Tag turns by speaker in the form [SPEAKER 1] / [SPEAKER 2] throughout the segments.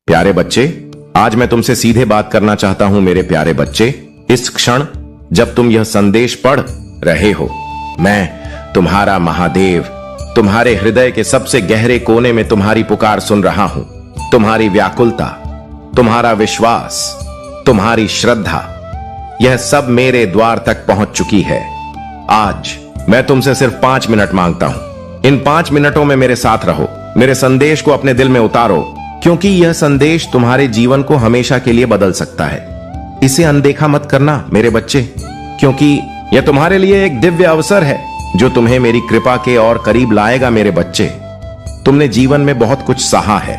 [SPEAKER 1] प्यारे बच्चे, आज मैं तुमसे सीधे बात करना चाहता हूं। मेरे प्यारे बच्चे, इस क्षण जब तुम यह संदेश पढ़ रहे हो, मैं तुम्हारा महादेव तुम्हारे हृदय के सबसे गहरे कोने में तुम्हारी पुकार सुन रहा हूं। तुम्हारी व्याकुलता, तुम्हारा विश्वास, तुम्हारी श्रद्धा, यह सब मेरे द्वार तक पहुंच चुकी है। आज मैं तुमसे सिर्फ 5 मिनट मांगता हूं। इन 5 मिनटों में मेरे साथ रहो, मेरे संदेश को अपने दिल में उतारो, क्योंकि यह संदेश तुम्हारे जीवन को हमेशा के लिए बदल सकता है। इसे अनदेखा मत करना मेरे बच्चे, क्योंकि यह तुम्हारे लिए एक दिव्य अवसर है जो तुम्हें मेरी कृपा के और करीब लाएगा। मेरे बच्चे, तुमने जीवन में बहुत कुछ सहा है,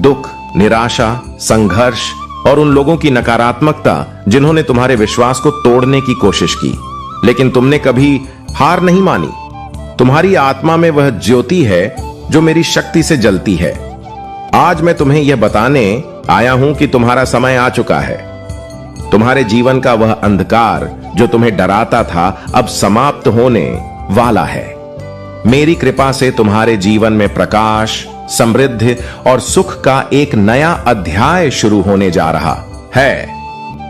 [SPEAKER 1] दुख, निराशा, संघर्ष और उन लोगों की नकारात्मकता जिन्होंने तुम्हारे विश्वास को तोड़ने की कोशिश की, लेकिन तुमने कभी हार नहीं मानी। तुम्हारी आत्मा में वह ज्योति है जो मेरी शक्ति से जलती है। आज मैं तुम्हें यह बताने आया हूं कि तुम्हारा समय आ चुका है। तुम्हारे जीवन का वह अंधकार जो तुम्हें डराता था, अब समाप्त होने वाला है। मेरी कृपा से तुम्हारे जीवन में प्रकाश, समृद्धि और सुख का एक नया अध्याय शुरू होने जा रहा है।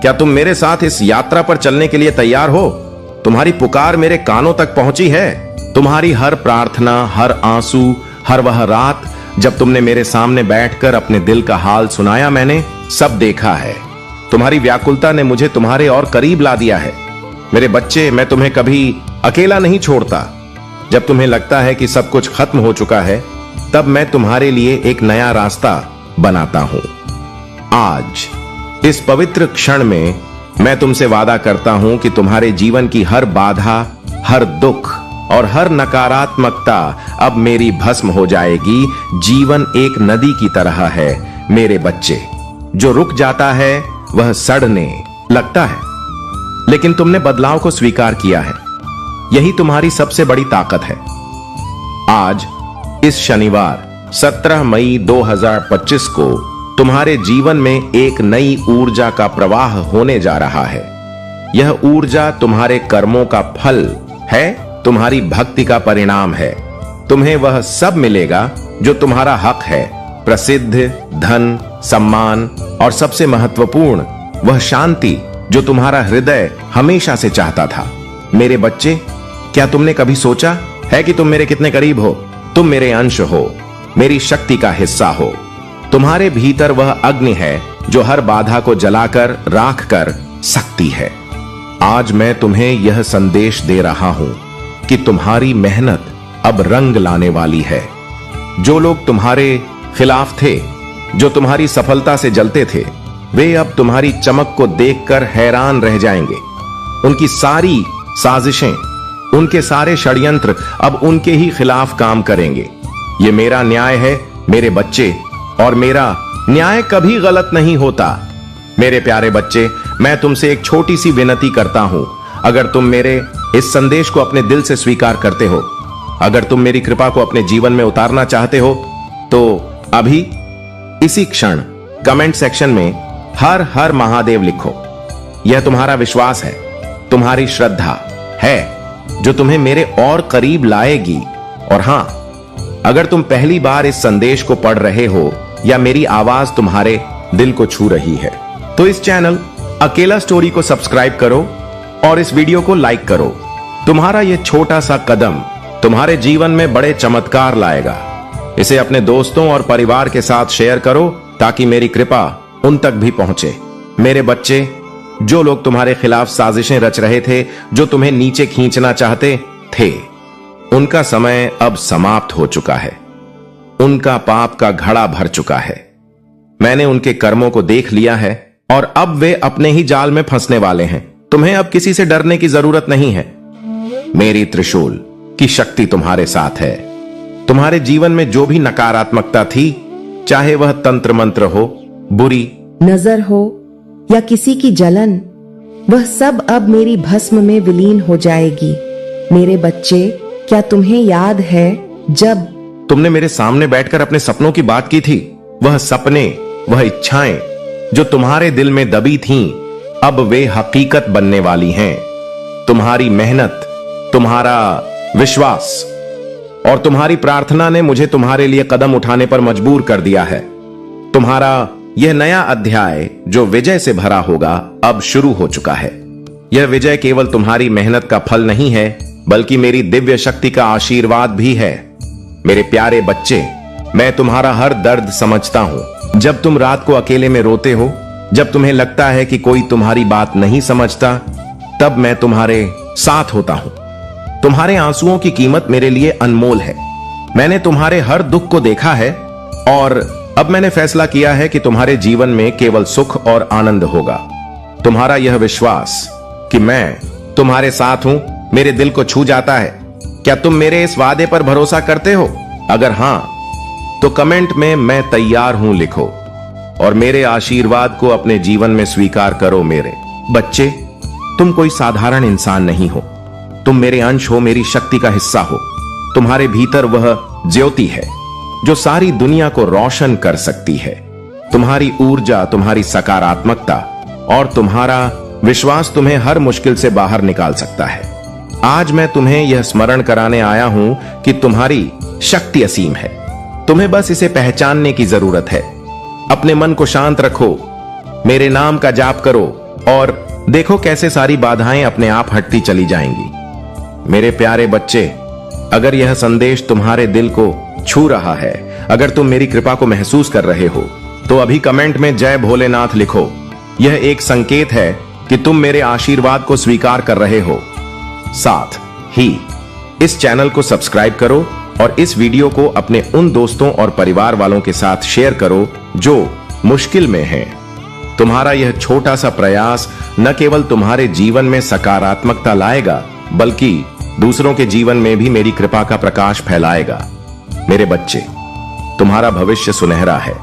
[SPEAKER 1] क्या तुम मेरे साथ इस यात्रा पर चलने के लिए तैयार हो? तुम्हारी पुकार मेरे कानों तक पहुंची है। तुम्हारी हर प्रार्थना, हर आंसू, हर वह रात जब तुमने मेरे सामने बैठकर अपने दिल का हाल सुनाया, मैंने सब देखा है। तुम्हारी व्याकुलता ने मुझे तुम्हारे और करीब ला दिया है। मेरे बच्चे, मैं तुम्हें कभी अकेला नहीं छोड़ता। जब तुम्हें लगता है कि सब कुछ खत्म हो चुका है, तब मैं तुम्हारे लिए एक नया रास्ता बनाता हूं। आज इस पवित्र क्षण में मैं तुमसे वादा करता हूं कि तुम्हारे जीवन की हर बाधा, हर दुख और हर नकारात्मकता अब मेरी भस्म हो जाएगी। जीवन एक नदी की तरह है मेरे बच्चे। जो रुक जाता है वह सड़ने लगता है, लेकिन तुमने बदलाव को स्वीकार किया है। यही तुम्हारी सबसे बड़ी ताकत है। आज इस शनिवार 17 मई 2025 को तुम्हारे जीवन में एक नई ऊर्जा का प्रवाह होने जा रहा है। यह ऊर्जा तुम्हारे कर्मों का फल है, तुम्हारी भक्ति का परिणाम है। तुम्हें वह सब मिलेगा जो तुम्हारा हक है, प्रसिद्ध, धन, सम्मान और सबसे महत्वपूर्ण वह शांति जो तुम्हारा हृदय हमेशा से चाहता था। मेरे बच्चे, क्या तुमने कभी सोचा है कि तुम मेरे कितने करीब हो? तुम मेरे अंश हो, मेरी शक्ति का हिस्सा हो। तुम्हारे भीतर वह अग्नि है जो हर बाधा को जलाकर राख कर सकती है। आज मैं तुम्हें यह संदेश दे रहा हूं कि तुम्हारी मेहनत अब रंग लाने वाली है। जो लोग तुम्हारे खिलाफ थे, जो तुम्हारी सफलता से जलते थे, वे अब तुम्हारी चमक को देखकर हैरान रह जाएंगे। उनकी सारी साजिशें, उनके सारे षड्यंत्र अब उनके ही खिलाफ काम करेंगे। ये मेरा न्याय है मेरे बच्चे, और मेरा न्याय कभी गलत नहीं होता। मेरे प्यारे बच्चे, मैं तुमसे एक छोटी सी विनती करता हूं। अगर तुम मेरे इस संदेश को अपने दिल से स्वीकार करते हो, अगर तुम मेरी कृपा को अपने जीवन में उतारना चाहते हो, तो अभी इसी क्षण कमेंट सेक्शन में हर हर महादेव लिखो। यह तुम्हारा विश्वास है, तुम्हारी श्रद्धा है जो तुम्हें मेरे और करीब लाएगी। और हां, अगर तुम पहली बार इस संदेश को पढ़ रहे हो या मेरी आवाज तुम्हारे दिल को छू रही है, तो इस चैनल अकेला स्टोरी को सब्सक्राइब करो और इस वीडियो को लाइक करो। तुम्हारा यह छोटा सा कदम तुम्हारे जीवन में बड़े चमत्कार लाएगा। इसे अपने दोस्तों और परिवार के साथ शेयर करो ताकि मेरी कृपा उन तक भी पहुंचे। मेरे बच्चे, जो लोग तुम्हारे खिलाफ साजिशें रच रहे थे, जो तुम्हें नीचे खींचना चाहते थे, उनका समय अब समाप्त हो चुका है। उनका पाप का घड़ा भर चुका है। मैंने उनके कर्मों को देख लिया है और अब वे अपने ही जाल में फंसने वाले हैं। तुम्हें अब किसी से डरने की जरूरत नहीं है। मेरी त्रिशूल की शक्ति तुम्हारे साथ है। तुम्हारे जीवन में जो भी नकारात्मकता थी, चाहे वह तंत्र मंत्र हो, बुरी
[SPEAKER 2] नजर हो या किसी की जलन, वह सब अब मेरी भस्म में विलीन हो जाएगी। मेरे बच्चे, क्या तुम्हें याद है जब
[SPEAKER 1] तुमने मेरे सामने बैठकर अपने सपनों की बात की थी? वह सपने, वह इच्छाएं जो तुम्हारे दिल में दबी थीं, अब वे हकीकत बनने वाली हैं। तुम्हारी मेहनत, तुम्हारा विश्वास और तुम्हारी प्रार्थना ने मुझे तुम्हारे लिए कदम उठाने पर मजबूर कर दिया है। तुम्हारा यह नया अध्याय जो विजय से भरा होगा अब शुरू हो चुका है। यह विजय केवल तुम्हारी मेहनत का फल नहीं है, बल्कि मेरी दिव्य शक्ति का आशीर्वाद भी है। मेरे प्यारे बच्चे, मैं तुम्हारा हर दर्द समझता हूं। जब तुम रात को अकेले में रोते हो, जब तुम्हें लगता है कि कोई तुम्हारी बात नहीं समझता, तब मैं तुम्हारे साथ होता हूं। तुम्हारे आंसुओं की कीमत मेरे लिए अनमोल है। मैंने तुम्हारे हर दुख को देखा है और अब मैंने फैसला किया है कि तुम्हारे जीवन में केवल सुख और आनंद होगा। तुम्हारा यह विश्वास कि मैं तुम्हारे साथ हूं मेरे दिल को छू जाता है। क्या तुम मेरे इस वादे पर भरोसा करते हो? अगर हां, तो कमेंट में मैं तैयार हूं लिखो और मेरे आशीर्वाद को अपने जीवन में स्वीकार करो। मेरे बच्चे, तुम कोई साधारण इंसान नहीं हो। तुम मेरे अंश हो, मेरी शक्ति का हिस्सा हो। तुम्हारे भीतर वह ज्योति है जो सारी दुनिया को रोशन कर सकती है। तुम्हारी ऊर्जा, तुम्हारी सकारात्मकता और तुम्हारा विश्वास तुम्हें हर मुश्किल से बाहर निकाल सकता है। आज मैं तुम्हें यह स्मरण कराने आया हूं कि तुम्हारी शक्ति असीम है। तुम्हें बस इसे पहचानने की जरूरत है। अपने मन को शांत रखो, मेरे नाम का जाप करो और देखो कैसे सारी बाधाएं अपने आप हटती चली जाएंगी। मेरे प्यारे बच्चे, अगर यह संदेश तुम्हारे दिल को छू रहा है, अगर तुम मेरी कृपा को महसूस कर रहे हो, तो अभी कमेंट में जय भोलेनाथ लिखो। यह एक संकेत है कि तुम मेरे आशीर्वाद को स्वीकार कर रहे हो। साथ ही इस चैनल को सब्सक्राइब करो और इस वीडियो को अपने उन दोस्तों और परिवार वालों के साथ शेयर करो जो मुश्किल में हैं। तुम्हारा यह छोटा सा प्रयास न केवल तुम्हारे जीवन में सकारात्मकता लाएगा, बल्कि दूसरों के जीवन में भी मेरी कृपा का प्रकाश फैलाएगा। मेरे बच्चे, तुम्हारा भविष्य सुनहरा है।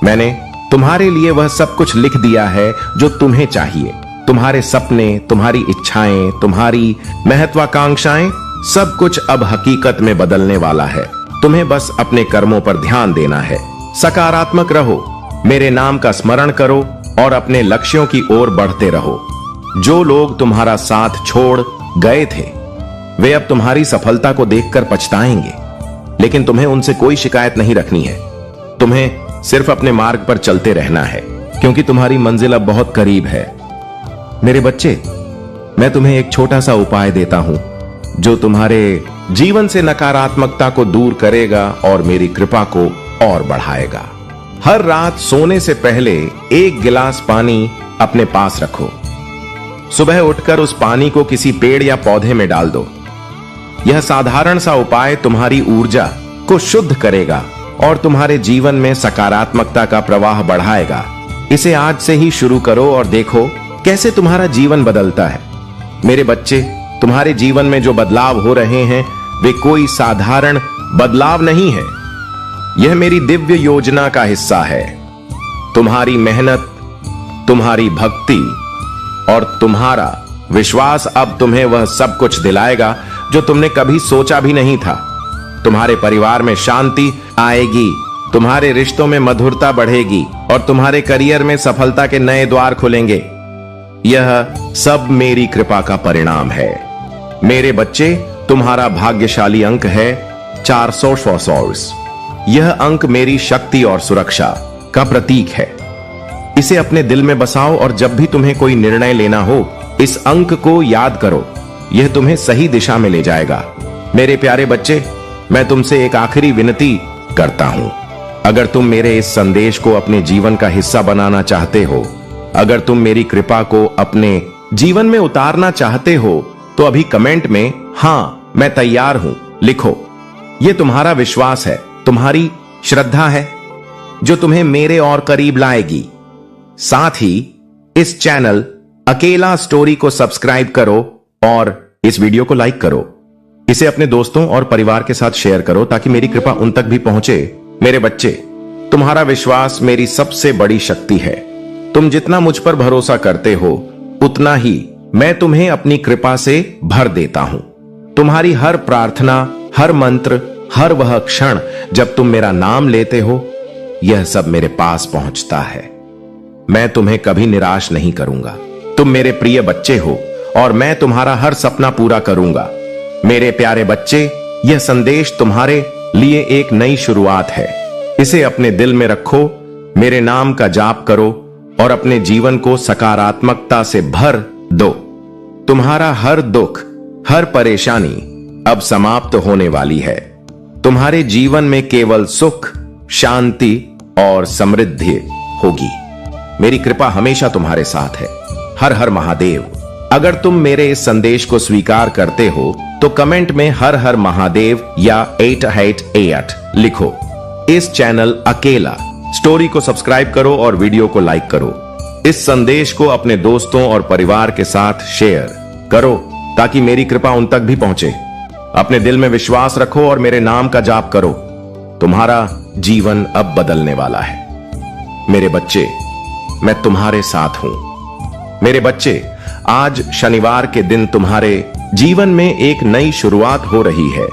[SPEAKER 1] मैंने तुम्हारे लिए वह सब कुछ लिख दिया है जो तुम्हें चाहिए। तुम्हारे सपने, तुम्हारी इच्छाएं, तुम्हारी महत्वाकांक्षाएं, सब कुछ अब हकीकत में बदलने वाला है। तुम्हें बस अपने कर्मों पर ध्यान देना है। सकारात्मक रहो, मेरे नाम का स्मरण करो और अपने लक्ष्यों की ओर बढ़ते रहो। जो लोग तुम्हारा साथ छोड़ गए थे, वे अब तुम्हारी सफलता को देखकर पछताएंगे, लेकिन तुम्हें उनसे कोई शिकायत नहीं रखनी है। तुम्हें सिर्फ अपने मार्ग पर चलते रहना है, क्योंकि तुम्हारी मंजिल अब बहुत करीब है। मेरे बच्चे, मैं तुम्हें एक छोटा सा उपाय देता हूं जो तुम्हारे जीवन से नकारात्मकता को दूर करेगा और मेरी कृपा को और बढ़ाएगा। हर रात सोने से पहले एक गिलास पानी अपने पास रखो। सुबह उठकर उस पानी को किसी पेड़ या पौधे में डाल दो। यह साधारण सा उपाय तुम्हारी ऊर्जा को शुद्ध करेगा और तुम्हारे जीवन में सकारात्मकता का प्रवाह बढ़ाएगा। इसे आज से ही शुरू करो और देखो कैसे तुम्हारा जीवन बदलता है। मेरे बच्चे, तुम्हारे जीवन में जो बदलाव हो रहे हैं वे कोई साधारण बदलाव नहीं है। यह मेरी दिव्य योजना का हिस्सा है। तुम्हारी मेहनत, तुम्हारी भक्ति और तुम्हारा विश्वास अब तुम्हें वह सब कुछ दिलाएगा जो तुमने कभी सोचा भी नहीं था। तुम्हारे परिवार में शांति आएगी, तुम्हारे रिश्तों में मधुरता बढ़ेगी और तुम्हारे करियर में सफलता के नए द्वार खुलेंगे। यह सब मेरी कृपा का परिणाम है। मेरे बच्चे, तुम्हारा भाग्यशाली अंक है 444। यह अंक मेरी शक्ति और सुरक्षा का प्रतीक है। इसे अपने दिल में बसाओ और जब भी तुम्हें कोई निर्णय लेना हो, इस अंक को याद करो। यह तुम्हें सही दिशा में ले जाएगा। मेरे प्यारे बच्चे, मैं तुमसे एक आखिरी विनती करता हूं। अगर तुम मेरे इस संदेश को अपने जीवन का हिस्सा बनाना चाहते हो, अगर तुम मेरी कृपा को अपने जीवन में उतारना चाहते हो, तो अभी कमेंट में हां मैं तैयार हूं लिखो। यह तुम्हारा विश्वास है, तुम्हारी श्रद्धा है जो तुम्हें मेरे और करीब लाएगी। साथ ही इस चैनल अकेला स्टोरी को सब्सक्राइब करो और इस वीडियो को लाइक करो। इसे अपने दोस्तों और परिवार के साथ शेयर करो ताकि मेरी कृपा उन तक भी पहुंचे। मेरे बच्चे, तुम्हारा विश्वास मेरी सबसे बड़ी शक्ति है। तुम जितना मुझ पर भरोसा करते हो, उतना ही मैं तुम्हें अपनी कृपा से भर देता हूं। तुम्हारी हर प्रार्थना, हर मंत्र, हर वह क्षण जब तुम मेरा नाम लेते हो, यह सब मेरे पास पहुंचता है। मैं तुम्हें कभी निराश नहीं करूंगा। तुम मेरे प्रिय बच्चे हो और मैं तुम्हारा हर सपना पूरा करूंगा। मेरे प्यारे बच्चे, यह संदेश तुम्हारे लिए एक नई शुरुआत है। इसे अपने दिल में रखो। मेरे नाम का जाप करो और अपने जीवन को सकारात्मकता से भर दो। तुम्हारा हर दुख, हर परेशानी अब समाप्त होने वाली है। तुम्हारे जीवन में केवल सुख, शांति और समृद्धि होगी। मेरी कृपा हमेशा तुम्हारे साथ है। हर हर महादेव। अगर तुम मेरे इस संदेश को स्वीकार करते हो तो कमेंट में हर हर महादेव या 888 लिखो। इस चैनल अकेला स्टोरी को सब्सक्राइब करो और वीडियो को लाइक करो। इस संदेश को अपने दोस्तों और परिवार के साथ शेयर करो ताकि मेरी कृपा उन तक भी पहुंचे। अपने दिल में विश्वास रखो और मेरे नाम का जाप करो। तुम्हारा जीवन अब बदलने वाला है। मेरे बच्चे, मैं तुम्हारे साथ हूं। मेरे बच्चे, आज शनिवार के दिन तुम्हारे जीवन में एक नई शुरुआत हो रही है।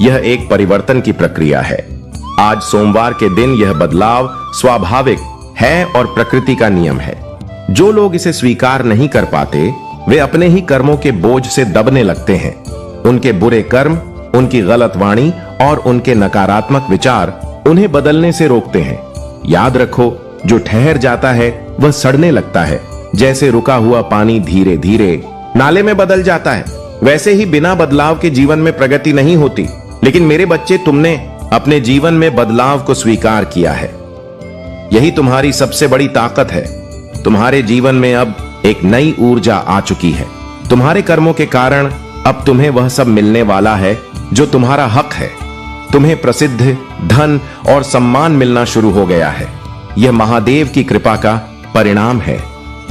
[SPEAKER 1] यह एक परिवर्तन की प्रक्रिया है। आज सोमवार के दिन यह बदलाव स्वाभाविक है और प्रकृति का नियम है। जो लोग इसे स्वीकार नहीं कर पाते वे अपने ही कर्मों के बोझ से दबने लगते हैं। उनके बुरे कर्म, उनकी गलत वाणी और उनके नकारात्मक विचार उन्हें बदलने से रोकते हैं। याद रखो, जो ठहर जाता है वह सड़ने लगता है। जैसे रुका हुआ पानी धीरे धीरे नाले में बदल जाता है, वैसे ही बिना बदलाव के जीवन में प्रगति नहीं होती। लेकिन मेरे बच्चे, तुमने अपने जीवन में बदलाव को स्वीकार किया है। यही तुम्हारी सबसे बड़ी ताकत है। तुम्हारे जीवन में अब एक नई ऊर्जा आ चुकी है। तुम्हारे कर्मों के कारण अब तुम्हें वह सब मिलने वाला है जो तुम्हारा हक है। तुम्हें प्रसिद्ध, धन और सम्मान मिलना शुरू हो गया है। यह महादेव की कृपा का परिणाम है।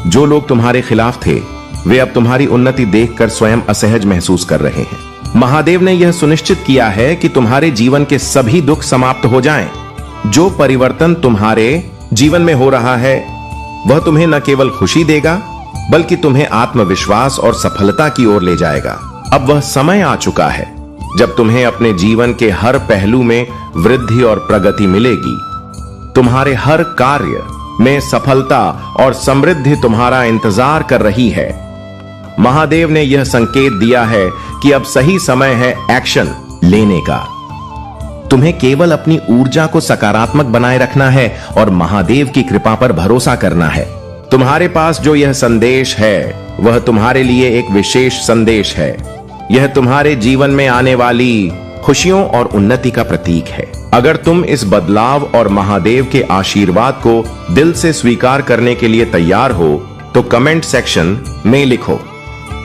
[SPEAKER 1] जो लोग तुम्हारे खिलाफ थे वे अब तुम्हारी उन्नति देखकर स्वयं असहज महसूस कर रहे हैं। महादेव ने यह सुनिश्चित किया है कि तुम्हारे जीवन के सभी दुख समाप्त हो जाएं। जो परिवर्तन तुम्हारे जीवन में हो रहा है वह तुम्हें न केवल खुशी देगा बल्कि तुम्हें आत्मविश्वास और सफलता की ओर ले जाएगा। अब वह समय आ चुका है जब तुम्हें अपने जीवन के हर पहलू में वृद्धि और प्रगति मिलेगी। तुम्हारे हर कार्य में सफलता और समृद्धि तुम्हारा इंतजार कर रही है। महादेव ने यह संकेत दिया है कि अब सही समय है एक्शन लेने का। तुम्हें केवल अपनी ऊर्जा को सकारात्मक बनाए रखना है और महादेव की कृपा पर भरोसा करना है। तुम्हारे पास जो यह संदेश है वह तुम्हारे लिए एक विशेष संदेश है। यह तुम्हारे जीवन में आने वाली खुशियों और उन्नति का प्रतीक है। अगर तुम इस बदलाव और महादेव के आशीर्वाद को दिल से स्वीकार करने के लिए तैयार हो तो कमेंट सेक्शन में लिखो।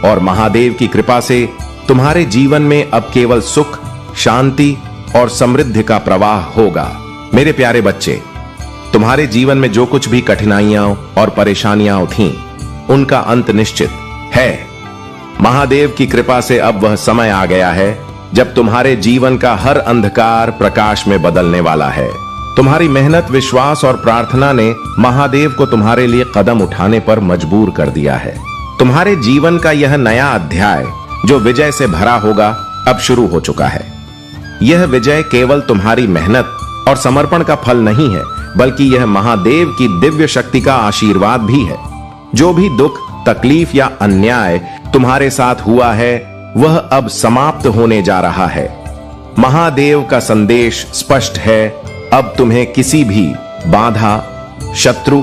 [SPEAKER 1] और महादेव की कृपा से तुम्हारे जीवन में अब केवल सुख, शांति और समृद्धि का प्रवाह होगा। मेरे प्यारे बच्चे, तुम्हारे जीवन में जो कुछ भी कठिनाइयां और परेशानियां थीं, उनका अंत निश्चित है। महादेव की कृपा से अब वह समय आ गया है जब तुम्हारे जीवन का हर अंधकार प्रकाश में बदलने वाला है। तुम्हारी मेहनत, विश्वास और प्रार्थना ने महादेव को तुम्हारे लिए कदम उठाने पर मजबूर कर दिया है। तुम्हारे जीवन का यह नया अध्याय जो विजय से भरा होगा अब शुरू हो चुका है। यह विजय केवल तुम्हारी मेहनत और समर्पण का फल नहीं है बल्कि यह महादेव की दिव्य शक्ति का आशीर्वाद भी है। जो भी दुख, तकलीफ या अन्याय तुम्हारे साथ हुआ है वह अब समाप्त होने जा रहा है। महादेव का संदेश स्पष्ट है। अब तुम्हें किसी भी बाधा, शत्रु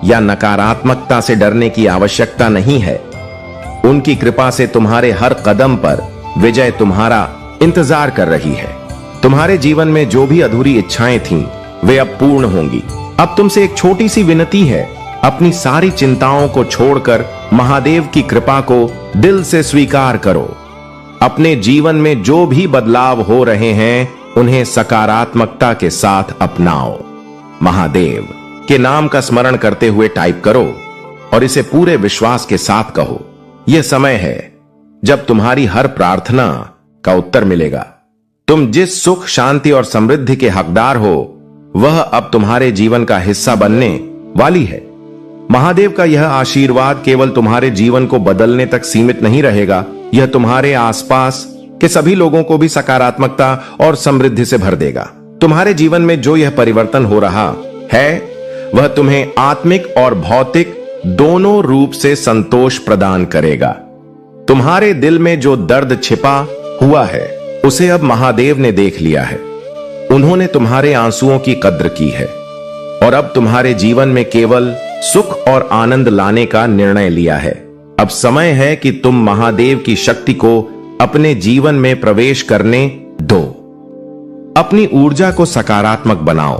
[SPEAKER 1] या नकारात्मकता से डरने की आवश्यकता नहीं है। उनकी कृपा से तुम्हारे हर कदम पर विजय तुम्हारा इंतजार कर रही है। तुम्हारे जीवन में जो भी अधूरी इच्छाएं थीं, वे अब पूर्ण होंगी। अब तुमसे एक छोटी सी विनती है, अपनी सारी चिंताओं को छोड़कर महादेव की कृपा को दिल से स्वीकार करो। अपने जीवन में जो भी बदलाव हो रहे हैं उन्हें सकारात्मकता के साथ अपनाओ। महादेव के नाम का स्मरण करते हुए टाइप करो और इसे पूरे विश्वास के साथ कहो। यह समय है जब तुम्हारी हर प्रार्थना का उत्तर मिलेगा। तुम जिस सुख, शांति और समृद्धि के हकदार हो वह अब तुम्हारे जीवन का हिस्सा बनने वाली है। महादेव का यह आशीर्वाद केवल तुम्हारे जीवन को बदलने तक सीमित नहीं रहेगा, यह तुम्हारे आसपास के सभी लोगों को भी सकारात्मकता और समृद्धि से भर देगा। तुम्हारे जीवन में जो यह परिवर्तन हो रहा है वह तुम्हें आत्मिक और भौतिक दोनों रूप से संतोष प्रदान करेगा। तुम्हारे दिल में जो दर्द छिपा हुआ है उसे अब महादेव ने देख लिया है। उन्होंने तुम्हारे आंसुओं की कद्र की है और अब तुम्हारे जीवन में केवल सुख और आनंद लाने का निर्णय लिया है। अब समय है कि तुम महादेव की शक्ति को अपने जीवन में प्रवेश करने दो। अपनी ऊर्जा को सकारात्मक बनाओ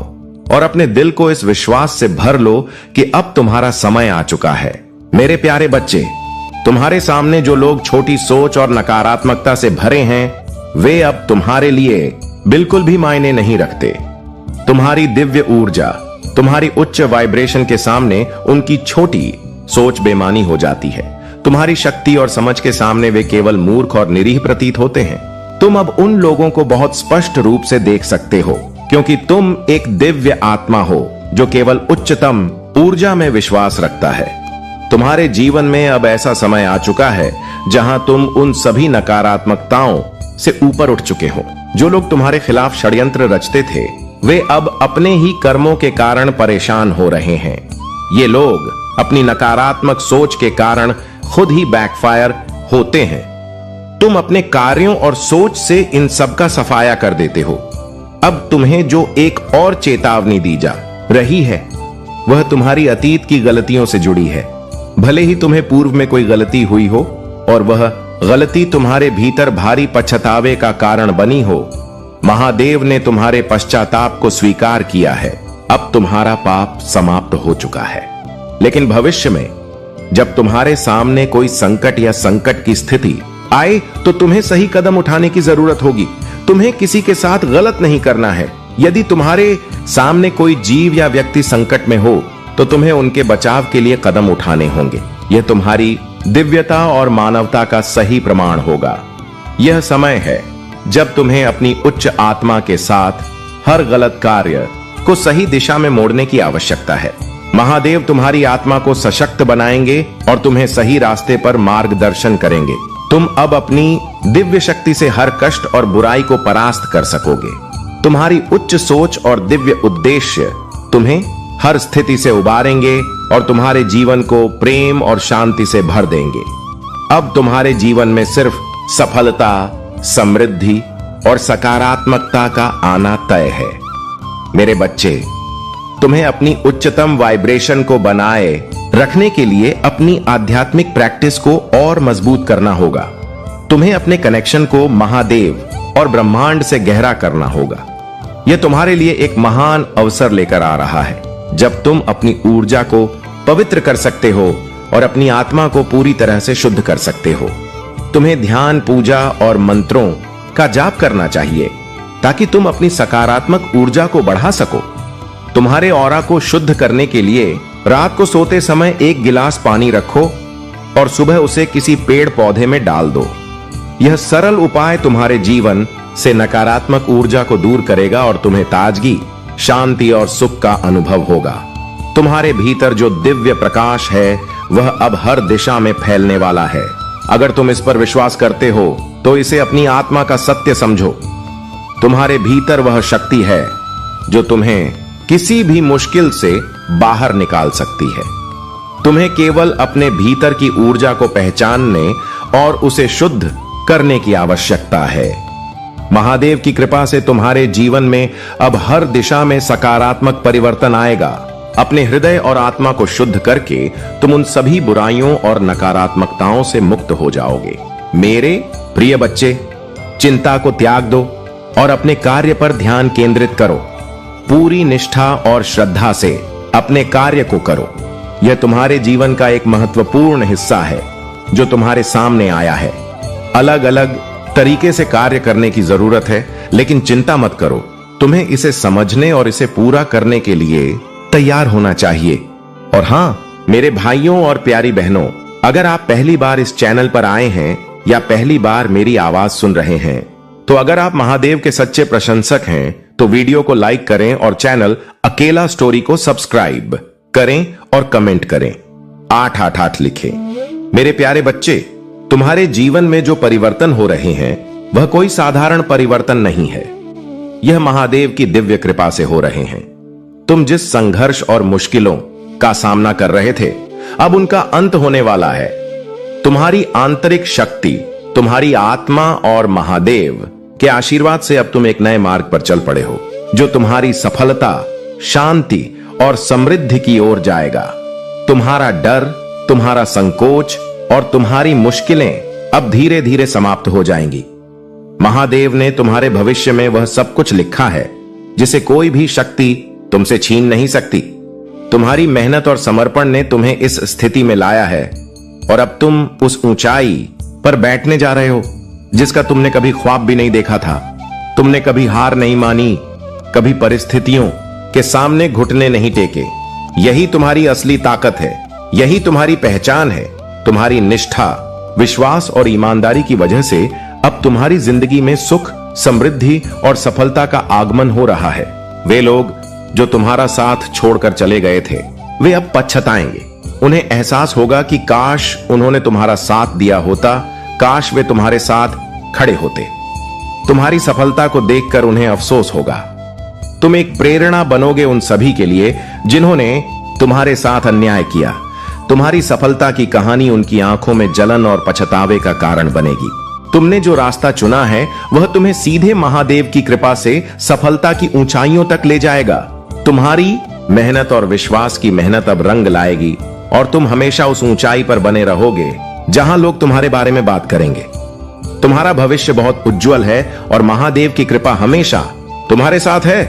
[SPEAKER 1] और अपने दिल को इस विश्वास से भर लो कि अब तुम्हारा समय आ चुका है। मेरे प्यारे बच्चे, तुम्हारे सामने जो लोग छोटी सोच और नकारात्मकता से भरे हैं, वे अब तुम्हारे लिए बिल्कुल भी मायने नहीं रखते। तुम्हारी दिव्य ऊर्जा, तुम्हारी उच्च वाइब्रेशन के सामने उनकी छोटी सोच बेमानी हो जाती है। तुम्हारी शक्ति और समझ के सामने वे केवल मूर्ख और निरीह प्रतीत होते हैं। तुम अब उन लोगों को बहुत स्पष्ट रूप से देख सकते हो, क्योंकि तुम एक दिव्य आत्मा हो जो केवल उच्चतम ऊर्जा में विश्वास रखता है। तुम्हारे जीवन में अब ऐसा समय आ चुका है जहां तुम उन सभी नकारात्मकताओं से ऊपर उठ चुके हो। जो लोग तुम्हारे खिलाफ षड्यंत्र रचते थे, वे अब अपने ही कर्मों के कारण परेशान हो रहे हैं। ये लोग अपनी नकारात्मक सोच के कारण खुद ही बैकफायर होते हैं। तुम अपने कार्यों और सोच से इन सब का सफाया कर देते हो। अब तुम्हें जो एक और चेतावनी दी जा रही है, वह तुम्हारी अतीत की गलतियों से जुड़ी है। भले ही तुम्हें पूर्व में कोई गलती हुई हो और वह गलती तुम्हारे भीतर भारी पछतावे का कारण बनी हो, महादेव ने तुम्हारे पश्चाताप को स्वीकार किया है। अब तुम्हारा पाप समाप्त हो चुका है। लेकिन भविष्य में जब तुम्हारे सामने कोई संकट या संकट की स्थिति आए, तो तुम्हें सही कदम उठाने की जरूरत होगी। तुम्हें किसी के साथ गलत नहीं करना है। यदि तुम्हारे सामने कोई जीव या व्यक्ति संकट में हो, तो तुम्हें उनके बचाव के लिए कदम उठाने होंगे। यह तुम्हारी दिव्यता और मानवता का सही प्रमाण होगा। यह समय है जब तुम्हें अपनी उच्च आत्मा के साथ हर गलत कार्य को सही दिशा में मोड़ने की आवश्यकता है। महादेव तुम्हारी आत्मा को सशक्त बनाएंगे और तुम्हें सही रास्ते पर मार्गदर्शन करेंगे। तुम अब अपनी दिव्य शक्ति से हर कष्ट और बुराई को परास्त कर सकोगे। तुम्हारी उच्च सोच और दिव्य उद्देश्य तुम्हें हर स्थिति से उबारेंगे और तुम्हारे जीवन को प्रेम और शांति से भर देंगे। अब तुम्हारे जीवन में सिर्फ सफलता, समृद्धि और सकारात्मकता का आना तय है। मेरे बच्चे, तुम्हें अपनी उच्चतम वाइब्रेशन को बनाए रखने के लिए अपनी आध्यात्मिक प्रैक्टिस को और मजबूत करना होगा। तुम्हें अपने कनेक्शन को महादेव और ब्रह्मांड से गहरा करना होगा। यह तुम्हारे लिए एक महान अवसर लेकर आ रहा है, जब तुम अपनी ऊर्जा को पवित्र कर सकते हो और अपनी आत्मा को पूरी तरह से शुद्ध कर सकते हो। तुम्हें ध्यान, पूजा और मंत्रों का जाप करना चाहिए ताकि तुम अपनी सकारात्मक ऊर्जा को बढ़ा सको। तुम्हारे ऑरा को शुद्ध करने के लिए रात को सोते समय 1 गिलास पानी रखो और सुबह उसे किसी पेड़ पौधे में डाल दो। यह सरल उपाय तुम्हारे जीवन से नकारात्मक ऊर्जा को दूर करेगा और तुम्हें ताजगी, शांति और सुख का अनुभव होगा। तुम्हारे भीतर जो दिव्य प्रकाश है, वह अब हर दिशा में फैलने वाला है। अगर तुम इस पर विश्वास करते हो, तो इसे अपनी आत्मा का सत्य समझो। तुम्हारे भीतर वह शक्ति है जो तुम्हें किसी भी मुश्किल से बाहर निकाल सकती है। तुम्हें केवल अपने भीतर की ऊर्जा को पहचानने और उसे शुद्ध करने की आवश्यकता है। महादेव की कृपा से तुम्हारे जीवन में अब हर दिशा में सकारात्मक परिवर्तन आएगा। अपने हृदय और आत्मा को शुद्ध करके तुम उन सभी बुराइयों और नकारात्मकताओं से मुक्त हो जाओगे। मेरे प्रिय बच्चे, चिंता को त्याग दो और अपने कार्य पर ध्यान केंद्रित करो। पूरी निष्ठा और श्रद्धा से अपने कार्य को करो। यह तुम्हारे जीवन का एक महत्वपूर्ण हिस्सा है जो तुम्हारे सामने आया है। अलग अलग तरीके से कार्य करने की जरूरत है, लेकिन चिंता मत करो। तुम्हें इसे समझने और इसे पूरा करने के लिए तैयार होना चाहिए। और हां, मेरे भाइयों और प्यारी बहनों, अगर आप पहली बार इस चैनल पर आए हैं या पहली बार मेरी आवाज सुन रहे हैं, तो अगर आप महादेव के सच्चे प्रशंसक हैं, तो वीडियो को लाइक करें और चैनल अकेला स्टोरी को सब्सक्राइब करें और कमेंट करें। 888 लिखें। मेरे प्यारे बच्चे, तुम्हारे जीवन में जो परिवर्तन हो रहे हैं, वह कोई साधारण परिवर्तन नहीं है। यह महादेव की दिव्य कृपा से हो रहे हैं। तुम जिस संघर्ष और मुश्किलों का सामना कर रहे थे, अब उनका अंत होने वाला है। तुम्हारी आंतरिक शक्ति, तुम्हारी आत्मा और महादेव के आशीर्वाद से अब तुम एक नए मार्ग पर चल पड़े हो, जो तुम्हारी सफलता, शांति और समृद्धि की ओर जाएगा। तुम्हारा डर, तुम्हारा संकोच और तुम्हारी मुश्किलें अब धीरे धीरे समाप्त हो जाएंगी। महादेव ने तुम्हारे भविष्य में वह सब कुछ लिखा है जिसे कोई भी शक्ति तुमसे छीन नहीं सकती। तुम्हारी मेहनत और समर्पण ने तुम्हें इस स्थिति में लाया है और अब तुम उस ऊंचाई पर बैठने जा रहे हो जिसका तुमने कभी ख्वाब भी नहीं देखा था। तुमने कभी हार नहीं मानी, कभी परिस्थितियों के सामने घुटने नहीं टेके। यही तुम्हारी असली ताकत है, यही तुम्हारी पहचान है। तुम्हारी निष्ठा, विश्वास और ईमानदारी की वजह से अब तुम्हारी जिंदगी में सुख, समृद्धि और सफलता का आगमन हो रहा है। वे लोग जो तुम्हारा साथ छोड़कर चले गए थे, वे अब पछताएंगे। उन्हें एहसास होगा कि काश उन्होंने तुम्हारा साथ दिया होता, काश वे तुम्हारे साथ खड़े होते। तुम्हारी सफलता को देखकर उन्हें अफसोस होगा। तुम एक प्रेरणा बनोगे उन सभी के लिए जिन्होंने तुम्हारे साथ अन्याय किया। तुम्हारी सफलता की कहानी उनकी आंखों में जलन और पछतावे का कारण बनेगी। तुमने जो रास्ता चुना है वह तुम्हें सीधे महादेव की कृपा से सफलता की ऊंचाइयों तक ले जाएगा। तुम्हारी मेहनत और विश्वास की मेहनत अब रंग लाएगी और तुम हमेशा उस ऊंचाई पर बने रहोगे जहां लोग तुम्हारे बारे में बात करेंगे। तुम्हारा भविष्य बहुत उज्जवल है और महादेव की कृपा हमेशा तुम्हारे साथ है।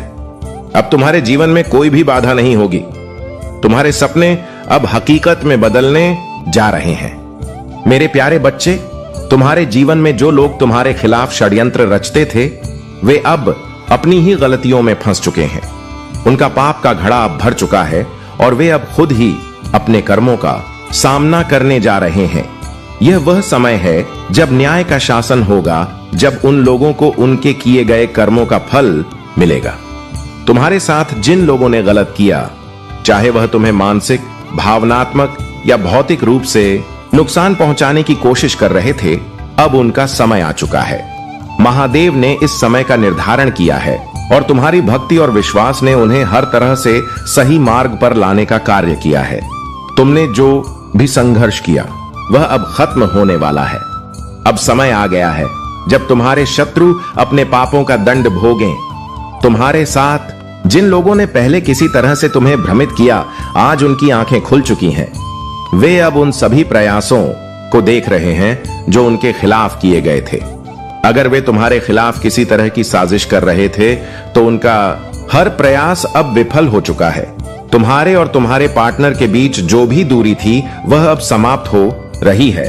[SPEAKER 1] अब तुम्हारे जीवन में कोई भी बाधा नहीं होगी। तुम्हारे सपने अब हकीकत में बदलने जा रहे हैं। मेरे प्यारे बच्चे, तुम्हारे जीवन में जो लोग तुम्हारे खिलाफ षड्यंत्र रचते थे, वे अब अपनी ही गलतियों में फंस चुके हैं। उनका पाप का घड़ा अब भर चुका है और वे अब खुद ही अपने कर्मों का सामना करने जा रहे हैं। यह वह समय है जब न्याय का शासन होगा, जब उन लोगों को उनके किए गए कर्मों का फल मिलेगा। तुम्हारे साथ जिन लोगों ने गलत किया, चाहे वह तुम्हें मानसिक, भावनात्मक या भौतिक रूप से नुकसान पहुंचाने की कोशिश कर रहे थे, अब उनका समय आ चुका है। महादेव ने इस समय का निर्धारण किया है और तुम्हारी भक्ति और विश्वास ने उन्हें हर तरह से सही मार्ग पर लाने का कार्य किया है। तुमने जो भी संघर्ष किया वह अब खत्म होने वाला है। अब समय आ गया है जब तुम्हारे शत्रु अपने पापों का दंड भोगें। तुम्हारे साथ जिन लोगों ने पहले किसी तरह से तुम्हें भ्रमित किया, आज उनकी आंखें खुल चुकी हैं। वे अब उन सभी प्रयासों को देख रहे हैं जो उनके खिलाफ किए गए थे। अगर वे तुम्हारे खिलाफ किसी तरह की साजिश कर रहे थे तो उनका हर प्रयास अब विफल हो चुका है। तुम्हारे और तुम्हारे पार्टनर के बीच जो भी दूरी थी वह अब समाप्त हो रही है।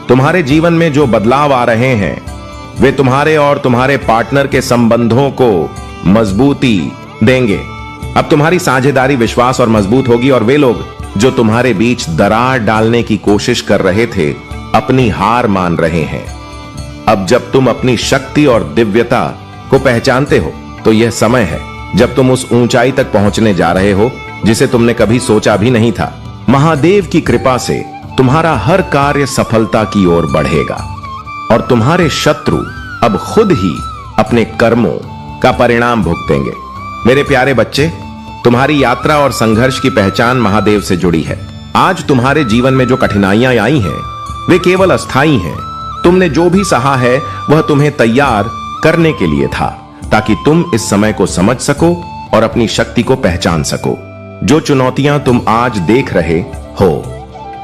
[SPEAKER 1] तुम्हारे जीवन में जो बदलाव आ रहे हैं वे तुम्हारे और तुम्हारे पार्टनर के संबंधों को मजबूती देंगे। अब तुम्हारी साझेदारी विश्वास और मजबूत होगी और वे लोग जो तुम्हारे बीच दरार डालने की कोशिश कर रहे थे, अपनी हार मान रहे हैं। अब जब तुम अपनी शक्ति और दिव्यता को पहचानते हो तो यह समय है जब तुम उस ऊंचाई तक पहुंचने जा रहे हो जिसे तुमने कभी सोचा भी नहीं था। महादेव की कृपा से तुम्हारा हर कार्य सफलता की ओर बढ़ेगा और तुम्हारे शत्रु अब खुद ही अपने कर्मों का परिणाम भुगतेंगे। मेरे प्यारे बच्चे, तुम्हारी यात्रा और संघर्ष की पहचान महादेव से जुड़ी है। आज तुम्हारे जीवन में जो कठिनाइयां आई हैं वे केवल अस्थाई हैं। तुमने जो भी सहा है वह तुम्हें तैयार करने के लिए था ताकि तुम इस समय को समझ सको और अपनी शक्ति को पहचान सको। जो चुनौतियां तुम आज देख रहे हो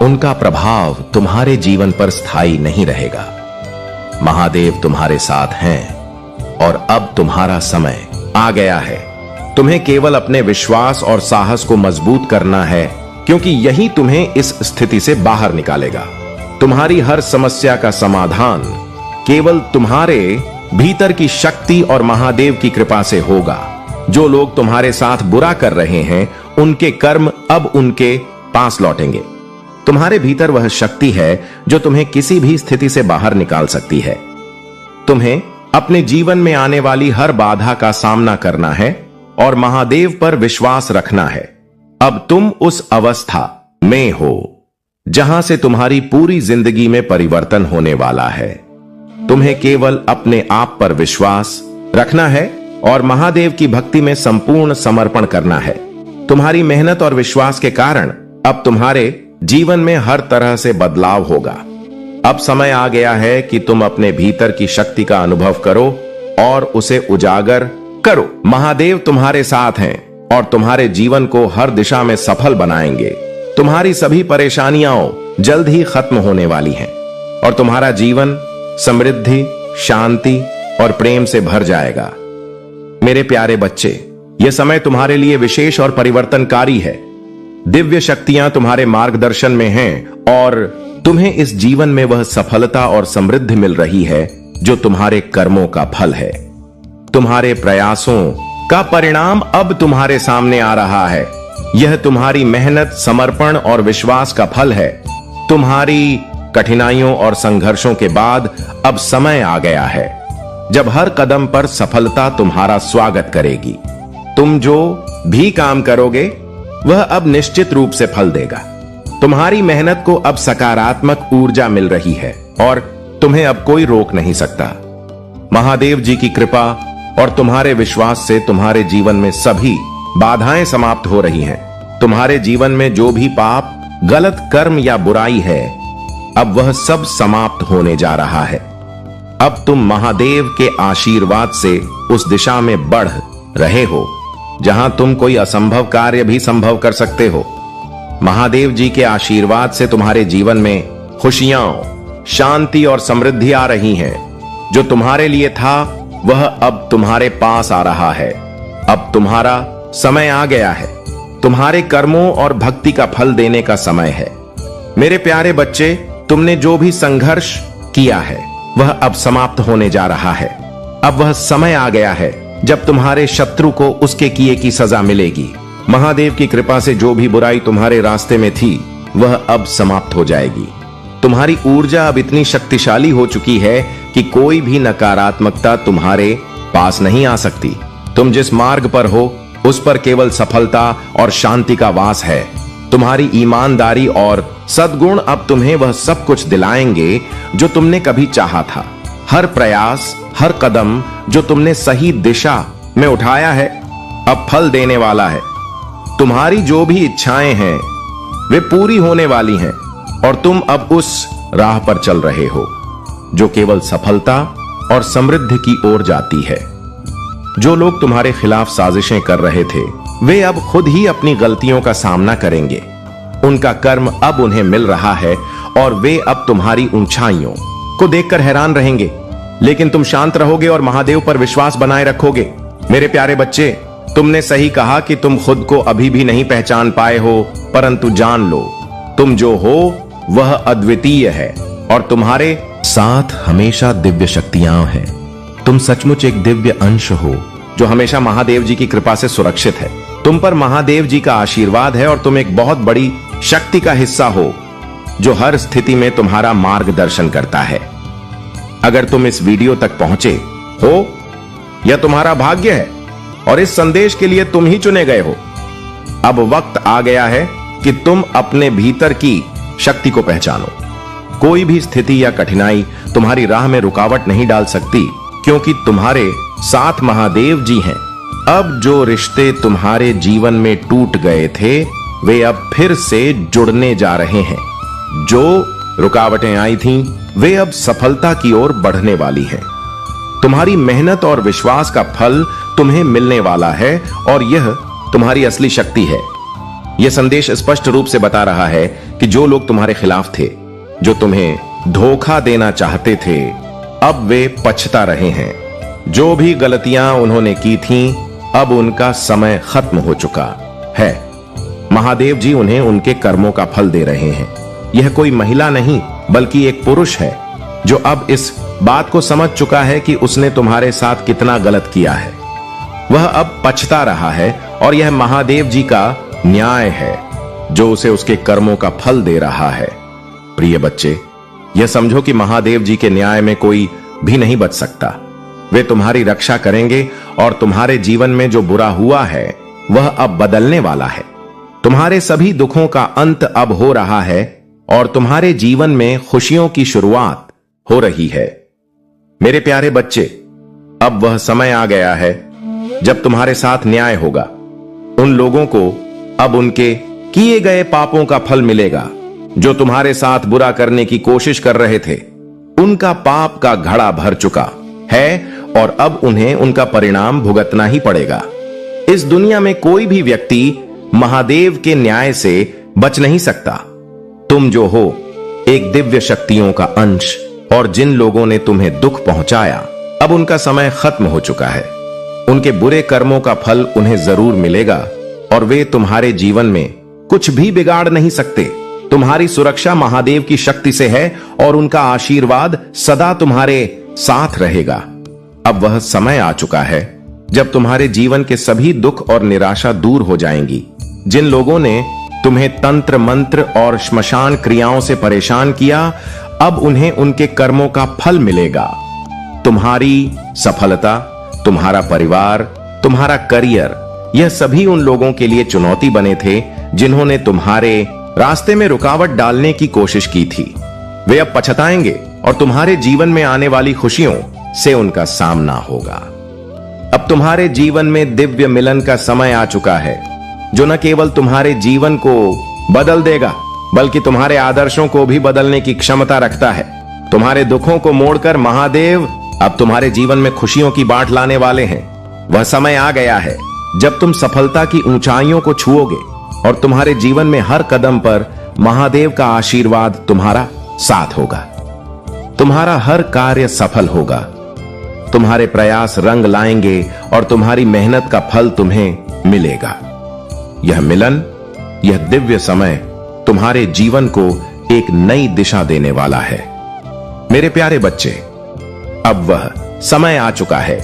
[SPEAKER 1] उनका प्रभाव तुम्हारे जीवन पर स्थायी नहीं रहेगा। महादेव तुम्हारे साथ हैं और अब तुम्हारा समय आ गया है। तुम्हें केवल अपने विश्वास और साहस को मजबूत करना है, क्योंकि यही तुम्हें इस स्थिति से बाहर निकालेगा। तुम्हारी हर समस्या का समाधान केवल तुम्हारे भीतर की शक्ति और महादेव की कृपा से होगा। जो लोग तुम्हारे साथ बुरा कर रहे हैं उनके कर्म अब उनके पास लौटेंगे। तुम्हारे भीतर वह शक्ति है जो तुम्हें किसी भी स्थिति से बाहर निकाल सकती है। तुम्हें अपने जीवन में आने वाली हर बाधा का सामना करना है और महादेव पर विश्वास रखना है। अब तुम उस अवस्था में हो जहां से तुम्हारी पूरी जिंदगी में परिवर्तन होने वाला है। तुम्हें केवल अपने आप पर विश्वास रखना है और महादेव की भक्ति में संपूर्ण समर्पण करना है। तुम्हारी मेहनत और विश्वास के कारण अब तुम्हारे जीवन में हर तरह से बदलाव होगा। अब समय आ गया है कि तुम अपने भीतर की शक्ति का अनुभव करो और उसे उजागर करो। महादेव तुम्हारे साथ हैं और तुम्हारे जीवन को हर दिशा में सफल बनाएंगे। तुम्हारी सभी परेशानियां जल्द ही खत्म होने वाली हैं और तुम्हारा जीवन समृद्धि, शांति और प्रेम से भर जाएगा। मेरे प्यारे बच्चे, यह समय तुम्हारे लिए विशेष और परिवर्तनकारी है। दिव्य शक्तियां तुम्हारे मार्गदर्शन में हैं और तुम्हें इस जीवन में वह सफलता और समृद्धि मिल रही है जो तुम्हारे कर्मों का फल है। तुम्हारे प्रयासों का परिणाम अब तुम्हारे सामने आ रहा है। यह तुम्हारी मेहनत, समर्पण और विश्वास का फल है। तुम्हारी कठिनाइयों और संघर्षों के बाद अब समय आ गया है जब हर कदम पर सफलता तुम्हारा स्वागत करेगी। तुम जो भी काम करोगे वह अब निश्चित रूप से फल देगा। तुम्हारी मेहनत को अब सकारात्मक ऊर्जा मिल रही है और तुम्हें अब कोई रोक नहीं सकता। महादेव जी की कृपा और तुम्हारे विश्वास से तुम्हारे जीवन में सभी बाधाएं समाप्त हो रही हैं। तुम्हारे जीवन में जो भी पाप, गलत कर्म या बुराई है, अब वह सब समाप्त होने जा रहा है। अब तुम महादेव के आशीर्वाद से उस दिशा में बढ़ रहे हो जहां तुम कोई असंभव कार्य भी संभव कर सकते हो। महादेव जी के आशीर्वाद से तुम्हारे जीवन में खुशियां, शांति और समृद्धि आ रही हैं। जो तुम्हारे लिए था वह अब तुम्हारे पास आ रहा है। अब तुम्हारा समय आ गया है। तुम्हारे कर्मों और भक्ति का फल देने का समय है। मेरे प्यारे बच्चे, तुमने जो भी संघर्ष किया है वह अब समाप्त होने जा रहा है। अब वह समय आ गया है जब तुम्हारे शत्रु को उसके किए की सजा मिलेगी। महादेव की कृपा से जो भी बुराई तुम्हारे रास्ते में थी वह अब समाप्त हो जाएगी। तुम्हारी ऊर्जा अब इतनी शक्तिशाली हो चुकी है कि कोई भी नकारात्मकता तुम्हारे पास नहीं आ सकती। तुम जिस मार्ग पर हो उस पर केवल सफलता और शांति का वास है। तुम्हारी ईमानदारी और सद्गुण अब तुम्हें वह सब कुछ दिलाएंगे जो तुमने कभी चाहा था। हर प्रयास, हर कदम जो तुमने सही दिशा में उठाया है अब फल देने वाला है। तुम्हारी जो भी इच्छाएं हैं वे पूरी होने वाली हैं और तुम अब उस राह पर चल रहे हो जो केवल सफलता और समृद्धि की ओर जाती है। जो लोग तुम्हारे खिलाफ साजिशें कर रहे थे वे अब खुद ही अपनी गलतियों का सामना करेंगे। उनका कर्म अब उन्हें मिल रहा है और वे अब तुम्हारी ऊंचाइयों को देखकर हैरान रहेंगे। लेकिन तुम शांत रहोगे और महादेव पर विश्वास बनाए रखोगे। मेरे प्यारे बच्चे, तुमने सही कहा कि तुम खुद को अभी भी नहीं पहचान पाए हो, परंतु जान लो तुम जो हो वह अद्वितीय है और तुम्हारे साथ हमेशा दिव्य शक्तियां हैं। तुम सचमुच एक दिव्य अंश हो जो हमेशा महादेव जी की कृपा से सुरक्षित है। तुम पर महादेव जी का आशीर्वाद है और तुम एक बहुत बड़ी शक्ति का हिस्सा हो जो हर स्थिति में तुम्हारा मार्गदर्शन करता है। अगर तुम इस वीडियो तक पहुंचे हो यह तुम्हारा भाग्य है और इस संदेश के लिए तुम ही चुने गए हो। अब वक्त आ गया है कि तुम अपने भीतर की शक्ति को पहचानो। कोई भी स्थिति या कठिनाई तुम्हारी राह में रुकावट नहीं डाल सकती क्योंकि तुम्हारे साथ महादेव जी हैं। अब जो रिश्ते तुम्हारे जीवन में टूट गए थे वे अब फिर से जुड़ने जा रहे हैं। जो रुकावटें आई थीं वे अब सफलता की ओर बढ़ने वाली हैं। तुम्हारी मेहनत और विश्वास का फल तुम्हें मिलने वाला है और यह तुम्हारी असली शक्ति है। यह संदेश स्पष्ट रूप से बता रहा है कि जो लोग तुम्हारे खिलाफ थे, जो तुम्हें धोखा देना चाहते थे, अब वे पछता रहे हैं। जो भी गलतियां उन्होंने की थीं, अब उनका समय खत्म हो चुका है। महादेव जी उन्हें उनके कर्मों का फल दे रहे हैं। यह कोई महिला नहीं बल्कि एक पुरुष है जो अब इस बात को समझ चुका है कि उसने तुम्हारे साथ कितना गलत किया है। वह अब पछता रहा है और यह महादेव जी का न्याय है जो उसे उसके कर्मों का फल दे रहा है। प्रिय बच्चे, यह समझो कि महादेव जी के न्याय में कोई भी नहीं बच सकता। वे तुम्हारी रक्षा करेंगे और तुम्हारे जीवन में जो बुरा हुआ है वह अब बदलने वाला है। तुम्हारे सभी दुखों का अंत अब हो रहा है और तुम्हारे जीवन में खुशियों की शुरुआत हो रही है। मेरे प्यारे बच्चे, अब वह समय आ गया है जब तुम्हारे साथ न्याय होगा। उन लोगों को अब उनके किए गए पापों का फल मिलेगा जो तुम्हारे साथ बुरा करने की कोशिश कर रहे थे। उनका पाप का घड़ा भर चुका है और अब उन्हें उनका परिणाम भुगतना ही पड़ेगा। इस दुनिया में कोई भी व्यक्ति महादेव के न्याय से बच नहीं सकता। तुम जो हो एक दिव्य शक्तियों का अंश, और जिन लोगों ने तुम्हें दुख पहुंचाया अब उनका समय खत्म हो चुका है। उनके बुरे कर्मों का फल उन्हें जरूर मिलेगा और वे तुम्हारे जीवन में कुछ भी बिगाड़ नहीं सकते। तुम्हारी सुरक्षा महादेव की शक्ति से है और उनका आशीर्वाद सदा तुम्हारे साथ रहेगा। अब वह समय आ चुका है जब तुम्हारे जीवन के सभी दुख और निराशा दूर हो जाएंगी। जिन लोगों ने तुम्हें तंत्र मंत्र और श्मशान क्रियाओं से परेशान किया अब उन्हें उनके कर्मों का फल मिलेगा। तुम्हारी सफलता, तुम्हारा परिवार, तुम्हारा करियर, यह सभी उन लोगों के लिए चुनौती बने थे जिन्होंने तुम्हारे रास्ते में रुकावट डालने की कोशिश की थी। वे अब पछताएंगे और तुम्हारे जीवन में आने वाली खुशियों से उनका सामना होगा। अब तुम्हारे जीवन में दिव्य मिलन का समय आ चुका है जो न केवल तुम्हारे जीवन को बदल देगा बल्कि तुम्हारे आदर्शों को भी बदलने की क्षमता रखता है। तुम्हारे दुखों को मोड़कर महादेव अब तुम्हारे जीवन में खुशियों की बांट लाने वाले हैं। वह समय आ गया है जब तुम सफलता की ऊंचाइयों को छुओगे और तुम्हारे जीवन में हर कदम पर महादेव का आशीर्वाद तुम्हारा साथ होगा। तुम्हारा हर कार्य सफल होगा। तुम्हारे प्रयास रंग लाएंगे और तुम्हारी मेहनत का फल तुम्हें मिलेगा। यह मिलन, यह दिव्य समय तुम्हारे जीवन को एक नई दिशा देने वाला है। मेरे प्यारे बच्चे, अब वह समय आ चुका है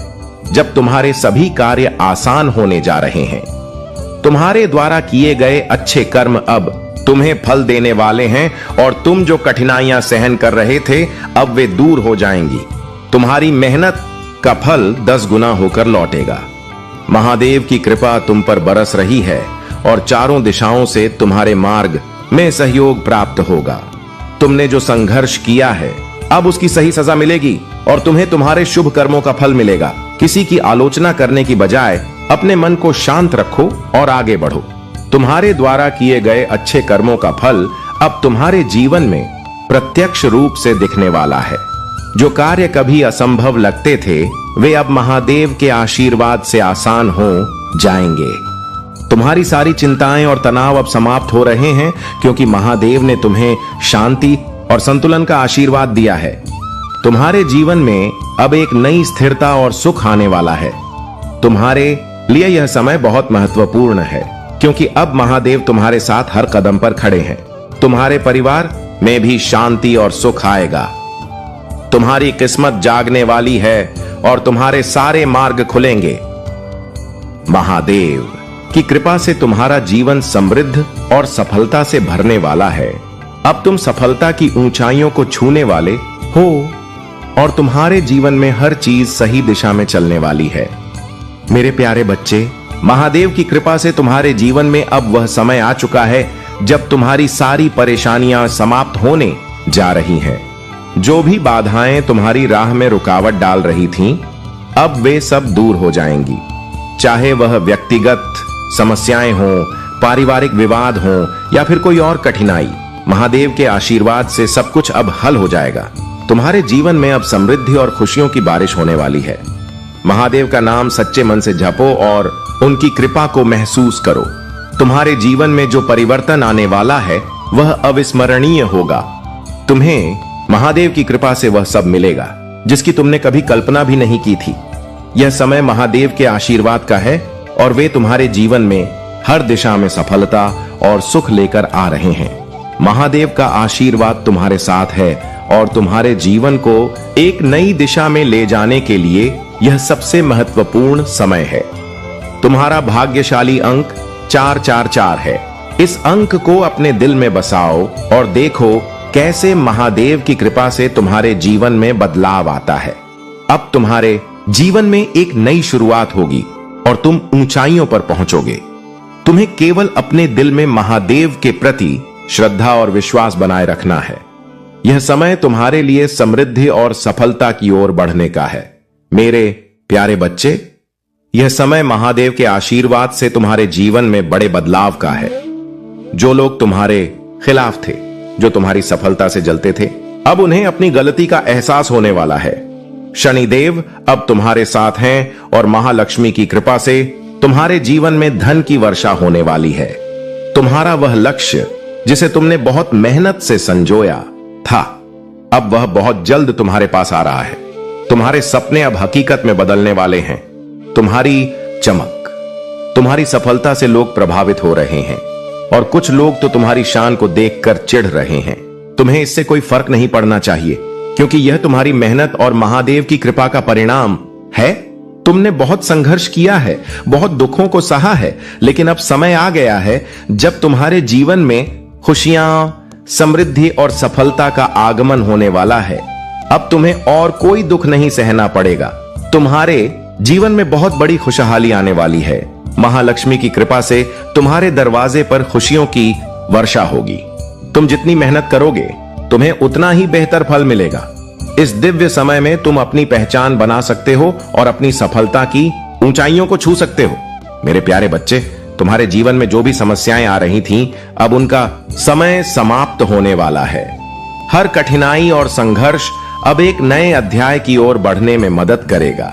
[SPEAKER 1] जब तुम्हारे सभी कार्य आसान होने जा रहे हैं। तुम्हारे द्वारा किए गए अच्छे कर्म अब तुम्हें फल देने वाले हैं और तुम जो कठिनाइयां सहन कर रहे थे अब वे दूर हो जाएंगी। तुम्हारी मेहनत का फल 10 गुना होकर लौटेगा। महादेव की कृपा तुम पर बरस रही है और चारों दिशाओं से तुम्हारे मार्ग में सहयोग प्राप्त होगा। तुमने जो संघर्ष किया है अब उसकी सही सजा मिलेगी और तुम्हें तुम्हारे शुभ कर्मों का फल मिलेगा। किसी की आलोचना करने की बजाय अपने मन को शांत रखो और आगे बढ़ो। तुम्हारे द्वारा किए गए अच्छे कर्मों का फल अब तुम्हारे जीवन में प्रत्यक्ष रूप से दिखने वाला है। जो कार्य कभी असंभव लगते थे वे अब महादेव के आशीर्वाद से आसान हो जाएंगे। तुम्हारी सारी चिंताएं और तनाव अब समाप्त हो रहे हैं क्योंकि महादेव ने तुम्हें शांति और संतुलन का आशीर्वाद दिया है। तुम्हारे जीवन में अब एक नई स्थिरता और सुख आने वाला है। तुम्हारे लिए यह समय बहुत महत्वपूर्ण है क्योंकि अब महादेव तुम्हारे साथ हर कदम पर खड़े हैं। तुम्हारे परिवार में भी शांति और सुख आएगा। तुम्हारी किस्मत जागने वाली है और तुम्हारे सारे मार्ग खुलेंगे। महादेव की कृपा से तुम्हारा जीवन समृद्ध और सफलता से भरने वाला है। अब तुम सफलता की ऊंचाइयों को छूने वाले हो और तुम्हारे जीवन में हर चीज सही दिशा में चलने वाली है। मेरे प्यारे बच्चे, महादेव की कृपा से तुम्हारे जीवन में अब वह समय आ चुका है जब तुम्हारी सारी परेशानियां समाप्त होने जा रही हैं। जो भी बाधाएं तुम्हारी राह में रुकावट डाल रही थीं, अब वे सब दूर हो जाएंगी। चाहे वह व्यक्तिगत समस्याएं हों, पारिवारिक विवाद हों या फिर कोई और कठिनाई, महादेव के आशीर्वाद से सब कुछ अब हल हो जाएगा। तुम्हारे जीवन में अब समृद्धि और खुशियों की बारिश होने वाली है। महादेव का नाम सच्चे मन से जपो और उनकी कृपा को महसूस करो। तुम्हारे जीवन में जो परिवर्तन आने वाला है वह अविस्मरणीय होगा। तुम्हें महादेव की कृपा से वह सब मिलेगा जिसकी तुमने कभी कल्पना भी नहीं की थी। यह समय महादेव के आशीर्वाद का है और वे तुम्हारे जीवन में हर दिशा में सफलता और सुख लेकर आ रहे हैं। महादेव का आशीर्वाद तुम्हारे साथ है और तुम्हारे जीवन को एक नई दिशा में ले जाने के लिए यह सबसे महत्वपूर्ण समय है। तुम्हारा भाग्यशाली अंक 444 है। इस अंक को अपने दिल में बसाओ और देखो कैसे महादेव की कृपा से तुम्हारे जीवन में बदलाव आता है। अब तुम्हारे जीवन में एक नई शुरुआत होगी और तुम ऊंचाइयों पर पहुंचोगे। तुम्हें केवल अपने दिल में महादेव के प्रति श्रद्धा और विश्वास बनाए रखना है। यह समय तुम्हारे लिए समृद्धि और सफलता की ओर बढ़ने का है। मेरे प्यारे बच्चे, यह समय महादेव के आशीर्वाद से तुम्हारे जीवन में बड़े बदलाव का है। जो लोग तुम्हारे खिलाफ थे, जो तुम्हारी सफलता से जलते थे, अब उन्हें अपनी गलती का एहसास होने वाला है। शनिदेव अब तुम्हारे साथ हैं और महालक्ष्मी की कृपा से तुम्हारे जीवन में धन की वर्षा होने वाली है। तुम्हारा वह लक्ष्य जिसे तुमने बहुत मेहनत से संजोया था, अब वह बहुत जल्द तुम्हारे पास आ रहा है। तुम्हारे सपने अब हकीकत में बदलने वाले हैं। तुम्हारी चमक, तुम्हारी सफलता से लोग प्रभावित हो रहे हैं और कुछ लोग तो तुम्हारी शान को देखकर चिढ़ रहे हैं। तुम्हें इससे कोई फर्क नहीं पड़ना चाहिए, क्योंकि यह तुम्हारी मेहनत और महादेव की कृपा का परिणाम है। तुमने बहुत संघर्ष किया है, बहुत दुखों को सहा है, लेकिन अब समय आ गया है जब तुम्हारे जीवन में खुशियां, समृद्धि और सफलता का आगमन होने वाला है। अब तुम्हें और कोई दुख नहीं सहना पड़ेगा। तुम्हारे जीवन में बहुत बड़ी खुशहाली आने वाली है। महालक्ष्मी की कृपा से तुम्हारे दरवाजे पर खुशियों की वर्षा होगी। तुम जितनी मेहनत करोगे, तुम्हें उतना ही बेहतर फल मिलेगा। इस दिव्य समय में तुम अपनी पहचान बना सकते हो और अपनी सफलता की ऊंचाइयों को छू सकते हो। मेरे प्यारे बच्चे, तुम्हारे जीवन में जो भी समस्याएं आ रही थीं, अब उनका समय समाप्त होने वाला है। हर कठिनाई और संघर्ष अब एक नए अध्याय की ओर बढ़ने में मदद करेगा।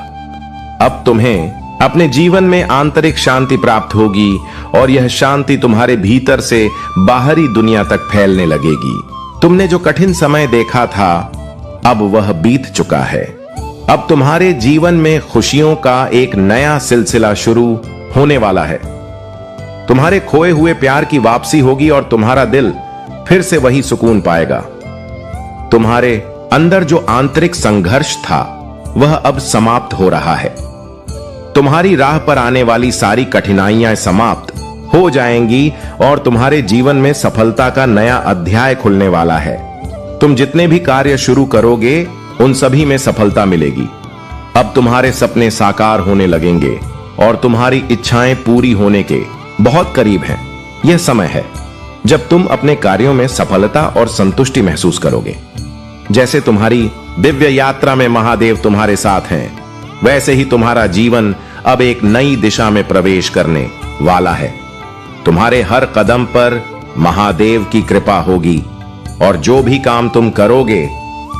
[SPEAKER 1] अब तुम्हें अपने जीवन में आंतरिक शांति प्राप्त होगी और यह शांति तुम्हारे भीतर से बाहरी दुनिया तक फैलने लगेगी। तुमने जो कठिन समय देखा था, अब वह बीत चुका है। अब तुम्हारे जीवन में खुशियों का एक नया सिलसिला शुरू होने वाला है। तुम्हारे खोए हुए प्यार की वापसी होगी और तुम्हारा दिल फिर से वही सुकून पाएगा। तुम्हारे अंदर जो आंतरिक संघर्ष था, वह अब समाप्त हो रहा है। तुम्हारी राह पर आने वाली सारी कठिनाइयां समाप्त हो जाएंगी और तुम्हारे जीवन में सफलता का नया अध्याय खुलने वाला है। तुम जितने भी कार्य शुरू करोगे, उन सभी में सफलता मिलेगी। अब तुम्हारे सपने साकार होने लगेंगे और तुम्हारी इच्छाएं पूरी होने के बहुत करीब हैं। यह समय है जब तुम अपने कार्यों में सफलता और संतुष्टि महसूस करोगे। जैसे तुम्हारी दिव्य यात्रा में महादेव तुम्हारे साथ हैं, वैसे ही तुम्हारा जीवन अब एक नई दिशा में प्रवेश करने वाला है। तुम्हारे हर कदम पर महादेव की कृपा होगी और जो भी काम तुम करोगे,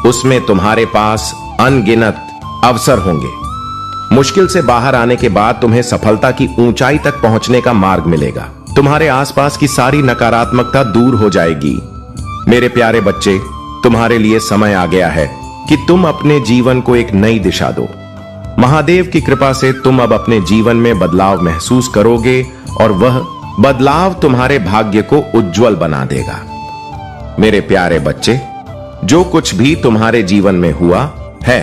[SPEAKER 1] उसमें तुम्हारे पास अनगिनत अवसर होंगे। मुश्किल से बाहर आने के बाद तुम्हें सफलता की ऊंचाई तक पहुंचने का मार्ग मिलेगा। तुम्हारे आसपास की सारी नकारात्मकता दूर हो जाएगी। मेरे प्यारे बच्चे, तुम्हारे लिए समय आ गया है कि तुम अपने जीवन को एक नई दिशा दो। महादेव की कृपा से तुम अब अपने जीवन में बदलाव महसूस करोगे और वह बदलाव तुम्हारे भाग्य को उज्जवल बना देगा। मेरे प्यारे बच्चे, जो कुछ भी तुम्हारे जीवन में हुआ है,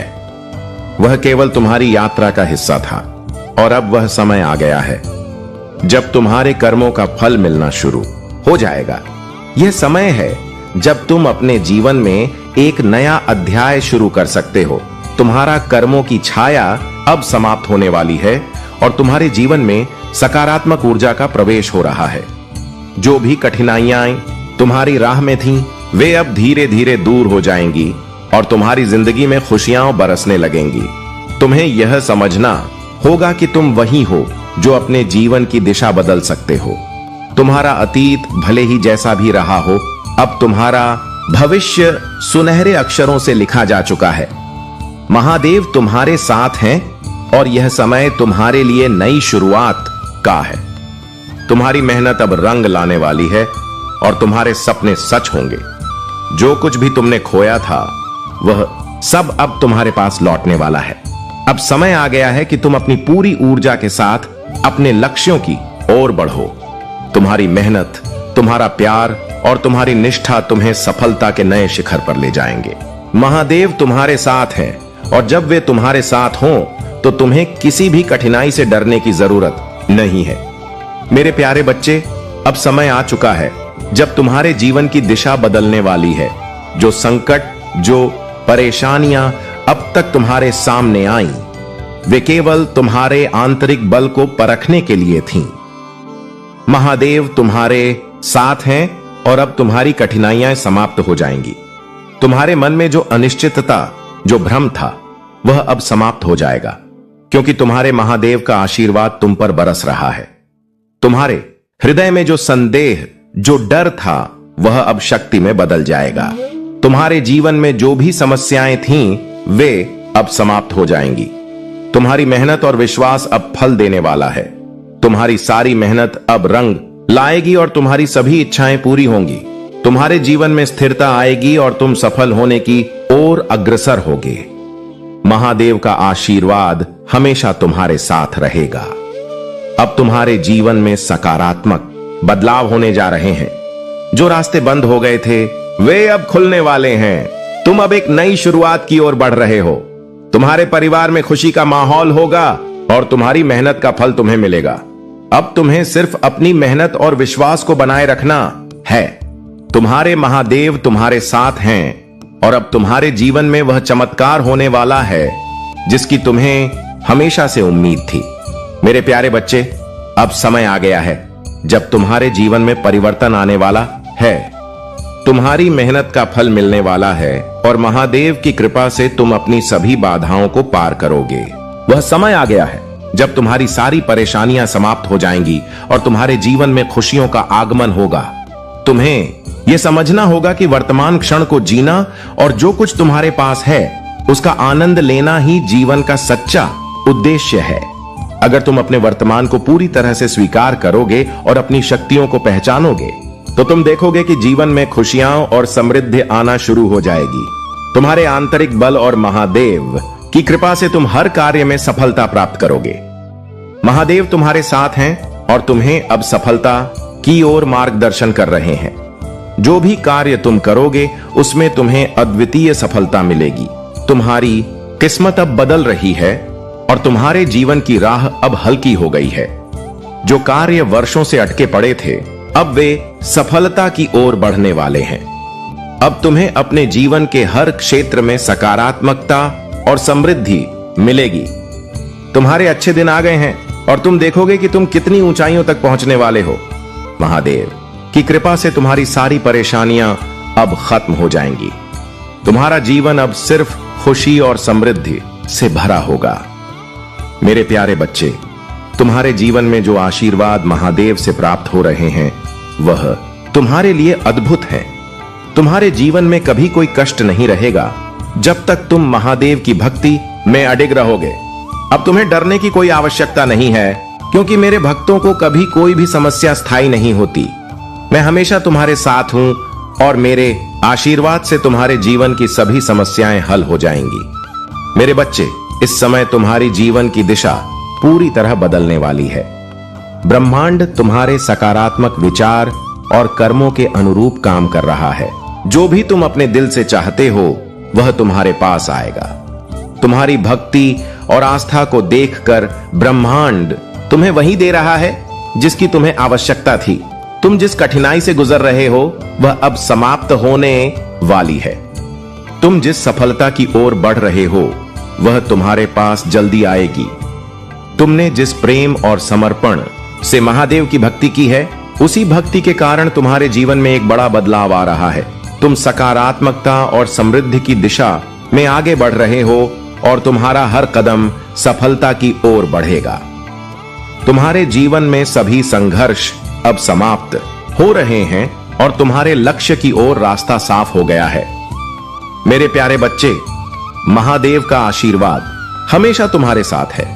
[SPEAKER 1] वह केवल तुम्हारी यात्रा का हिस्सा था और अब वह समय आ गया है जब तुम्हारे कर्मों का फल मिलना शुरू हो जाएगा। यह समय है जब तुम अपने जीवन में एक नया अध्याय शुरू कर सकते हो। तुम्हारा कर्मों की छाया अब समाप्त होने वाली है और तुम्हारे जीवन में सकारात्मक ऊर्जा का प्रवेश हो रहा है। जो भी कठिनाइयां तुम्हारी राह में थीं, वे अब धीरे धीरे दूर हो जाएंगी और तुम्हारी जिंदगी में खुशियां बरसने लगेंगी। तुम्हें यह समझना होगा कि तुम वही हो जो अपने जीवन की दिशा बदल सकते हो। तुम्हारा अतीत भले ही जैसा भी रहा हो, अब तुम्हारा भविष्य सुनहरे अक्षरों से लिखा जा चुका है। महादेव तुम्हारे साथ हैं और यह समय तुम्हारे लिए नई शुरुआत का है। तुम्हारी मेहनत अब रंग लाने वाली है और तुम्हारे सपने सच होंगे। जो कुछ भी तुमने खोया था, वह सब अब तुम्हारे पास लौटने वाला है। अब समय आ गया है कि तुम अपनी पूरी ऊर्जा के साथ अपने लक्ष्यों की ओर बढ़ो। तुम्हारी मेहनत, तुम्हारा प्यार और तुम्हारी निष्ठा तुम्हें सफलता के नए शिखर पर ले जाएंगे। महादेव तुम्हारे साथ हैं और जब वे तुम्हारे साथ हों, तो तुम्हें किसी भी कठिनाई से डरने की जरूरत नहीं है। मेरे प्यारे बच्चे, अब समय आ चुका है जब तुम्हारे जीवन की दिशा बदलने वाली है। जो संकट, जो परेशानियां अब तक तुम्हारे सामने आईं, वे केवल तुम्हारे आंतरिक बल को परखने के लिए थीं। महादेव तुम्हारे साथ हैं और अब तुम्हारी कठिनाइयां समाप्त हो जाएंगी। तुम्हारे मन में जो अनिश्चितता, जो भ्रम था, वह अब समाप्त हो जाएगा, क्योंकि तुम्हारे महादेव का आशीर्वाद तुम पर बरस रहा है। तुम्हारे हृदय में जो संदेह, जो डर था, वह अब शक्ति में बदल जाएगा। तुम्हारे जीवन में जो भी समस्याएं थीं, वे अब समाप्त हो जाएंगी। तुम्हारी मेहनत और विश्वास अब फल देने वाला है। तुम्हारी सारी मेहनत अब रंग लाएगी और तुम्हारी सभी इच्छाएं पूरी होंगी। तुम्हारे जीवन में स्थिरता आएगी और तुम सफल होने की ओर अग्रसर होगे। महादेव का आशीर्वाद हमेशा तुम्हारे साथ रहेगा। अब तुम्हारे जीवन में सकारात्मक बदलाव होने जा रहे हैं। जो रास्ते बंद हो गए थे वे अब खुलने वाले हैं। तुम अब एक नई शुरुआत की ओर बढ़ रहे हो। तुम्हारे परिवार में खुशी का माहौल होगा और तुम्हारी मेहनत का फल तुम्हें मिलेगा। अब तुम्हें सिर्फ अपनी मेहनत और विश्वास को बनाए रखना है। तुम्हारे महादेव तुम्हारे साथ हैं और अब तुम्हारे जीवन में वह चमत्कार होने वाला है जिसकी तुम्हें हमेशा से उम्मीद थी। मेरे प्यारे बच्चे, अब समय आ गया है जब तुम्हारे जीवन में परिवर्तन आने वाला है। तुम्हारी मेहनत का फल मिलने वाला है और महादेव की कृपा से तुम अपनी सभी बाधाओं को पार करोगे। वह समय आ गया है जब तुम्हारी सारी परेशानियां समाप्त हो जाएंगी और तुम्हारे जीवन में खुशियों का आगमन होगा। तुम्हें यह समझना होगा कि वर्तमान क्षण को जीना और जो कुछ तुम्हारे पास है उसका आनंद लेना ही जीवन का सच्चा उद्देश्य है। अगर तुम अपने वर्तमान को पूरी तरह से स्वीकार करोगे और अपनी शक्तियों को पहचानोगे तो तुम देखोगे कि जीवन में खुशियां और समृद्धि आना शुरू हो जाएगी। तुम्हारे आंतरिक बल और महादेव की कृपा से तुम हर कार्य में सफलता प्राप्त करोगे। महादेव तुम्हारे साथ हैं और तुम्हें अब सफलता की ओर मार्गदर्शन कर रहे हैं। जो भी कार्य तुम करोगे उसमें तुम्हें अद्वितीय सफलता मिलेगी। तुम्हारी किस्मत अब बदल रही है और तुम्हारे जीवन की राह अब हल्की हो गई है। जो कार्य वर्षों से अटके पड़े थे अब वे सफलता की ओर बढ़ने वाले हैं। अब तुम्हें अपने जीवन के हर क्षेत्र में सकारात्मकता और समृद्धि मिलेगी। तुम्हारे अच्छे दिन आ गए हैं और तुम देखोगे कि तुम कितनी ऊंचाइयों तक पहुंचने वाले हो। महादेव की कृपा से तुम्हारी सारी परेशानियां अब खत्म हो जाएंगी। तुम्हारा जीवन अब सिर्फ खुशी और समृद्धि से भरा होगा। मेरे प्यारे बच्चे, तुम्हारे जीवन में जो आशीर्वाद महादेव से प्राप्त हो रहे हैं वह तुम्हारे लिए अद्भुत है। तुम्हारे जीवन में कभी कोई कष्ट नहीं रहेगा जब तक तुम महादेव की भक्ति में अडिग रहोगे। अब तुम्हें डरने की कोई आवश्यकता नहीं है क्योंकि मेरे भक्तों को कभी कोई भी समस्या स्थायी नहीं होती। मैं हमेशा तुम्हारे साथ हूं और मेरे आशीर्वाद से तुम्हारे जीवन की सभी समस्याएं हल हो जाएंगी। मेरे बच्चे, इस समय तुम्हारी जीवन की दिशा पूरी तरह बदलने वाली है। ब्रह्मांड तुम्हारे सकारात्मक विचार और कर्मों के अनुरूप काम कर रहा है। जो भी तुम अपने दिल से चाहते हो वह तुम्हारे पास आएगा। तुम्हारी भक्ति और आस्था को देखकर ब्रह्मांड तुम्हें वही दे रहा है जिसकी तुम्हें आवश्यकता थी। तुम जिस कठिनाई से गुजर रहे हो वह अब समाप्त होने वाली है। तुम जिस सफलता की ओर बढ़ रहे हो वह तुम्हारे पास जल्दी आएगी। तुमने जिस प्रेम और समर्पण से महादेव की भक्ति की है उसी भक्ति के कारण तुम्हारे जीवन में एक बड़ा बदलाव आ रहा है। तुम सकारात्मकता और समृद्धि की दिशा में आगे बढ़ रहे हो और तुम्हारा हर कदम सफलता की ओर बढ़ेगा। तुम्हारे जीवन में सभी संघर्ष अब समाप्त हो रहे हैं और तुम्हारे लक्ष्य की ओर रास्ता साफ हो गया है। मेरे प्यारे बच्चे, महादेव का आशीर्वाद हमेशा तुम्हारे साथ है।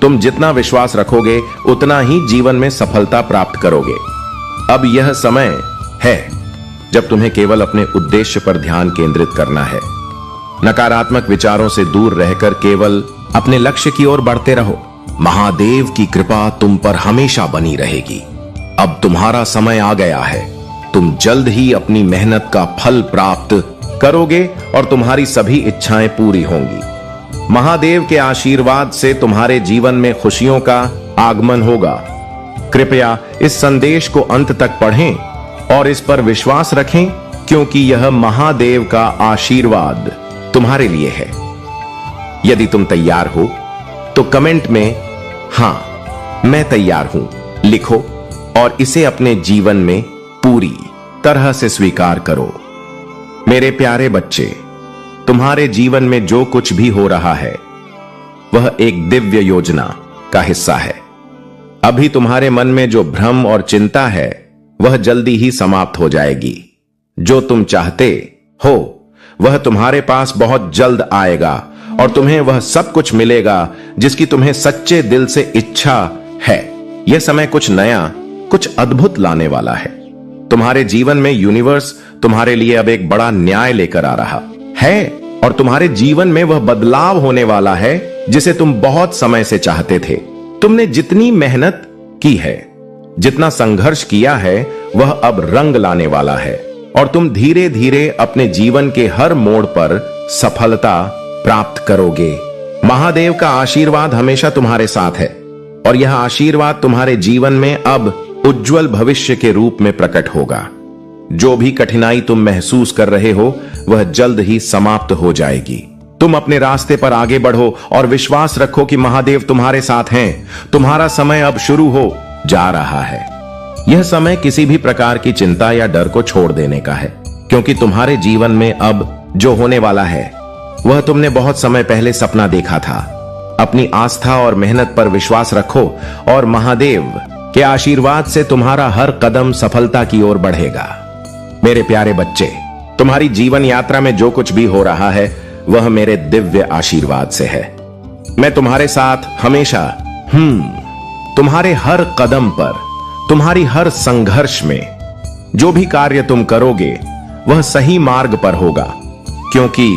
[SPEAKER 1] तुम जितना विश्वास रखोगे उतना ही जीवन में सफलता प्राप्त करोगे। अब यह समय है जब तुम्हें केवल अपने उद्देश्य पर ध्यान केंद्रित करना है। नकारात्मक विचारों से दूर रहकर केवल अपने लक्ष्य की ओर बढ़ते रहो। महादेव की कृपा तुम पर हमेशा बनी रहेगी। अब तुम्हारा समय आ गया है। तुम जल्द ही अपनी मेहनत का फल प्राप्त करोगे और तुम्हारी सभी इच्छाएं पूरी होंगी। महादेव के आशीर्वाद से तुम्हारे जीवन में खुशियों का आगमन होगा। कृपया इस संदेश को अंत तक पढ़ें और इस पर विश्वास रखें क्योंकि यह महादेव का आशीर्वाद तुम्हारे लिए है। यदि तुम तैयार हो तो कमेंट में हां मैं तैयार हूं लिखो और इसे अपने जीवन में पूरी तरह से स्वीकार करो। मेरे प्यारे बच्चे, तुम्हारे जीवन में जो कुछ भी हो रहा है वह एक दिव्य योजना का हिस्सा है। अभी तुम्हारे मन में जो भ्रम और चिंता है वह जल्दी ही समाप्त हो जाएगी। जो तुम चाहते हो वह तुम्हारे पास बहुत जल्द आएगा और तुम्हें वह सब कुछ मिलेगा जिसकी तुम्हें सच्चे दिल से इच्छा है। यह समय कुछ नया, कुछ अद्भुत लाने वाला है। तुम्हारे जीवन में यूनिवर्स तुम्हारे लिए अब एक बड़ा न्याय लेकर आ रहा है और तुम्हारे जीवन में वह बदलाव होने वाला है जिसे तुम बहुत समय से चाहते थे। तुमने जितनी मेहनत की है, जितना संघर्ष किया है, वह अब रंग लाने वाला है और तुम धीरे धीरे अपने जीवन के हर मोड़ पर सफलता प्राप्त करोगे। महादेव का आशीर्वाद हमेशा तुम्हारे साथ है और यह आशीर्वाद तुम्हारे जीवन में अब उज्जवल भविष्य के रूप में प्रकट होगा। जो भी कठिनाई तुम महसूस कर रहे हो वह जल्द ही समाप्त हो जाएगी। तुम अपने रास्ते पर आगे बढ़ो और विश्वास रखो कि महादेव तुम्हारे साथ हैं। तुम्हारा समय अब शुरू हो जा रहा है। यह समय किसी भी प्रकार की चिंता या डर को छोड़ देने का है, क्योंकि तुम्हारे जीवन में अब जो होने वाला है वह तुमने बहुत समय पहले सपना देखा था। अपनी आस्था और मेहनत पर विश्वास रखो और महादेव के आशीर्वाद से तुम्हारा हर कदम सफलता की ओर बढ़ेगा। मेरे प्यारे बच्चे, तुम्हारी जीवन यात्रा में जो कुछ भी हो रहा है वह मेरे दिव्य आशीर्वाद से है। मैं तुम्हारे साथ हमेशा तुम्हारे हर कदम पर, तुम्हारी हर संघर्ष में, जो भी कार्य तुम करोगे वह सही मार्ग पर होगा, क्योंकि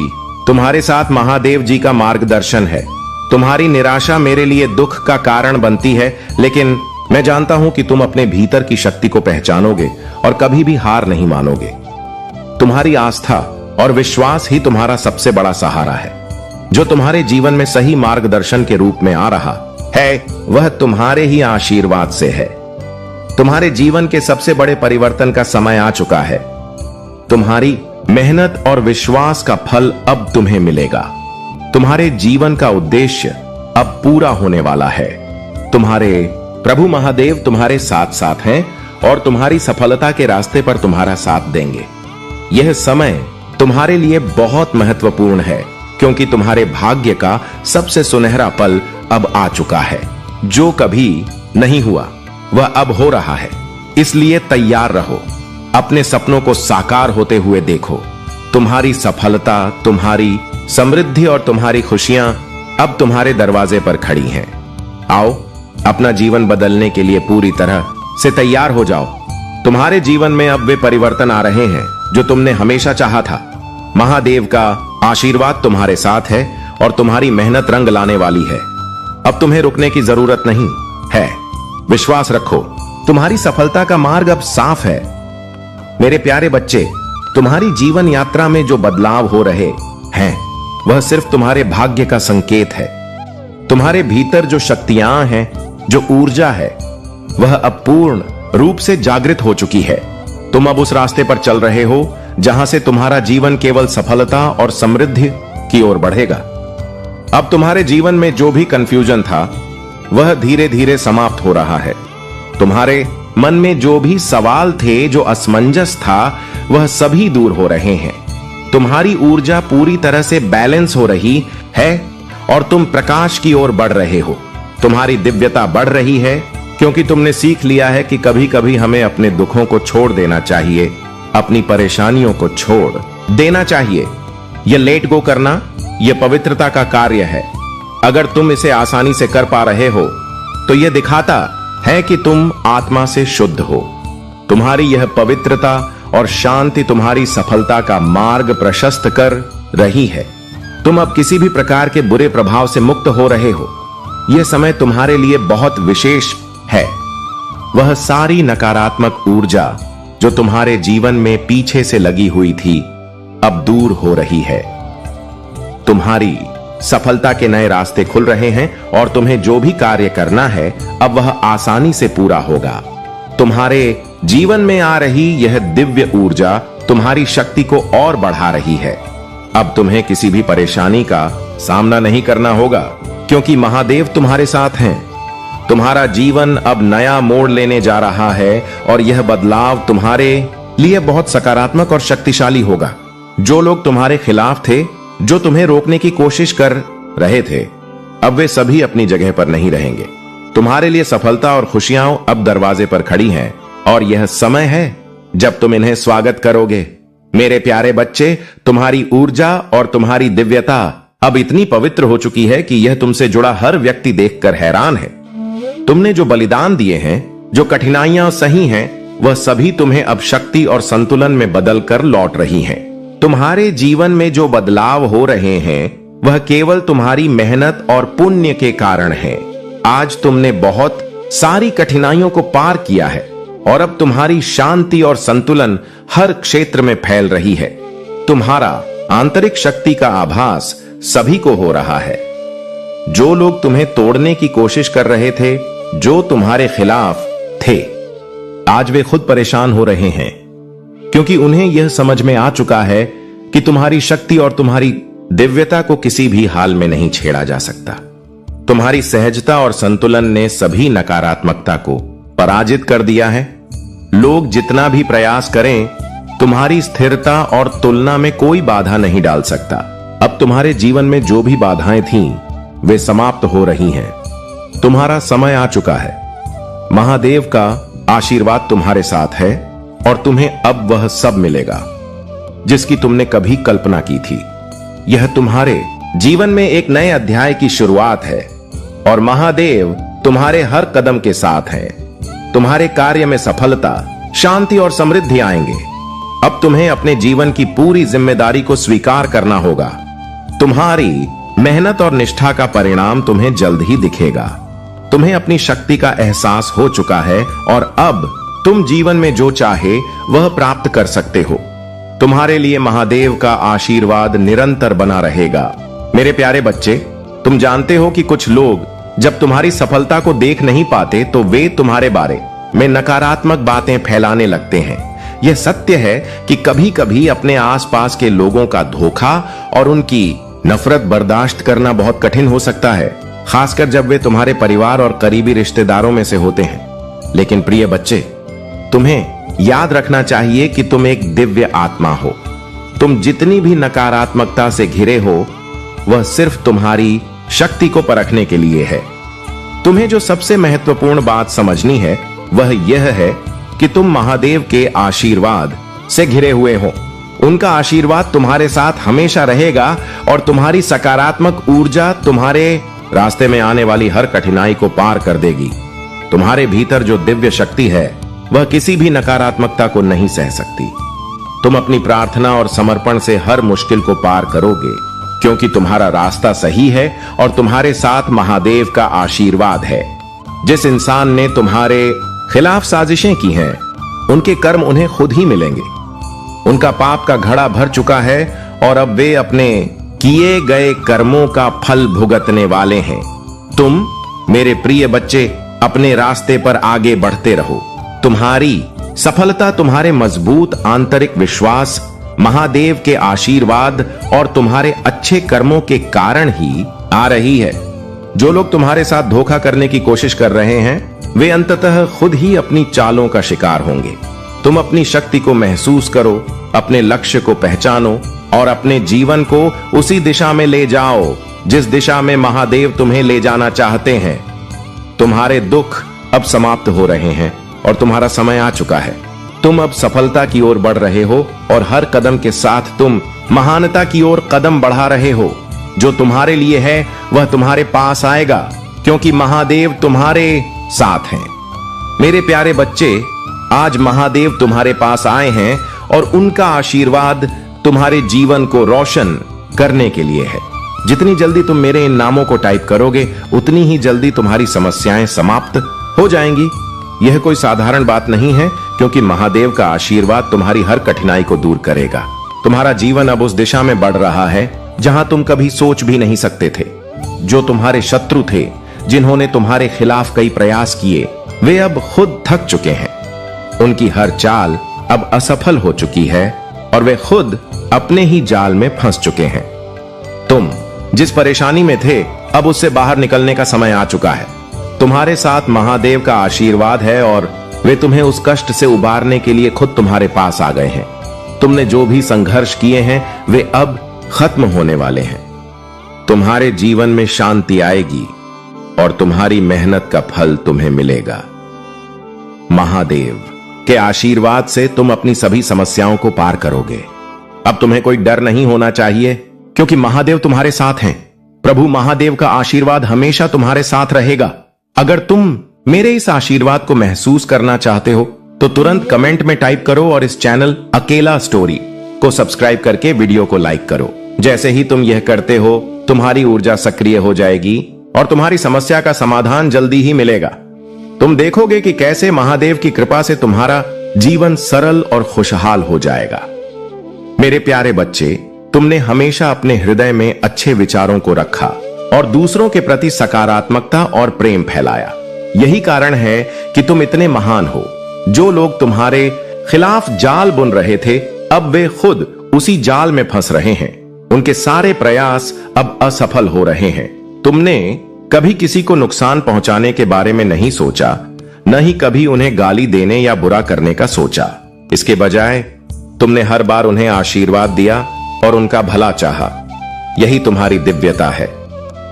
[SPEAKER 1] तुम्हारे साथ महादेव जी का मार्गदर्शन है। तुम्हारी निराशा मेरे लिए दुख का कारण बनती है, लेकिन मैं जानता हूं कि तुम अपने भीतर की शक्ति को पहचानोगे और कभी भी हार नहीं मानोगे। तुम्हारी आस्था और विश्वास ही तुम्हारा सबसे बड़ा सहारा है। जो तुम्हारे जीवन में सही मार्गदर्शन के रूप में आ रहा है वह तुम्हारे ही आशीर्वाद से है। तुम्हारे जीवन के सबसे बड़े परिवर्तन का समय आ चुका है। तुम्हारी मेहनत और विश्वास का फल अब तुम्हें मिलेगा। तुम्हारे जीवन का उद्देश्य अब पूरा होने वाला है। तुम्हारे प्रभु महादेव तुम्हारे साथ साथ हैं और तुम्हारी सफलता के रास्ते पर तुम्हारा साथ देंगे। यह समय तुम्हारे लिए बहुत महत्वपूर्ण है, क्योंकि तुम्हारे भाग्य का सबसे सुनहरा पल अब आ चुका है। जो कभी नहीं हुआ वह अब हो रहा है, इसलिए तैयार रहो। अपने सपनों को साकार होते हुए देखो। तुम्हारी सफलता, तुम्हारी समृद्धि और तुम्हारी खुशियां अब तुम्हारे दरवाजे पर खड़ी हैं। आओ, अपना जीवन बदलने के लिए पूरी तरह से तैयार हो जाओ। तुम्हारे जीवन में अब वे परिवर्तन आ रहे हैं जो तुमने हमेशा चाहा था। महादेव का आशीर्वाद तुम्हारे साथ है और तुम्हारी मेहनत रंग लाने वाली है। अब तुम्हें रुकने की जरूरत नहीं है। विश्वास रखो, तुम्हारी सफलता का मार्ग अब साफ है। मेरे प्यारे बच्चे, तुम्हारी जीवन यात्रा में जो बदलाव हो रहे हैं वह सिर्फ तुम्हारे भाग्य का संकेत है। तुम्हारे भीतर जो शक्तियां हैं, जो ऊर्जा है, वह अब पूर्ण रूप से जागृत हो चुकी है। तुम अब उस रास्ते पर चल रहे हो जहां से तुम्हारा जीवन केवल सफलता और समृद्धि की ओर बढ़ेगा। अब तुम्हारे जीवन में जो भी कंफ्यूजन था वह धीरे धीरे समाप्त हो रहा है। तुम्हारे मन में जो भी सवाल थे, जो असमंजस था, वह सभी दूर हो रहे हैं। तुम्हारी ऊर्जा पूरी तरह से बैलेंस हो रही है और तुम प्रकाश की ओर बढ़ रहे हो। तुम्हारी दिव्यता बढ़ रही है, क्योंकि तुमने सीख लिया है कि कभी कभी हमें अपने दुखों को छोड़ देना चाहिए, अपनी परेशानियों को छोड़ देना चाहिए। यह लेट गो करना, यह पवित्रता का कार्य है। अगर तुम इसे आसानी से कर पा रहे हो तो यह दिखाता है कि तुम आत्मा से शुद्ध हो। तुम्हारी यह पवित्रता और शांति तुम्हारी सफलता का मार्ग प्रशस्त कर रही है। तुम अब किसी भी प्रकार के बुरे प्रभाव से मुक्त हो रहे हो। यह समय तुम्हारे लिए बहुत विशेष है। वह सारी नकारात्मक ऊर्जा जो तुम्हारे जीवन में पीछे से लगी हुई थी अब दूर हो रही है। तुम्हारी सफलता के नए रास्ते खुल रहे हैं और तुम्हें जो भी कार्य करना है अब वह आसानी से पूरा होगा। तुम्हारे जीवन में आ रही यह दिव्य ऊर्जा तुम्हारी शक्ति को और बढ़ा रही है। अब तुम्हें किसी भी परेशानी का सामना नहीं करना होगा, क्योंकि महादेव तुम्हारे साथ हैं। तुम्हारा जीवन अब नया मोड़ लेने जा रहा है और यह बदलाव तुम्हारे लिए बहुत सकारात्मक और शक्तिशाली होगा। जो लोग तुम्हारे खिलाफ थे, जो तुम्हें रोकने की कोशिश कर रहे थे, अब वे सभी अपनी जगह पर नहीं रहेंगे। तुम्हारे लिए सफलता और खुशियां अब दरवाजे पर खड़ी हैं और यह समय है जब तुम इन्हें स्वागत करोगे। मेरे प्यारे बच्चे, तुम्हारी ऊर्जा और तुम्हारी दिव्यता अब इतनी पवित्र हो चुकी है कि यह तुमसे जुड़ा हर व्यक्ति देखकर हैरान है। तुमने जो बलिदान दिए हैं, जो कठिनाइयां सही हैं, वह सभी तुम्हें अब शक्ति और संतुलन में बदलकर लौट रही हैं। तुम्हारे जीवन में जो बदलाव हो रहे हैं वह केवल तुम्हारी मेहनत और पुण्य के कारण है। आज तुमने बहुत सारी कठिनाइयों को पार किया है और अब तुम्हारी शांति और संतुलन हर क्षेत्र में फैल रही है। तुम्हारा आंतरिक शक्ति का आभास सभी को हो रहा है। जो लोग तुम्हें तोड़ने की कोशिश कर रहे थे, जो तुम्हारे खिलाफ थे, आज वे खुद परेशान हो रहे हैं, क्योंकि उन्हें यह समझ में आ चुका है कि तुम्हारी शक्ति और तुम्हारी दिव्यता को किसी भी हाल में नहीं छेड़ा जा सकता। तुम्हारी सहजता और संतुलन ने सभी नकारात्मकता को पराजित कर दिया है। लोग जितना भी प्रयास करें, तुम्हारी स्थिरता और तुलना में कोई बाधा नहीं डाल सकता। अब तुम्हारे जीवन में जो भी बाधाएं थीं, वे समाप्त हो रही हैं। तुम्हारा समय आ चुका है। महादेव का आशीर्वाद तुम्हारे साथ है और तुम्हें अब वह सब मिलेगा जिसकी तुमने कभी कल्पना की थी। यह तुम्हारे जीवन में एक नए अध्याय की शुरुआत है और महादेव तुम्हारे हर कदम के साथ हैं। तुम्हारे कार्य में सफलता, शांति और समृद्धि आएंगे। अब तुम्हें अपने जीवन की पूरी जिम्मेदारी को स्वीकार करना होगा। तुम्हारी मेहनत और निष्ठा का परिणाम तुम्हें जल्द ही दिखेगा। तुम्हें अपनी शक्ति का एहसास हो चुका है और अब तुम जीवन में जो चाहे वह प्राप्त कर सकते हो। तुम्हारे लिए महादेव का आशीर्वाद निरंतर बना रहेगा। मेरे प्यारे बच्चे, तुम जानते हो कि कुछ लोग जब तुम्हारी सफलता को देख नहीं पाते तो वे तुम्हारे बारे में नकारात्मक बातें फैलाने लगते हैं। यह सत्य है कि कभी कभी अपने आसपास के लोगों का धोखा और उनकी नफरत बर्दाश्त करना बहुत कठिन हो सकता है, खासकर जब वे तुम्हारे परिवार और करीबी रिश्तेदारों में से होते हैं। लेकिन प्रिय बच्चे, तुम्हें याद रखना चाहिए कि तुम एक दिव्य आत्मा हो। तुम जितनी भी नकारात्मकता से घिरे हो, वह सिर्फ तुम्हारी शक्ति को परखने के लिए है। तुम्हें जो सबसे महत्वपूर्ण बात समझनी है वह यह है कि तुम महादेव के आशीर्वाद से घिरे हुए हो। उनका आशीर्वाद तुम्हारे साथ हमेशा रहेगा और तुम्हारी सकारात्मक ऊर्जा तुम्हारे रास्ते में आने वाली हर कठिनाई को पार कर देगी। तुम्हारे भीतर जो दिव्य शक्ति है वह किसी भी नकारात्मकता को नहीं सह सकती। तुम अपनी प्रार्थना और समर्पण से हर मुश्किल को पार करोगे, क्योंकि तुम्हारा रास्ता सही है और तुम्हारे साथ महादेव का आशीर्वाद है। जिस इंसान ने तुम्हारे खिलाफ साजिशें की हैं, उनके कर्म उन्हें खुद ही मिलेंगे। उनका पाप का घड़ा भर चुका है और अब वे अपने किए गए कर्मों का फल भुगतने वाले हैं। तुम मेरे प्रिय बच्चे अपने रास्ते पर आगे बढ़ते रहो। तुम्हारी सफलता तुम्हारे मजबूत आंतरिक विश्वास, महादेव के आशीर्वाद और तुम्हारे अच्छे कर्मों के कारण ही आ रही है। जो लोग तुम्हारे साथ धोखा करने की कोशिश कर रहे हैं, वे अंततः खुद ही अपनी चालों का शिकार होंगे। तुम अपनी शक्ति को महसूस करो, अपने लक्ष्य को पहचानो और अपने जीवन को उसी दिशा में ले जाओ जिस दिशा में महादेव तुम्हें ले जाना चाहते हैं। तुम्हारे दुख अब समाप्त हो रहे हैं और तुम्हारा समय आ चुका है। तुम अब सफलता की ओर बढ़ रहे हो और हर कदम के साथ तुम महानता की ओर कदम बढ़ा रहे हो। जो तुम्हारे लिए है वह तुम्हारे पास आएगा, क्योंकि महादेव तुम्हारे साथ हैं। मेरे प्यारे बच्चे, आज महादेव तुम्हारे पास आए हैं और उनका आशीर्वाद तुम्हारे जीवन को रोशन करने के लिए है। जितनी जल्दी तुम मेरे इन नामों को टाइप करोगे, उतनी ही जल्दी तुम्हारी समस्याएं समाप्त हो जाएंगी। यह कोई साधारण बात नहीं है, क्योंकि महादेव का आशीर्वाद तुम्हारी हर कठिनाई को दूर करेगा। तुम्हारा जीवन अब उस दिशा में बढ़ रहा है जहां तुम कभी सोच भी नहीं सकते थे। जो तुम्हारे शत्रु थे, जिन्होंने तुम्हारे खिलाफ कई प्रयास किए, वे अब खुद थक चुके हैं। उनकी हर चाल अब असफल हो चुकी है और वे खुद अपने ही जाल में फंस चुके हैं। तुम जिस परेशानी में थे, अब उससे बाहर निकलने का समय आ चुका है। तुम्हारे साथ महादेव का आशीर्वाद है और वे तुम्हें उस कष्ट से उबारने के लिए खुद तुम्हारे पास आ गए हैं। तुमने जो भी संघर्ष किए हैं, वे अब खत्म होने वाले हैं। तुम्हारे जीवन में शांति आएगी और तुम्हारी मेहनत का फल तुम्हें मिलेगा। महादेव के आशीर्वाद से तुम अपनी सभी समस्याओं को पार करोगे। अब तुम्हें कोई डर नहीं होना चाहिए, क्योंकि महादेव तुम्हारे साथ हैं। प्रभु महादेव का आशीर्वाद हमेशा तुम्हारे साथ रहेगा। अगर तुम मेरे इस आशीर्वाद को महसूस करना चाहते हो तो तुरंत कमेंट में टाइप करो और इस चैनल अकेला स्टोरी को सब्सक्राइब करके वीडियो को लाइक करो। जैसे ही तुम यह करते हो, तुम्हारी ऊर्जा सक्रिय हो जाएगी और तुम्हारी समस्या का समाधान जल्दी ही मिलेगा। तुम देखोगे कि कैसे महादेव की कृपा से तुम्हारा जीवन सरल और खुशहाल हो जाएगा। मेरे प्यारे बच्चे, तुमने हमेशा अपने हृदय में अच्छे विचारों को रखा और दूसरों के प्रति सकारात्मकता और प्रेम फैलाया। यही कारण है कि तुम इतने महान हो। जो लोग तुम्हारे खिलाफ जाल बुन रहे थे, अब वे खुद उसी जाल में फंस रहे हैं। उनके सारे प्रयास अब असफल हो रहे हैं। तुमने कभी किसी को नुकसान पहुंचाने के बारे में नहीं सोचा, न ही कभी उन्हें गाली देने या बुरा करने का सोचा। इसके बजाय तुमने हर बार उन्हें आशीर्वाद दिया और उनका भला चाहा। यही तुम्हारी दिव्यता है,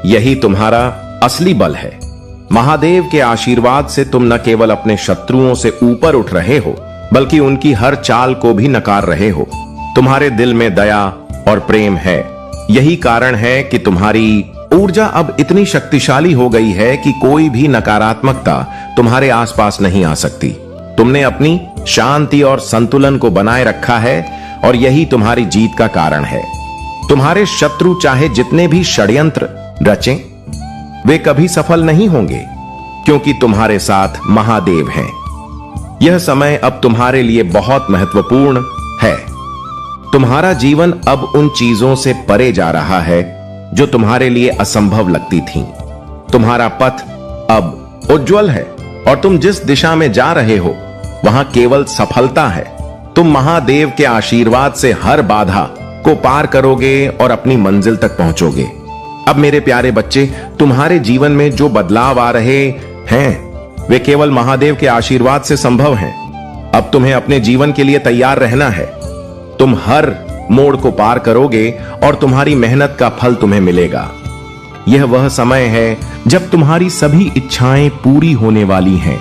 [SPEAKER 1] यही तुम्हारा असली बल है। महादेव के आशीर्वाद से तुम न केवल अपने शत्रुओं से ऊपर उठ रहे हो, बल्कि उनकी हर चाल को भी नकार रहे हो। तुम्हारे दिल में दया और प्रेम है। यही कारण है कि तुम्हारी ऊर्जा अब इतनी शक्तिशाली हो गई है कि कोई भी नकारात्मकता तुम्हारे आसपास नहीं आ सकती। तुमने अपनी शांति और संतुलन को बनाए रखा है और यही तुम्हारी जीत का कारण है। तुम्हारे शत्रु चाहे जितने भी षड्यंत्र रचें, वे कभी सफल नहीं होंगे, क्योंकि तुम्हारे साथ महादेव हैं। यह समय अब तुम्हारे लिए बहुत महत्वपूर्ण है। तुम्हारा जीवन अब उन चीजों से परे जा रहा है जो तुम्हारे लिए असंभव लगती थीं। तुम्हारा पथ अब उज्जवल है और तुम जिस दिशा में जा रहे हो वहां केवल सफलता है। तुम महादेव के आशीर्वाद से हर बाधा को पार करोगे और अपनी मंजिल तक पहुंचोगे। अब मेरे प्यारे बच्चे, तुम्हारे जीवन में जो बदलाव आ रहे हैं वे केवल महादेव के आशीर्वाद से संभव हैं। अब तुम्हें अपने जीवन के लिए तैयार रहना है। तुम हर मोड़ को पार करोगे और तुम्हारी मेहनत का फल तुम्हें मिलेगा। यह वह समय है जब तुम्हारी सभी इच्छाएं पूरी होने वाली हैं।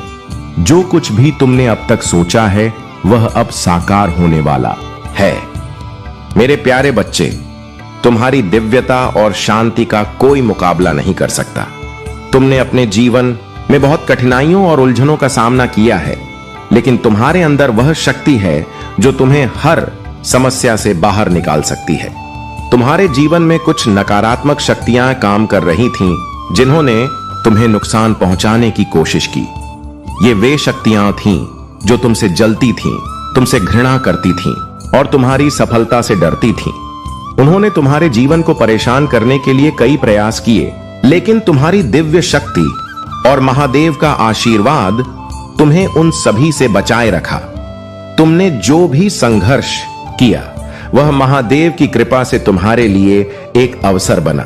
[SPEAKER 1] जो कुछ भी तुमने अब तक सोचा है वह अब साकार होने वाला है। मेरे प्यारे बच्चे, तुम्हारी दिव्यता और शांति का कोई मुकाबला नहीं कर सकता। तुमने अपने जीवन में बहुत कठिनाइयों और उलझनों का सामना किया है, लेकिन तुम्हारे अंदर वह शक्ति है जो तुम्हें हर समस्या से बाहर निकाल सकती है। तुम्हारे जीवन में कुछ नकारात्मक शक्तियां काम कर रही थीं, जिन्होंने तुम्हें नुकसान पहुंचाने की कोशिश की। ये वे शक्तियां थीं जो तुमसे जलती थीं, तुमसे घृणा करती थीं और तुम्हारी सफलता से डरती थीं। उन्होंने तुम्हारे जीवन को परेशान करने के लिए कई प्रयास किए, लेकिन तुम्हारी दिव्य शक्ति और महादेव का आशीर्वाद तुम्हें उन सभी से बचाए रखा। तुमने जो भी संघर्ष किया वह महादेव की कृपा से तुम्हारे लिए एक अवसर बना।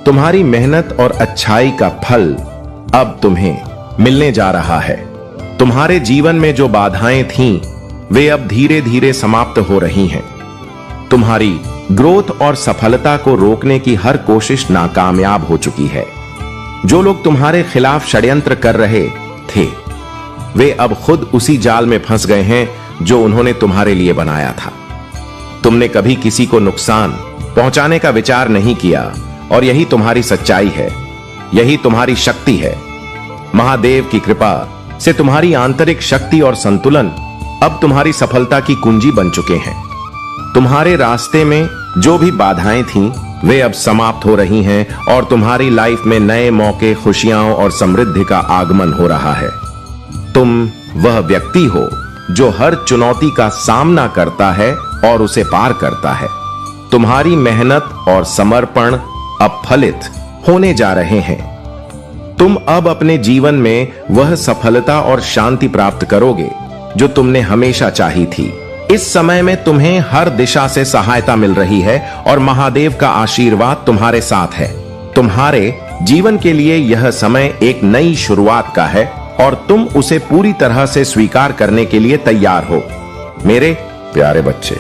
[SPEAKER 1] तुम्हारी मेहनत और अच्छाई का फल अब तुम्हें मिलने जा रहा है। तुम्हारे जीवन में जो बाधाएं थीं वे अब धीरे धीरे समाप्त हो रही हैं। तुम्हारी ग्रोथ और सफलता को रोकने की हर कोशिश नाकामयाब हो चुकी है। जो लोग तुम्हारे खिलाफ षड्यंत्र कर रहे थे वे अब खुद उसी जाल में फंस गए हैं जो उन्होंने तुम्हारे लिए बनाया था। तुमने कभी किसी को नुकसान पहुंचाने का विचार नहीं किया और यही तुम्हारी सच्चाई है, यही तुम्हारी शक्ति है। महादेव की कृपा से तुम्हारी आंतरिक शक्ति और संतुलन अब तुम्हारी सफलता की कुंजी बन चुके हैं। तुम्हारे रास्ते में जो भी बाधाएं थीं वे अब समाप्त हो रही हैं और तुम्हारी लाइफ में नए मौके, खुशियां और समृद्धि का आगमन हो रहा है। तुम वह व्यक्ति हो जो हर चुनौती का सामना करता है और उसे पार करता है। तुम्हारी मेहनत और समर्पण अब फलित होने जा रहे हैं। तुम अब अपने जीवन में वह सफलता और शांति प्राप्त करोगे जो तुमने हमेशा चाही थी। इस समय में तुम्हें हर दिशा से सहायता मिल रही है और महादेव का आशीर्वाद तुम्हारे साथ है। तुम्हारे जीवन के लिए यह समय एक नई शुरुआत का है और तुम उसे पूरी तरह से स्वीकार करने के लिए तैयार हो। मेरे प्यारे बच्चे,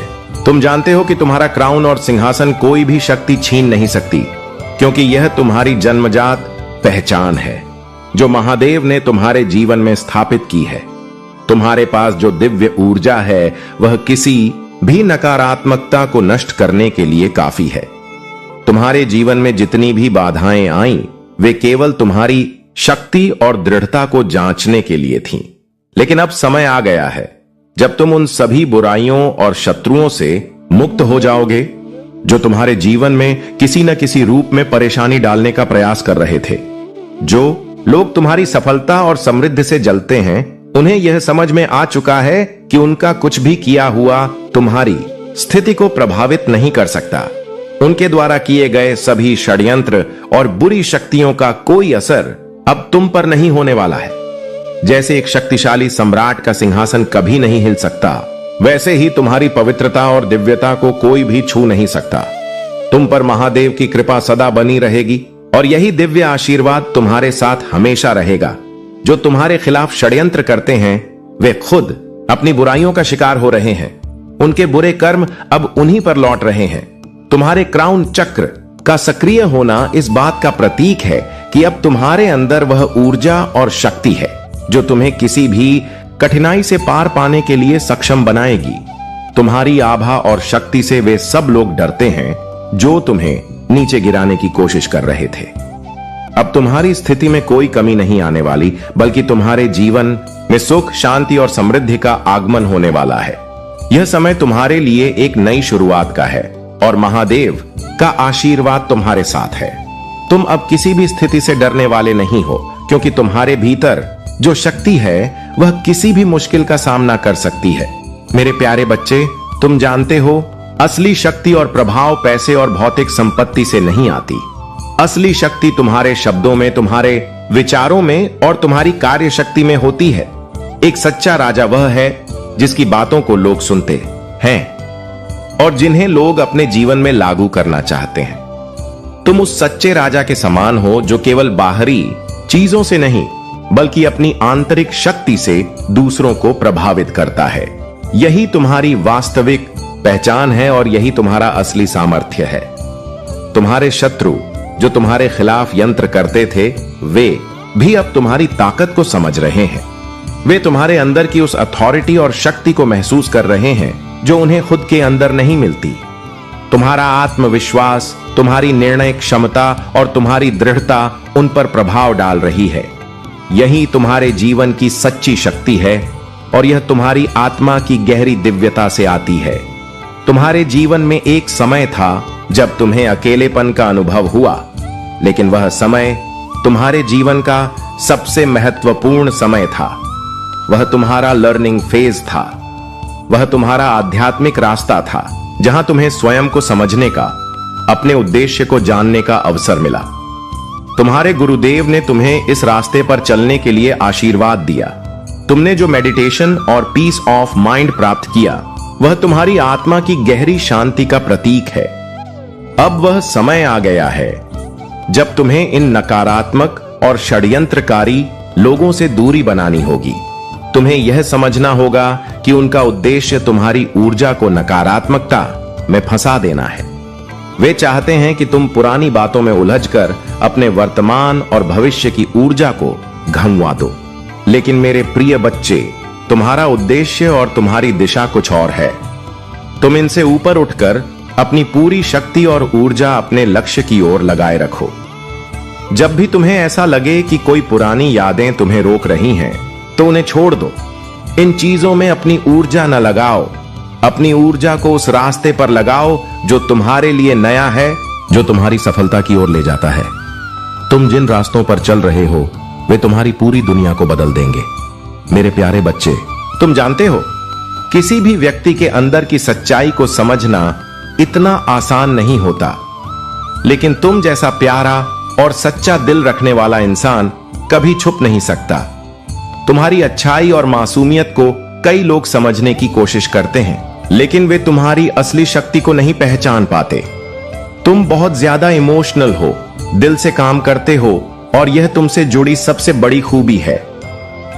[SPEAKER 1] तुम जानते हो कि तुम्हारा क्राउन और सिंहासन कोई भी शक्ति छीन नहीं सकती, क्योंकि यह तुम्हारी जन्मजात पहचान है जो महादेव ने तुम्हारे जीवन में स्थापित की है। तुम्हारे पास जो दिव्य ऊर्जा है वह किसी भी नकारात्मकता को नष्ट करने के लिए काफी है। तुम्हारे जीवन में जितनी भी बाधाएं आईं वे केवल तुम्हारी शक्ति और दृढ़ता को जांचने के लिए थीं। लेकिन अब समय आ गया है जब तुम उन सभी बुराइयों और शत्रुओं से मुक्त हो जाओगे जो तुम्हारे जीवन में किसी न किसी रूप में परेशानी डालने का प्रयास कर रहे थे। जो लोग तुम्हारी सफलता और समृद्धि से जलते हैं, उन्हें यह समझ में आ चुका है कि उनका कुछ भी किया हुआ तुम्हारी स्थिति को प्रभावित नहीं कर सकता। उनके द्वारा किए गए सभी षड्यंत्र और बुरी शक्तियों का कोई असर अब तुम पर नहीं होने वाला है। जैसे एक शक्तिशाली सम्राट का सिंहासन कभी नहीं हिल सकता, वैसे ही तुम्हारी पवित्रता और दिव्यता को कोई भी छू नहीं सकता। तुम पर महादेव की कृपा सदा बनी रहेगी और यही दिव्य आशीर्वाद तुम्हारे साथ हमेशा रहेगा। जो तुम्हारे खिलाफ षड्यंत्र करते हैं, वे खुद अपनी बुराइयों का शिकार हो रहे हैं। उनके बुरे कर्म अब उन्हीं पर लौट रहे हैं। तुम्हारे क्राउन चक्र का सक्रिय होना इस बात का प्रतीक है कि अब तुम्हारे अंदर वह ऊर्जा और शक्ति है जो तुम्हें किसी भी कठिनाई से पार पाने के लिए सक्षम बनाएगी। तुम्हारी आभा और शक्ति से वे सब लोग डरते हैं जो तुम्हें नीचे गिराने की कोशिश कर रहे थे। अब तुम्हारी स्थिति में कोई कमी नहीं आने वाली, बल्कि तुम्हारे जीवन में सुख, शांति और समृद्धि का आगमन होने वाला है। यह समय तुम्हारे लिए एक नई शुरुआत का है और महादेव का आशीर्वाद तुम्हारे साथ है। तुम अब किसी भी स्थिति से डरने वाले नहीं हो, क्योंकि तुम्हारे भीतर जो शक्ति है वह किसी भी मुश्किल का सामना कर सकती है। मेरे प्यारे बच्चे, तुम जानते हो, असली शक्ति और प्रभाव पैसे और भौतिक संपत्ति से नहीं आती। असली शक्ति तुम्हारे शब्दों में, तुम्हारे विचारों में और तुम्हारी कार्य शक्ति में होती है। एक सच्चा राजा वह है जिसकी बातों को लोग सुनते हैं और जिन्हें लोग अपने जीवन में लागू करना चाहते हैं। तुम उस सच्चे राजा के समान हो जो केवल बाहरी चीजों से नहीं, बल्कि अपनी आंतरिक शक्ति से दूसरों को प्रभावित करता है। यही तुम्हारी वास्तविक पहचान है और यही तुम्हारा असली सामर्थ्य है। तुम्हारे शत्रु जो तुम्हारे खिलाफ यंत्र करते थे, वे भी अब तुम्हारी ताकत को समझ रहे हैं। वे तुम्हारे अंदर की उस अथॉरिटी और शक्ति को महसूस कर रहे हैं जो उन्हें खुद के अंदर नहीं मिलती। तुम्हारा आत्मविश्वास, तुम्हारी निर्णय क्षमता और तुम्हारी दृढ़ता उन पर प्रभाव डाल रही है। यही तुम्हारे जीवन की सच्ची शक्ति है और यह तुम्हारी आत्मा की गहरी दिव्यता से आती है। तुम्हारे जीवन में एक समय था जब तुम्हें अकेलेपन का अनुभव हुआ, लेकिन वह समय तुम्हारे जीवन का सबसे महत्वपूर्ण समय था। वह तुम्हारा लर्निंग फेज था। वह तुम्हारा आध्यात्मिक रास्ता था जहां तुम्हें स्वयं को समझने का, अपने उद्देश्य को जानने का अवसर मिला। तुम्हारे गुरुदेव ने तुम्हें इस रास्ते पर चलने के लिए आशीर्वाद दिया। तुमने जो मेडिटेशन और पीस ऑफ माइंड प्राप्त किया, वह तुम्हारी आत्मा की गहरी शांति का प्रतीक है। अब वह समय आ गया है जब तुम्हें इन नकारात्मक और षड्यंत्रकारी लोगों से दूरी बनानी होगी। तुम्हें यह समझना होगा कि उनका उद्देश्य तुम्हारी ऊर्जा को नकारात्मकता में फंसा देना है। वे चाहते हैं कि तुम पुरानी बातों में उलझकर अपने वर्तमान और भविष्य की ऊर्जा को घंवा दो। लेकिन मेरे प्रिय बच्चे, तुम्हारा उद्देश्य और तुम्हारी दिशा कुछ और है। तुम इनसे ऊपर उठकर अपनी पूरी शक्ति और ऊर्जा अपने लक्ष्य की ओर लगाए रखो। जब भी तुम्हें ऐसा लगे कि कोई पुरानी यादें तुम्हें रोक रही हैं, तो उन्हें छोड़ दो। इन चीजों में अपनी ऊर्जा न लगाओ। अपनी ऊर्जा को उस रास्ते पर लगाओ जो तुम्हारे लिए नया है, जो तुम्हारी सफलता की ओर ले जाता है। तुम जिन रास्तों पर चल रहे हो, वे तुम्हारी पूरी दुनिया को बदल देंगे। मेरे प्यारे बच्चे, तुम जानते हो, किसी भी व्यक्ति के अंदर की सच्चाई को समझना इतना आसान नहीं होता, लेकिन तुम जैसा प्यारा और सच्चा दिल रखने वाला इंसान कभी छुप नहीं सकता। तुम्हारी अच्छाई और मासूमियत को कई लोग समझने की कोशिश करते हैं, लेकिन वे तुम्हारी असली शक्ति को नहीं पहचान पाते। तुम बहुत ज्यादा इमोशनल हो, दिल से काम करते हो और यह तुमसे जुड़ी सबसे बड़ी खूबी है।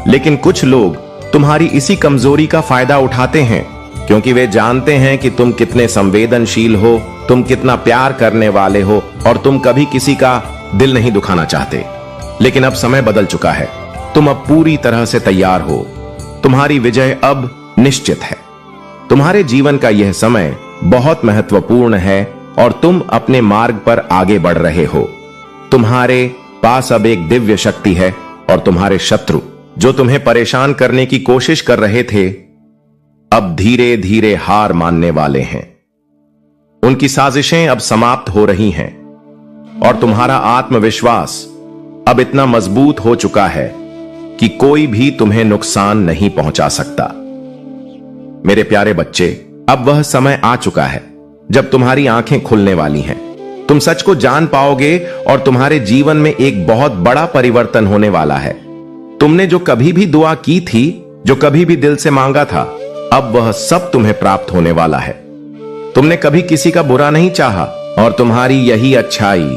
[SPEAKER 1] लेकिन कुछ लोग तुम्हारी इसी कमजोरी का फायदा उठाते हैं, क्योंकि वे जानते हैं कि तुम कितने संवेदनशील हो, तुम कितना प्यार करने वाले हो और तुम कभी किसी का दिल नहीं दुखाना चाहते। लेकिन अब समय बदल चुका है। तुम अब पूरी तरह से तैयार हो। तुम्हारी विजय अब निश्चित है। तुम्हारे जीवन का यह समय बहुत महत्वपूर्ण है और तुम अपने मार्ग पर आगे बढ़ रहे हो। तुम्हारे पास अब एक दिव्य शक्ति है और तुम्हारे शत्रु जो तुम्हें परेशान करने की कोशिश कर रहे थे अब धीरे धीरे हार मानने वाले हैं। उनकी साजिशें अब समाप्त हो रही हैं और तुम्हारा आत्मविश्वास अब इतना मजबूत हो चुका है कि कोई भी तुम्हें नुकसान नहीं पहुंचा सकता। मेरे प्यारे बच्चे, अब वह समय आ चुका है जब तुम्हारी आंखें खुलने वाली हैं। तुम सच को जान पाओगे और तुम्हारे जीवन में एक बहुत बड़ा परिवर्तन होने वाला है। तुमने जो कभी भी दुआ की थी, जो कभी भी दिल से मांगा था, अब वह सब तुम्हें प्राप्त होने वाला है। तुमने कभी किसी का बुरा नहीं चाहा और तुम्हारी यही अच्छाई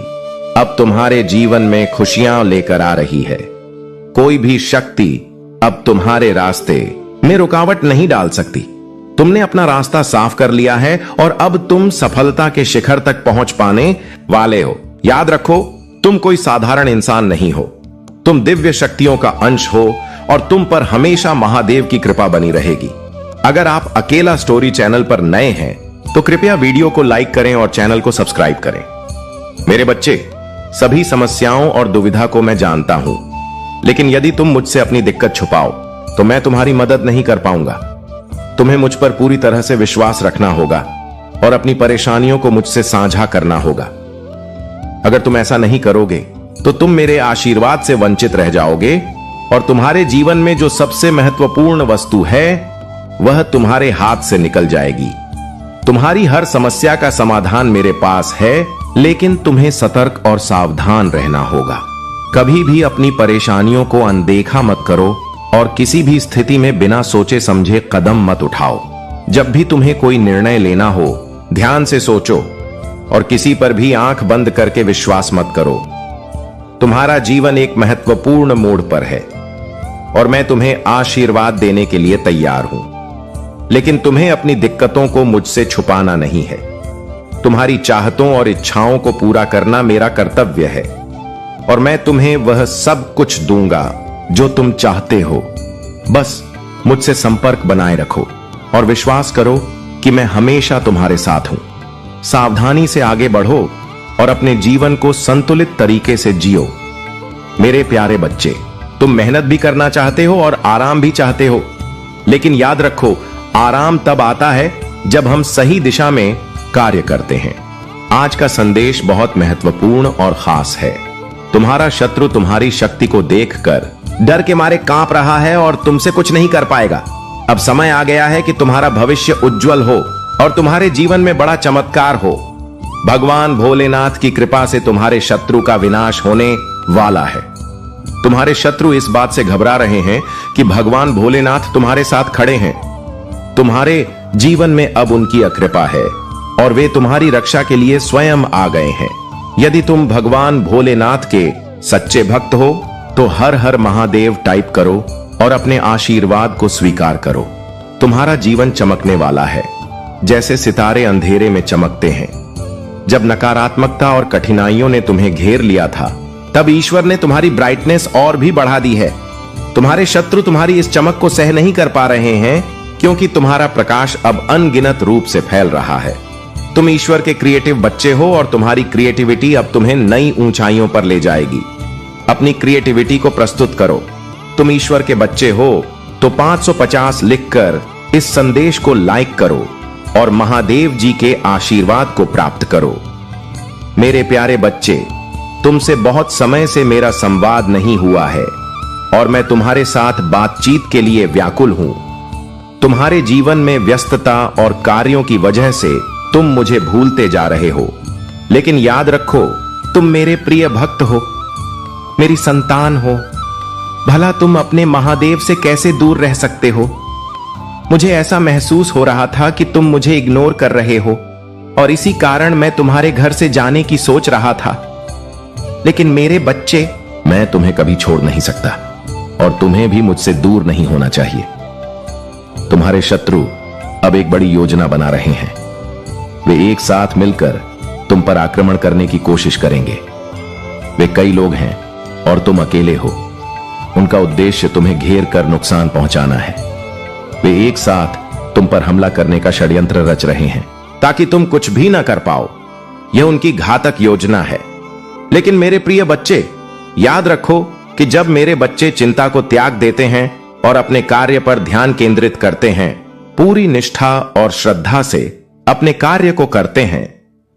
[SPEAKER 1] अब तुम्हारे जीवन में खुशियां लेकर आ रही है। कोई भी शक्ति अब तुम्हारे रास्ते में रुकावट नहीं डाल सकती। तुमने अपना रास्ता साफ कर लिया है और अब तुम सफलता के शिखर तक पहुंच पाने वाले हो। याद रखो, तुम कोई साधारण इंसान नहीं हो। तुम दिव्य शक्तियों का अंश हो और तुम पर हमेशा महादेव की कृपा बनी रहेगी। अगर आप अकेला स्टोरी चैनल पर नए हैं तो कृपया वीडियो को लाइक करें और चैनल को सब्सक्राइब करें। मेरे बच्चे, सभी समस्याओं और दुविधा को मैं जानता हूं, लेकिन यदि तुम मुझसे अपनी दिक्कत छुपाओ तो मैं तुम्हारी मदद नहीं कर पाऊंगा। तुम्हें मुझ पर पूरी तरह से विश्वास रखना होगा और अपनी परेशानियों को मुझसे साझा करना होगा। अगर तुम ऐसा नहीं करोगे तो तुम मेरे आशीर्वाद से वंचित रह जाओगे और तुम्हारे जीवन में जो सबसे महत्वपूर्ण वस्तु है वह तुम्हारे हाथ से निकल जाएगी। तुम्हारी हर समस्या का समाधान मेरे पास है, लेकिन तुम्हें सतर्क और सावधान रहना होगा। कभी भी अपनी परेशानियों को अनदेखा मत करो और किसी भी स्थिति में बिना सोचे समझे कदम मत उठाओ। जब भी तुम्हें कोई निर्णय लेना हो, ध्यान से सोचो और किसी पर भी आंख बंद करके विश्वास मत करो। तुम्हारा जीवन एक महत्वपूर्ण मोड़ पर है और मैं तुम्हें आशीर्वाद देने के लिए तैयार हूं, लेकिन तुम्हें अपनी दिक्कतों को मुझसे छुपाना नहीं है। तुम्हारी चाहतों और इच्छाओं को पूरा करना मेरा कर्तव्य है और मैं तुम्हें वह सब कुछ दूंगा जो तुम चाहते हो। बस मुझसे संपर्क बनाए रखो और विश्वास करो कि मैं हमेशा तुम्हारे साथ हूं। सावधानी से आगे बढ़ो और अपने जीवन को संतुलित तरीके से जियो। मेरे प्यारे बच्चे, तुम मेहनत भी करना चाहते हो और आराम भी चाहते हो, लेकिन याद रखो, आराम तब आता है जब हम सही दिशा में कार्य करते हैं। आज का संदेश बहुत महत्वपूर्ण और खास है। तुम्हारा शत्रु तुम्हारी शक्ति को देखकर डर के मारे कांप रहा है और तुमसे कुछ नहीं कर पाएगा। अब समय आ गया है कि तुम्हारा भविष्य उज्जवल हो और तुम्हारे जीवन में बड़ा चमत्कार हो। भगवान भोलेनाथ की कृपा से तुम्हारे शत्रु का विनाश होने वाला है। तुम्हारे शत्रु इस बात से घबरा रहे हैं कि भगवान भोलेनाथ तुम्हारे साथ खड़े हैं। तुम्हारे जीवन में अब उनकी कृपा है और वे तुम्हारी रक्षा के लिए स्वयं आ गए हैं। यदि तुम भगवान भोलेनाथ के सच्चे भक्त हो तो हर हर महादेव टाइप करो और अपने आशीर्वाद को स्वीकार करो। तुम्हारा जीवन चमकने वाला है जैसे सितारे अंधेरे में चमकते हैं। जब नकारात्मकता और कठिनाइयों ने तुम्हें घेर लिया था, तब ईश्वर ने तुम्हारी ब्राइटनेस और भी बढ़ा दी है। तुम्हारे शत्रु तुम्हारी इस चमक को सह नहीं कर पा रहे हैं, क्योंकि तुम्हारा प्रकाश अब अनगिनत रूप से फैल रहा है। तुम ईश्वर के क्रिएटिव बच्चे हो और तुम्हारी क्रिएटिविटी अब तुम्हें नई ऊंचाइयों पर ले जाएगी। अपनी क्रिएटिविटी को प्रस्तुत करो। तुम ईश्वर के बच्चे हो तो 550 लिखकर इस संदेश को लाइक करो और महादेव जी के आशीर्वाद को प्राप्त करो। मेरे प्यारे बच्चे, तुमसे बहुत समय से मेरा संवाद नहीं हुआ है और मैं तुम्हारे साथ बातचीत के लिए व्याकुल हूं। तुम्हारे जीवन में व्यस्तता और कार्यों की वजह से तुम मुझे भूलते जा रहे हो, लेकिन याद रखो, तुम मेरे प्रिय भक्त हो, मेरी संतान हो। भला तुम अपने महादेव से कैसे दूर रह सकते हो? मुझे ऐसा महसूस हो रहा था कि तुम मुझे इग्नोर कर रहे हो और इसी कारण मैं तुम्हारे घर से जाने की सोच रहा था। लेकिन मेरे बच्चे, मैं तुम्हें कभी छोड़ नहीं सकता और तुम्हें भी मुझसे दूर नहीं होना चाहिए। तुम्हारे शत्रु अब एक बड़ी योजना बना रहे हैं। वे एक साथ मिलकर तुम पर आक्रमण करने की कोशिश करेंगे। वे कई लोग हैं और तुम अकेले हो। उनका उद्देश्य तुम्हें घेर कर नुकसान पहुंचाना है। वे एक साथ तुम पर हमला करने का षड्यंत्र रच रहे हैं ताकि तुम कुछ भी ना कर पाओ। यह उनकी घातक योजना है। लेकिन मेरे प्रिय बच्चे, याद रखो कि जब मेरे बच्चे चिंता को त्याग देते हैं और अपने कार्य पर ध्यान केंद्रित करते हैं, पूरी निष्ठा और श्रद्धा से अपने कार्य को करते हैं,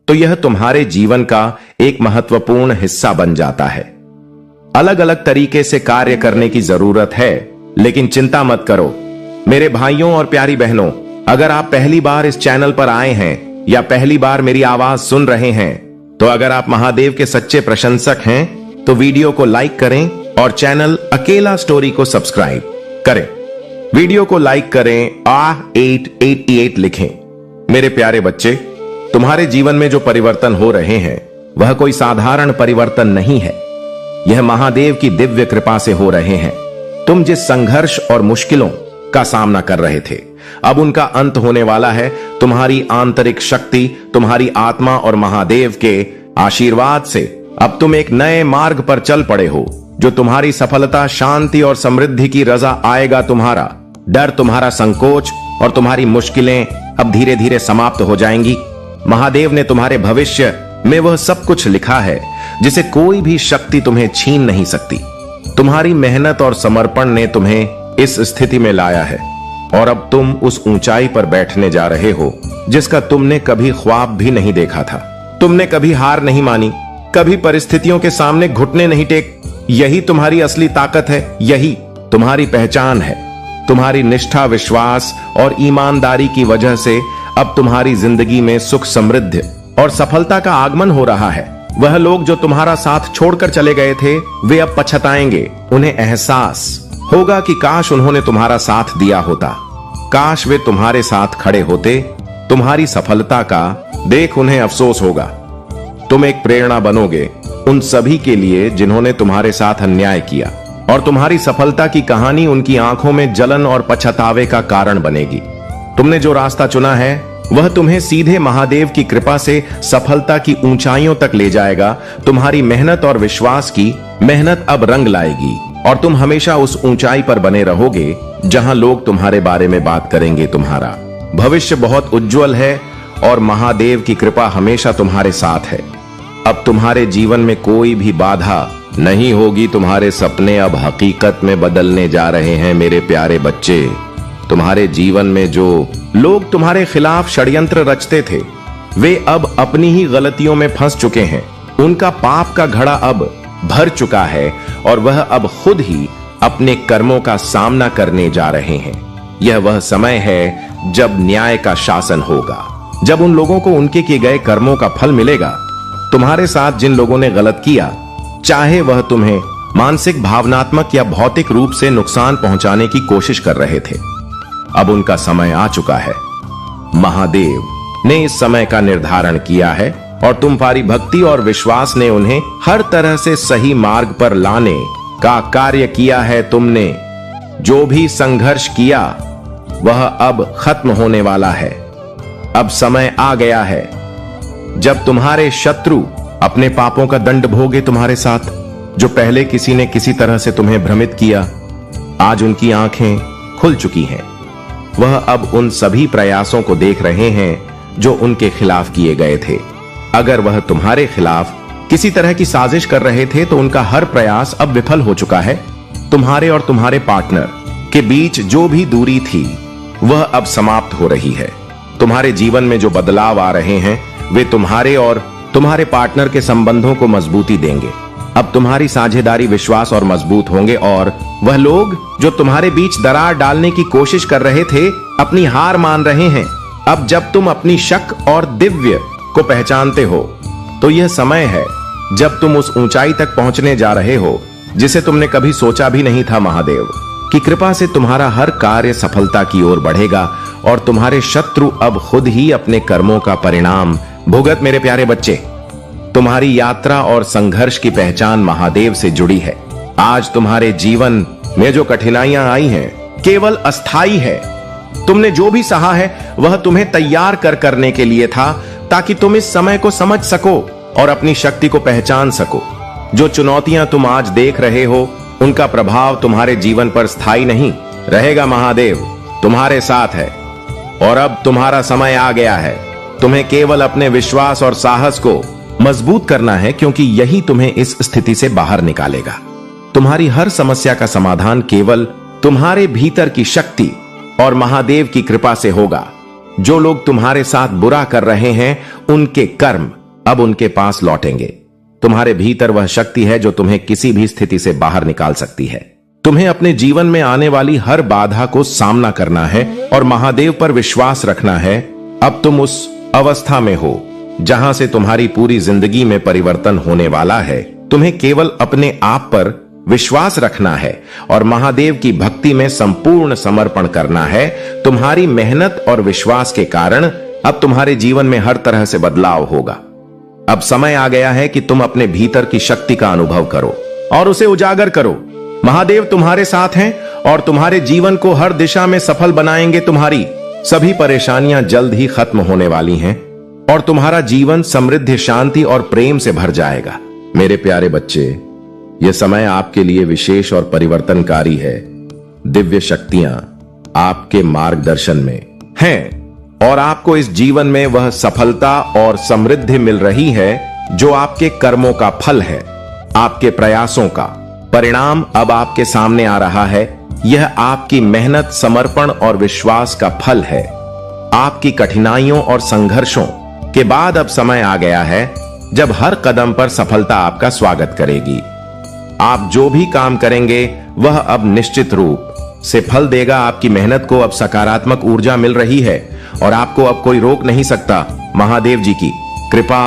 [SPEAKER 1] तो यह तुम्हारे जीवन का एक महत्वपूर्ण हिस्सा बन जाता है। अलग अलग तरीके से कार्य करने की जरूरत है, लेकिन चिंता मत करो मेरे भाइयों और प्यारी बहनों। अगर आप पहली बार इस चैनल पर आए हैं या पहली बार मेरी आवाज सुन रहे हैं, तो अगर आप महादेव के सच्चे प्रशंसक हैं तो वीडियो को लाइक करें और चैनल अकेला स्टोरी को सब्सक्राइब करें। वीडियो को लाइक करें, 888 लिखें। मेरे प्यारे बच्चे, तुम्हारे जीवन में जो परिवर्तन हो रहे हैं वह कोई साधारण परिवर्तन नहीं है। यह महादेव की दिव्य कृपा से हो रहे हैं। तुम जिस संघर्ष और मुश्किलों का सामना कर रहे थे, अब उनका अंत होने वाला है। तुम्हारी आंतरिक शक्ति, तुम्हारी आत्मा और महादेव के आशीर्वाद से अब तुम एक नए मार्ग पर चल पड़े हो, जो तुम्हारी सफलता, शांति और समृद्धि की रजा आएगा। तुम्हारा डर, तुम्हारा संकोच और तुम्हारी मुश्किलें अब धीरे धीरे समाप्त हो जाएंगी। महादेव ने तुम्हारे भविष्य में वह सब कुछ लिखा है जिसे कोई भी शक्ति तुम्हें छीन नहीं सकती। तुम्हारी मेहनत और समर्पण ने तुम्हें इस स्थिति में लाया है और अब तुम उस ऊंचाई पर बैठने जा रहे हो जिसका तुमने कभी ख्वाब भी नहीं देखा था। तुमने कभी हार नहीं मानी, कभी परिस्थितियों के सामने घुटने नहीं टेक। यही तुम्हारी असली ताकत है, यही तुम्हारी पहचान है। तुम्हारी निष्ठा, विश्वास और ईमानदारी की वजह से अब तुम्हारी जिंदगी में सुख, समृद्धि और सफलता का आगमन हो रहा है। वह लोग जो तुम्हारा साथ छोड़कर चले गए थे, वे अब पछताएंगे। उन्हें एहसास होगा कि काश उन्होंने तुम्हारा साथ दिया होता, काश वे तुम्हारे साथ खड़े होते। तुम्हारी सफलता का देख उन्हें अफसोस होगा। तुम एक प्रेरणा बनोगे उन सभी के लिए जिन्होंने तुम्हारे साथ अन्याय किया, और तुम्हारी सफलता की कहानी उनकी आंखों में जलन और पछतावे का कारण बनेगी। तुमने जो रास्ता चुना है वह तुम्हें सीधे महादेव की कृपा से सफलता की ऊंचाइयों तक ले जाएगा। तुम्हारी मेहनत और विश्वास की मेहनत अब रंग लाएगी और तुम हमेशा उस ऊंचाई पर बने रहोगे जहां लोग तुम्हारे बारे में बात करेंगे। तुम्हारा भविष्य बहुत उज्जवल है और महादेव की कृपा हमेशा तुम्हारे साथ है। अब तुम्हारे जीवन में कोई भी बाधा नहीं होगी। तुम्हारे सपने अब हकीकत में बदलने जा रहे हैं। मेरे प्यारे बच्चे, तुम्हारे जीवन में जो लोग तुम्हारे खिलाफ षड्यंत्र रचते थे, वे अब अपनी ही गलतियों में फंस चुके हैं। उनका पाप का घड़ा अब भर चुका है और वह अब खुद ही अपने कर्मों का सामना करने जा रहे हैं। यह वह समय है जब न्याय का शासन होगा, जब उन लोगों को उनके किए गए कर्मों का फल मिलेगा। तुम्हारे साथ जिन लोगों ने गलत किया, चाहे वह तुम्हें मानसिक, भावनात्मक या भौतिक रूप से नुकसान पहुंचाने की कोशिश कर रहे थे, अब उनका समय आ चुका है। महादेव ने इस समय का निर्धारण किया है और तुम्हारी भक्ति और विश्वास ने उन्हें हर तरह से सही मार्ग पर लाने का कार्य किया है। तुमने जो भी संघर्ष किया वह अब खत्म होने वाला है। अब समय आ गया है जब तुम्हारे शत्रु अपने पापों का दंड भोगे तुम्हारे साथ। जो पहले किसी ने किसी तरह से तुम्हें भ्रमित किया, आज उनकी आंखें खुल चुकी हैं। वह अब उन सभी प्रयासों को देख रहे हैं जो उनके खिलाफ किए गए थे। अगर वह तुम्हारे खिलाफ किसी तरह की साजिश कर रहे थे तो उनका हर प्रयास अब विफल हो चुका है। तुम्हारे और तुम्हारे पार्टनर के बीच जो भी दूरी थी वह अब समाप्त हो रही है। तुम्हारे जीवन में जो बदलाव आ रहे हैं वे तुम्हारे और तुम्हारे पार्टनर के संबंधों को मजबूती देंगे। अब तुम्हारी साझेदारी, विश्वास और मजबूत होंगे और वह लोग जो तुम्हारे बीच दरार डालने की कोशिश कर रहे थे अपनी हार मान रहे हैं। अब जब तुम अपनी शक और दिव्य को पहचानते हो तो यह समय है जब तुम उस ऊंचाई तक पहुंचने जा रहे हो जिसे तुमने कभी सोचा भी नहीं था। महादेव की कृपा से तुम्हारा हर कार्य सफलता की ओर बढ़ेगा और तुम्हारे शत्रु अब खुद ही अपने कर्मों का परिणाम भुगत। मेरे प्यारे बच्चे, तुम्हारी यात्रा और संघर्ष की पहचान महादेव से जुड़ी है। आज तुम्हारे जीवन में जो कठिनाइयां आई हैं केवल अस्थाई है। तुमने जो भी सहा है वह तुम्हें तैयार करने के लिए था, ताकि तुम इस समय को समझ सको और अपनी शक्ति को पहचान सको। जो चुनौतियां तुम आज देख रहे हो उनका प्रभाव तुम्हारे जीवन पर स्थायी नहीं रहेगा। महादेव तुम्हारे साथ है और अब तुम्हारा समय आ गया है। तुम्हें केवल अपने विश्वास और साहस को मजबूत करना है, क्योंकि यही तुम्हें इस स्थिति से बाहर निकालेगा। तुम्हारी हर समस्या का समाधान केवल तुम्हारे भीतर की शक्ति और महादेव की कृपा से होगा। जो लोग तुम्हारे साथ बुरा कर रहे हैं, उनके कर्म अब उनके पास लौटेंगे। तुम्हारे भीतर वह शक्ति है जो तुम्हें किसी भी स्थिति से बाहर निकाल सकती है। तुम्हें अपने जीवन में आने वाली हर बाधा को सामना करना है और महादेव पर विश्वास रखना है। अब तुम उस अवस्था में हो जहां से तुम्हारी पूरी जिंदगी में परिवर्तन होने वाला है। तुम्हें केवल अपने आप पर विश्वास रखना है और महादेव की भक्ति में संपूर्ण समर्पण करना है। तुम्हारी मेहनत और विश्वास के कारण अब तुम्हारे जीवन में हर तरह से बदलाव होगा। अब समय आ गया है कि तुम अपने भीतर की शक्ति का अनुभव करो और उसे उजागर करो। महादेव तुम्हारे साथ हैं और तुम्हारे जीवन को हर दिशा में सफल बनाएंगे। तुम्हारी सभी परेशानियां जल्द ही खत्म होने वाली हैं और तुम्हारा जीवन समृद्धि, शांति और प्रेम से भर जाएगा। मेरे प्यारे बच्चे, यह समय आपके लिए विशेष और परिवर्तनकारी है। दिव्य शक्तियां आपके मार्गदर्शन में हैं और आपको इस जीवन में वह सफलता और समृद्धि मिल रही है जो आपके कर्मों का फल है। आपके प्रयासों का परिणाम अब आपके सामने आ रहा है। यह आपकी मेहनत, समर्पण और विश्वास का फल है। आपकी कठिनाइयों और संघर्षों के बाद अब समय आ गया है जब हर कदम पर सफलता आपका स्वागत करेगी। आप जो भी काम करेंगे वह अब निश्चित रूप से फल देगा। आपकी मेहनत को अब सकारात्मक ऊर्जा मिल रही है और आपको अब कोई रोक नहीं सकता। महादेव जी की कृपा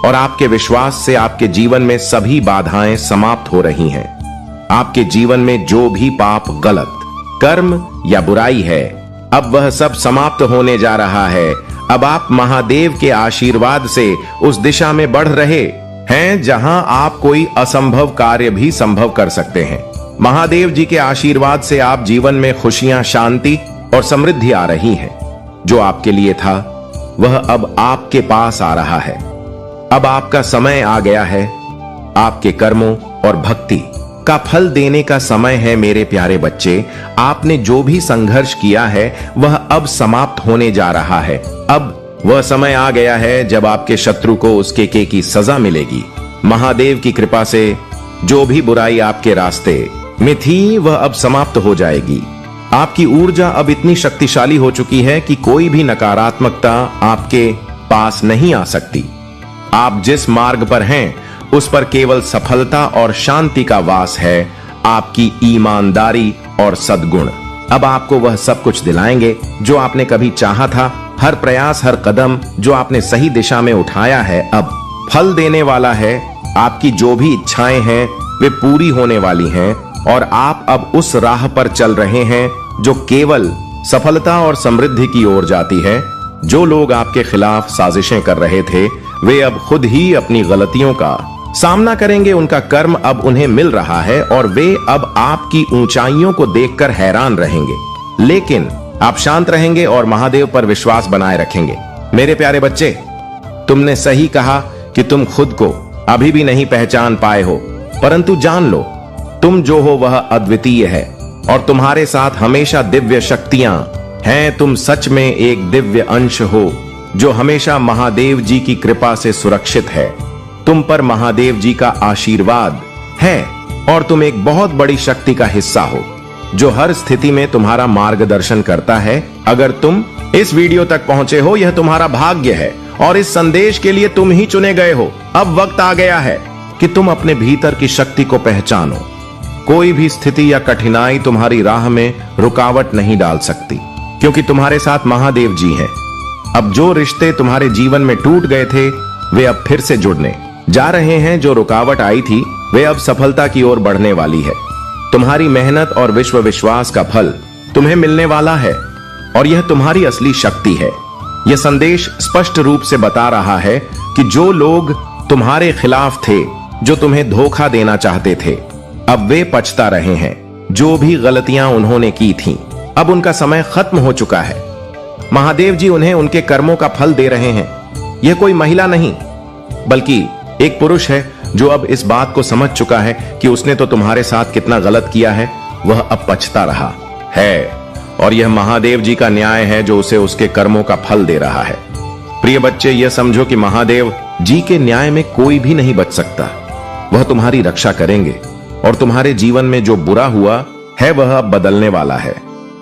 [SPEAKER 1] और आपके विश्वास से आपके जीवन में सभी बाधाएं समाप्त हो रही हैं। आपके जीवन में जो भी पाप, गलत कर्म या बुराई है, अब वह सब समाप्त होने जा रहा है। अब आप महादेव के आशीर्वाद से उस दिशा में बढ़ रहे हैं जहां आप कोई असंभव कार्य भी संभव कर सकते हैं। महादेव जी के आशीर्वाद से आप जीवन में खुशियां, शांति और समृद्धि आ रही है। जो आपके लिए था वह अब आपके पास आ रहा है। अब आपका समय आ गया है। आपके कर्मों और भक्ति का फल देने का समय है। मेरे प्यारे बच्चे, आपने जो भी संघर्ष किया है वह अब समाप्त होने जा रहा है। अब वह समय आ गया है जब आपके शत्रु को उसके की सजा मिलेगी। महादेव की कृपा से जो भी बुराई आपके रास्ते में थी वह अब समाप्त हो जाएगी। आपकी ऊर्जा अब इतनी शक्तिशाली हो चुकी है कि कोई भी नकारात्मकता आपके पास नहीं आ सकती। आप जिस मार्ग पर हैं उस पर केवल सफलता और शांति का वास है। आपकी ईमानदारी और सद्गुण अब आपको वह सब कुछ दिलाएंगे जो आपने कभी चाहा था। हर प्रयास, हर कदम जो आपने सही दिशा में उठाया है अब फल देने वाला है। आपकी जो भी इच्छाएं हैं वे पूरी होने वाली हैं और आप अब उस राह पर चल रहे हैं जो केवल सफलता और समृद्धि की ओर जाती है। जो लोग आपके खिलाफ साजिशें कर रहे थे वे अब खुद ही अपनी गलतियों का सामना करेंगे। उनका कर्म अब उन्हें मिल रहा है और वे अब आपकी ऊंचाइयों को देखकर हैरान रहेंगे। लेकिन आप शांत रहेंगे और महादेव पर विश्वास बनाए रखेंगे। मेरे प्यारे बच्चे, तुमने सही कहा कि तुम खुद को अभी भी नहीं पहचान पाए हो, परंतु जान लो तुम जो हो वह अद्वितीय है और तुम्हारे साथ हमेशा दिव्य शक्तियां हैं। तुम सच में एक दिव्य अंश हो जो हमेशा महादेव जी की कृपा से सुरक्षित है। तुम पर महादेव जी का आशीर्वाद है और तुम एक बहुत बड़ी शक्ति का हिस्सा हो जो हर स्थिति में तुम्हारा मार्गदर्शन करता है। अगर तुम इस वीडियो तक पहुंचे हो यह तुम्हारा भाग्य है और इस संदेश के लिए तुम ही चुने गए हो। अब वक्त आ गया है कि तुम अपने भीतर की शक्ति को पहचानो। कोई भी स्थिति या कठिनाई तुम्हारी राह में रुकावट नहीं डाल सकती, क्योंकि तुम्हारे साथ महादेव जी हैं। अब जो रिश्ते तुम्हारे जीवन में टूट गए थे वे अब फिर से जुड़ने जा रहे हैं। जो रुकावट आई थी वे अब सफलता की ओर बढ़ने वाली है। तुम्हारी मेहनत और विश्व विश्वास का फल तुम्हें मिलने वाला है और यह तुम्हारी असली शक्ति है। यह संदेश स्पष्ट रूप से बता रहा है कि जो लोग तुम्हारे खिलाफ थे, जो तुम्हें धोखा देना चाहते थे, अब वे पछता रहे हैं। जो भी गलतियां उन्होंने की थीं, अब उनका समय खत्म हो चुका है। महादेव जी उन्हें उनके कर्मों का फल दे रहे हैं। यह कोई महिला नहीं बल्कि एक पुरुष है जो अब इस बात को समझ चुका है कि उसने तो तुम्हारे साथ कितना गलत किया है। वह अब पछता रहा है और यह महादेव जी का न्याय है जो उसे उसके कर्मों का फल दे रहा है। प्रिय बच्चे, यह समझो कि महादेव जी के न्याय में कोई भी नहीं बच सकता। वह तुम्हारी रक्षा करेंगे और तुम्हारे जीवन में जो बुरा हुआ है वह अब बदलने वाला है।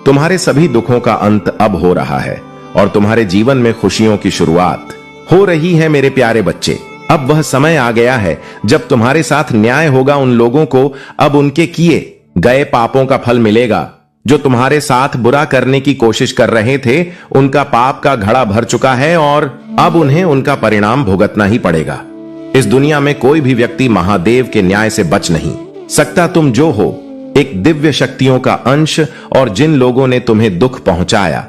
[SPEAKER 1] तुम्हारे सभी दुखों का अंत अब हो रहा है और तुम्हारे जीवन में खुशियों की शुरुआत हो रही है मेरे प्यारे बच्चे। अब वह समय आ गया है जब तुम्हारे साथ न्याय होगा। उन लोगों को अब उनके किए गए पापों का फल मिलेगा। जो तुम्हारे साथ बुरा करने की कोशिश कर रहे थे, उनका पाप का घड़ा भर चुका है और अब उन्हें उनका परिणाम भुगतना ही पड़ेगा। इस दुनिया में कोई भी व्यक्ति महादेव के न्याय से बच नहीं सकता। तुम जो हो एक दिव्य शक्तियों का अंश, और जिन लोगों ने तुम्हें दुख पहुंचाया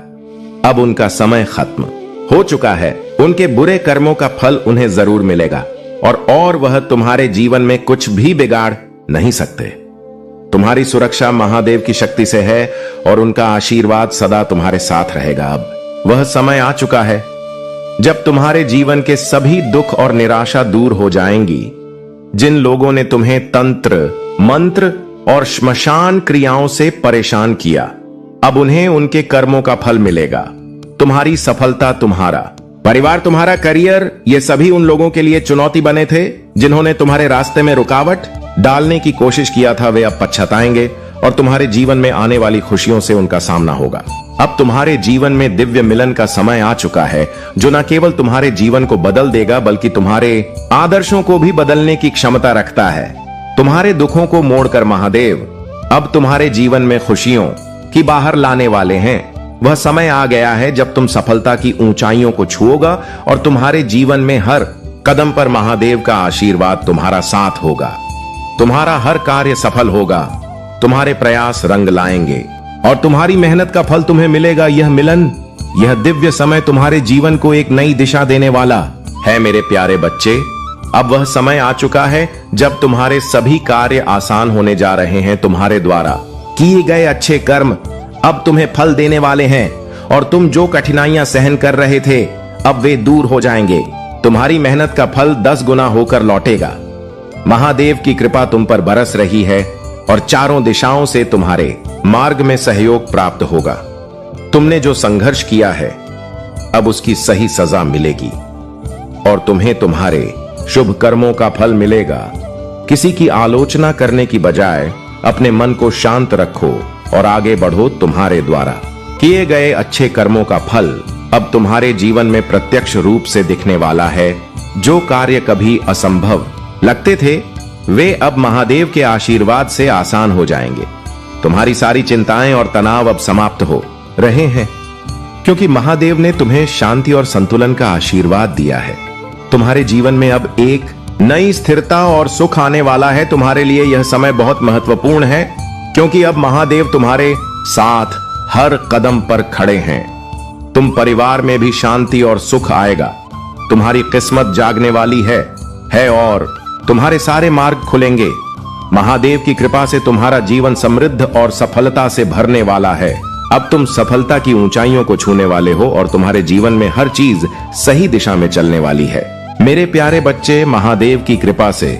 [SPEAKER 1] अब उनका समय खत्म हो चुका है। उनके बुरे कर्मों का फल उन्हें जरूर मिलेगा और वह तुम्हारे जीवन में कुछ भी बिगाड़ नहीं सकते। तुम्हारी सुरक्षा महादेव की शक्ति से है और उनका आशीर्वाद सदा तुम्हारे साथ रहेगा। अब वह समय आ चुका है जब तुम्हारे जीवन के सभी दुख और निराशा दूर हो जाएंगी। जिन लोगों ने तुम्हें तंत्र, मंत्र और श्मशान क्रियाओं से परेशान किया, अब उन्हें उनके कर्मों का फल मिलेगा। तुम्हारी सफलता, तुम्हारा परिवार, तुम्हारा करियर, ये सभी उन लोगों के लिए चुनौती बने थे जिन्होंने तुम्हारे रास्ते में रुकावट डालने की कोशिश किया था। वे अब पछताएंगे और तुम्हारे जीवन में आने वाली खुशियों से उनका सामना होगा। अब तुम्हारे जीवन में दिव्य मिलन का समय आ चुका है, जो न केवल तुम्हारे जीवन को बदल देगा बल्कि तुम्हारे आदर्शों को भी बदलने की क्षमता रखता है। तुम्हारे दुखों को मोड़कर महादेव अब तुम्हारे जीवन में खुशियों की बाहर लाने वाले हैं। वह समय आ गया है जब तुम सफलता की ऊंचाइयों को छुओगा और तुम्हारे जीवन में हर कदम पर महादेव का आशीर्वाद तुम्हारा साथ होगा। तुम्हारा हर कार्य सफल होगा, तुम्हारे प्रयास रंग लाएंगे और तुम्हारी मेहनत का फल तुम्हें मिलेगा। यह मिलन, यह दिव्य समय तुम्हारे जीवन को एक नई दिशा देने वाला है मेरे प्यारे बच्चे। अब वह समय आ चुका है जब तुम्हारे सभी कार्य आसान होने जा रहे हैं। तुम्हारे द्वारा किए गए अच्छे कर्म अब तुम्हें फल देने वाले हैं और तुम जो कठिनाइयां सहन कर रहे थे अब वे दूर हो जाएंगे। तुम्हारी मेहनत का फल 10 गुना होकर लौटेगा। महादेव की कृपा तुम पर बरस रही है और चारों दिशाओं से तुम्हारे मार्ग में सहयोग प्राप्त होगा। तुमने जो संघर्ष किया है अब उसकी सही सजा मिलेगी और तुम्हें तुम्हारे शुभ कर्मों का फल मिलेगा। किसी की आलोचना करने की बजाय अपने मन को शांत रखो और आगे बढ़ो। तुम्हारे द्वारा किए गए अच्छे कर्मों का फल अब तुम्हारे जीवन में प्रत्यक्ष रूप से दिखने वाला है। जो कार्य कभी असंभव लगते थे वे अब महादेव के आशीर्वाद से आसान हो जाएंगे। तुम्हारी सारी चिंताएं और तनाव अब समाप्त हो रहे हैं क्योंकि महादेव ने तुम्हें शांति और संतुलन का आशीर्वाद दिया है। तुम्हारे जीवन में अब एक नई स्थिरता और सुख आने वाला है। तुम्हारे लिए यह समय बहुत महत्वपूर्ण है क्योंकि अब महादेव तुम्हारे साथ हर कदम पर खड़े हैं। तुम परिवार में भी शांति और सुख आएगा। तुम्हारी किस्मत जागने वाली है और तुम्हारे सारे मार्ग खुलेंगे। महादेव की कृपा से तुम्हारा जीवन समृद्ध और सफलता से भरने वाला है। अब तुम सफलता की ऊंचाइयों को छूने वाले हो और तुम्हारे जीवन में हर चीज सही दिशा में चलने वाली है। मेरे प्यारे बच्चे, महादेव की कृपा से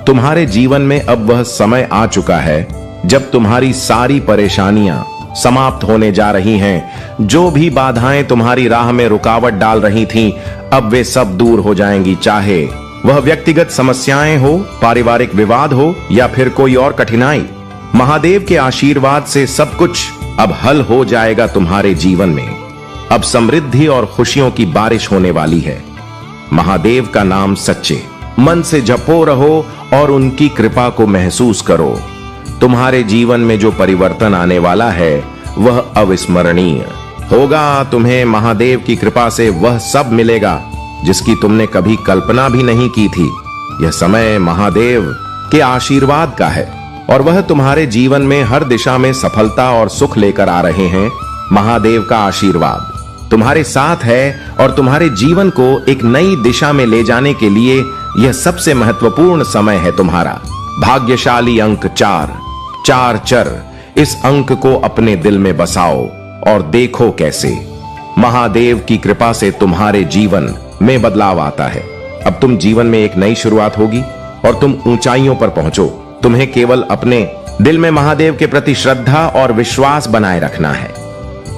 [SPEAKER 1] तुम्हारे जीवन में अब वह समय आ चुका है जब तुम्हारी सारी परेशानियां समाप्त होने जा रही हैं। जो भी बाधाएं तुम्हारी राह में रुकावट डाल रही थीं, अब वे सब दूर हो जाएंगी। चाहे वह व्यक्तिगत समस्याएं हो, पारिवारिक विवाद हो या फिर कोई और कठिनाई, महादेव के आशीर्वाद से सब कुछ अब हल हो जाएगा। तुम्हारे जीवन में अब समृद्धि और खुशियों की बारिश होने वाली है। महादेव का नाम सच्चे मन से जपो रहो और उनकी कृपा को महसूस करो। तुम्हारे जीवन में जो परिवर्तन आने वाला है वह अविस्मरणीय होगा। तुम्हें महादेव की कृपा से वह सब मिलेगा जिसकी तुमने कभी कल्पना भी नहीं की थी। यह समय महादेव के आशीर्वाद का है और वह तुम्हारे जीवन में हर दिशा में सफलता और सुख लेकर आ रहे हैं। महादेव का आशीर्वाद तुम्हारे साथ है और तुम्हारे जीवन को एक नई दिशा में ले जाने के लिए यह सबसे महत्वपूर्ण समय है। तुम्हारा भाग्यशाली अंक 4 चर, इस अंक को अपने दिल में बसाओ और देखो कैसे महादेव की कृपा से तुम्हारे जीवन में बदलाव आता है। अब तुम जीवन में एक नई शुरुआत होगी और तुम ऊंचाइयों पर पहुंचो। तुम्हें केवल अपने दिल में महादेव के प्रति श्रद्धा और विश्वास बनाए रखना है।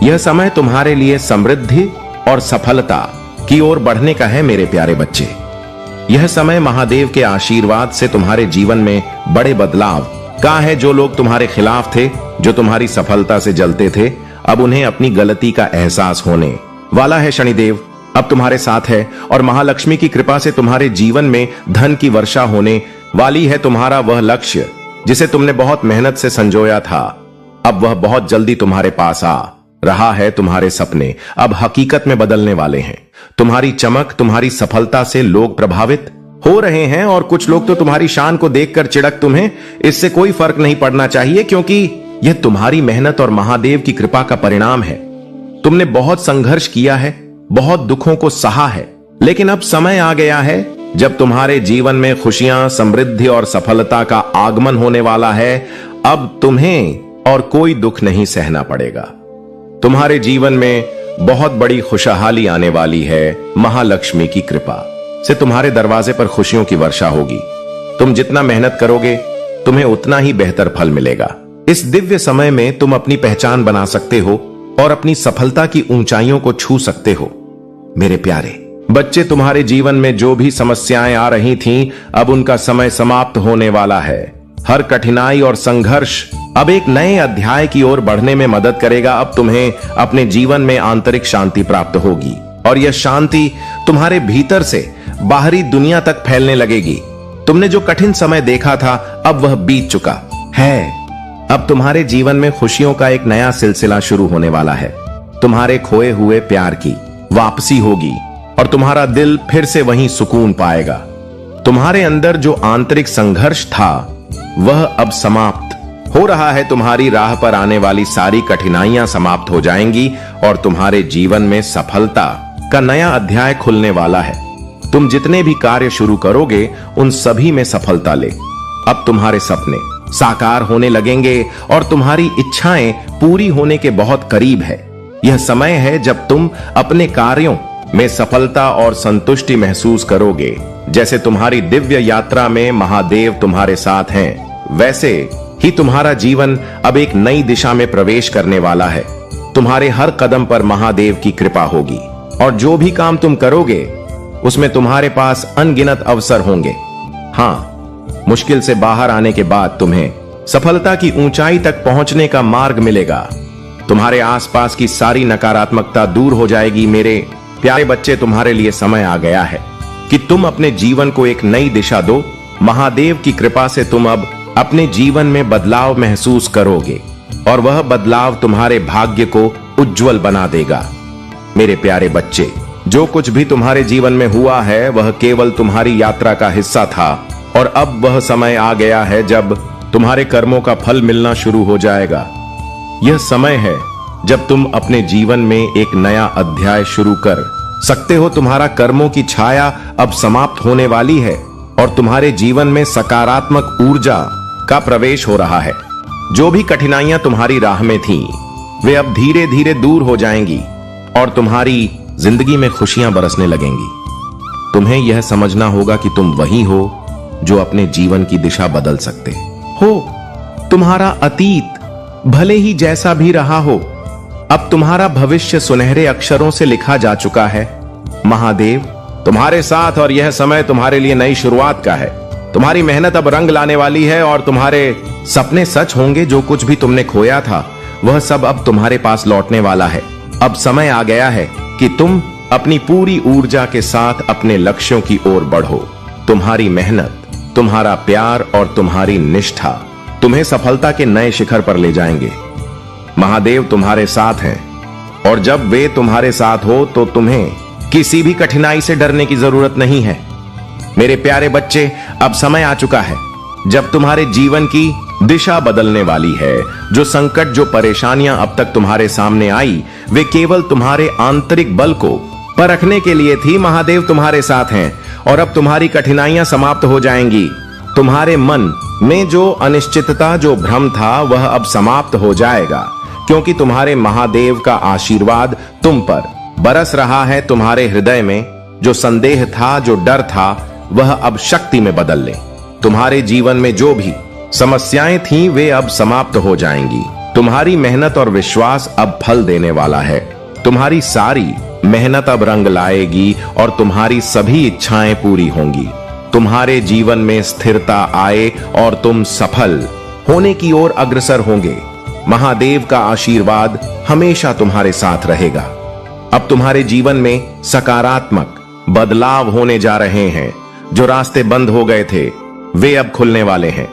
[SPEAKER 1] यह समय तुम्हारे लिए समृद्धि और सफलता की ओर बढ़ने का है मेरे प्यारे बच्चे। यह समय महादेव के आशीर्वाद से तुम्हारे जीवन में बड़े बदलाव का है। जो लोग तुम्हारे खिलाफ थे, जो तुम्हारी सफलता से जलते थे, अब उन्हें अपनी गलती का एहसास होने वाला है। शनिदेव अब तुम्हारे साथ है और महालक्ष्मी की कृपा से तुम्हारे जीवन में धन की वर्षा होने वाली है। तुम्हारा वह लक्ष्य जिसे तुमने बहुत मेहनत से संजोया था, अब वह बहुत जल्दी तुम्हारे पास आ रहा है। तुम्हारे सपने अब हकीकत में बदलने वाले हैं। तुम्हारी चमक, तुम्हारी सफलता से लोग प्रभावित हो रहे हैं और कुछ लोग तो तुम्हारी शान को देखकर चिढ़क तुम्हें इससे कोई फर्क नहीं पड़ना चाहिए, क्योंकि यह तुम्हारी मेहनत और महादेव की कृपा का परिणाम है। तुमने बहुत संघर्ष किया है, बहुत दुखों को सहा है, लेकिन अब समय आ गया है जब तुम्हारे जीवन में खुशियां, समृद्धि और सफलता का आगमन होने वाला है। अब तुम्हें और कोई दुख नहीं सहना पड़ेगा। तुम्हारे जीवन में बहुत बड़ी खुशहाली आने वाली है। महालक्ष्मी की कृपा से तुम्हारे दरवाजे पर खुशियों की वर्षा होगी। तुम जितना मेहनत करोगे, तुम्हें उतना ही बेहतर फल मिलेगा। इस दिव्य समय में तुम अपनी पहचान बना सकते हो और अपनी सफलता की ऊंचाइयों को छू सकते हो। मेरे प्यारे बच्चे, तुम्हारे जीवन में जो भी समस्याएं आ रही थीं, अब उनका समय समाप्त होने वाला है। हर कठिनाई और संघर्ष अब एक नए अध्याय की ओर बढ़ने में मदद करेगा। अब तुम्हें अपने जीवन में आंतरिक शांति प्राप्त होगी और यह शांति तुम्हारे भीतर से बाहरी दुनिया तक फैलने लगेगी। तुमने जो कठिन समय देखा था, अब वह बीत चुका है। अब तुम्हारे जीवन में खुशियों का एक नया सिलसिला शुरू होने वाला है। तुम्हारे खोए हुए प्यार की वापसी होगी और तुम्हारा दिल फिर से वहीं सुकून पाएगा। तुम्हारे अंदर जो आंतरिक संघर्ष था, वह अब समाप्त हो रहा है। तुम्हारी राह पर आने वाली सारी कठिनाइयां समाप्त हो जाएंगी और तुम्हारे जीवन में सफलता का नया अध्याय खुलने वाला है। तुम जितने भी कार्य शुरू करोगे, उन सभी में सफलता ले। अब तुम्हारे सपने साकार होने लगेंगे और तुम्हारी इच्छाएं पूरी होने के बहुत करीब है। यह समय है जब तुम अपने कार्यों में सफलता और संतुष्टि महसूस करोगे। जैसे तुम्हारी दिव्य यात्रा में महादेव तुम्हारे साथ हैं, वैसे ही तुम्हारा जीवन अब एक नई दिशा में प्रवेश करने वाला है। तुम्हारे हर कदम पर महादेव की कृपा होगी और जो भी काम तुम करोगे, उसमें तुम्हारे पास अनगिनत अवसर होंगे। हाँ, मुश्किल से बाहर आने के बाद तुम्हें सफलता की ऊंचाई तक पहुंचने का मार्ग मिलेगा। तुम्हारे आसपास की सारी नकारात्मकता दूर हो जाएगी। मेरे प्यारे बच्चे, तुम्हारे लिए समय आ गया है कि तुम अपने जीवन को एक नई दिशा दो। महादेव की कृपा से तुम अब अपने जीवन में बदलाव महसूस करोगे और वह बदलाव तुम्हारे भाग्य को उज्जवल बना देगा। मेरे प्यारे बच्चे, जो कुछ भी तुम्हारे जीवन में हुआ है, वह केवल तुम्हारी यात्रा का हिस्सा था और अब वह समय आ गया है जब तुम्हारे कर्मों का फल मिलना शुरू हो जाएगा। यह समय है जब तुम अपने जीवन में एक नया अध्याय शुरू कर सकते हो। तुम्हारा कर्मों की छाया अब समाप्त होने वाली है और तुम्हारे जीवन में सकारात्मक ऊर्जा का प्रवेश हो रहा है। जो भी कठिनाइयां तुम्हारी राह में थीं, वे अब धीरे धीरे दूर हो जाएंगी और तुम्हारी जिंदगी में खुशियां बरसने लगेंगी। तुम्हें यह समझना होगा कि तुम वही हो जो अपने जीवन की दिशा बदल सकते हो। तुम्हारा अतीत भले ही जैसा भी रहा हो, अब तुम्हारा भविष्य सुनहरे अक्षरों से लिखा जा चुका है। महादेव तुम्हारे साथ और यह समय तुम्हारे लिए नई शुरुआत का है। तुम्हारी मेहनत अब रंग लाने वाली है और तुम्हारे सपने सच होंगे। जो कुछ भी तुमने खोया था, वह सब अब तुम्हारे पास लौटने वाला है। अब समय आ गया है कि तुम अपनी पूरी ऊर्जा के साथ अपने लक्ष्यों की ओर बढ़ो। तुम्हारी मेहनत, तुम्हारा प्यार और तुम्हारी निष्ठा तुम्हें सफलता के नए शिखर पर ले जाएंगे। महादेव तुम्हारे साथ हैं और जब वे तुम्हारे साथ हो तो तुम्हें किसी भी कठिनाई से डरने की जरूरत नहीं है। मेरे प्यारे बच्चे, अब समय आ चुका है जब तुम्हारे जीवन की दिशा बदलने वाली है। जो संकट, जो परेशानियां अब तक तुम्हारे सामने आई, वे केवल तुम्हारे आंतरिक बल को परखने के लिए थी। महादेव तुम्हारे साथ हैं और अब तुम्हारी कठिनाइयां समाप्त हो जाएंगी। तुम्हारे मन में जो अनिश्चितता, जो भ्रम था, वह अब समाप्त हो जाएगा, क्योंकि तुम्हारे महादेव का आशीर्वाद तुम पर बरस रहा है। तुम्हारे हृदय में जो संदेह था, जो डर था, वह अब शक्ति में बदल ले। तुम्हारे जीवन में जो भी समस्याएं थीं, वे अब समाप्त हो जाएंगी। तुम्हारी मेहनत और विश्वास अब फल देने वाला है। तुम्हारी सारी मेहनत अब रंग लाएगी और तुम्हारी सभी इच्छाएं पूरी होंगी। तुम्हारे जीवन में स्थिरता आए और तुम सफल होने की ओर अग्रसर होंगे। महादेव का आशीर्वाद हमेशा तुम्हारे साथ रहेगा। अब तुम्हारे जीवन में सकारात्मक बदलाव होने जा रहे हैं। जो रास्ते बंद हो गए थे वे अब खुलने वाले हैं।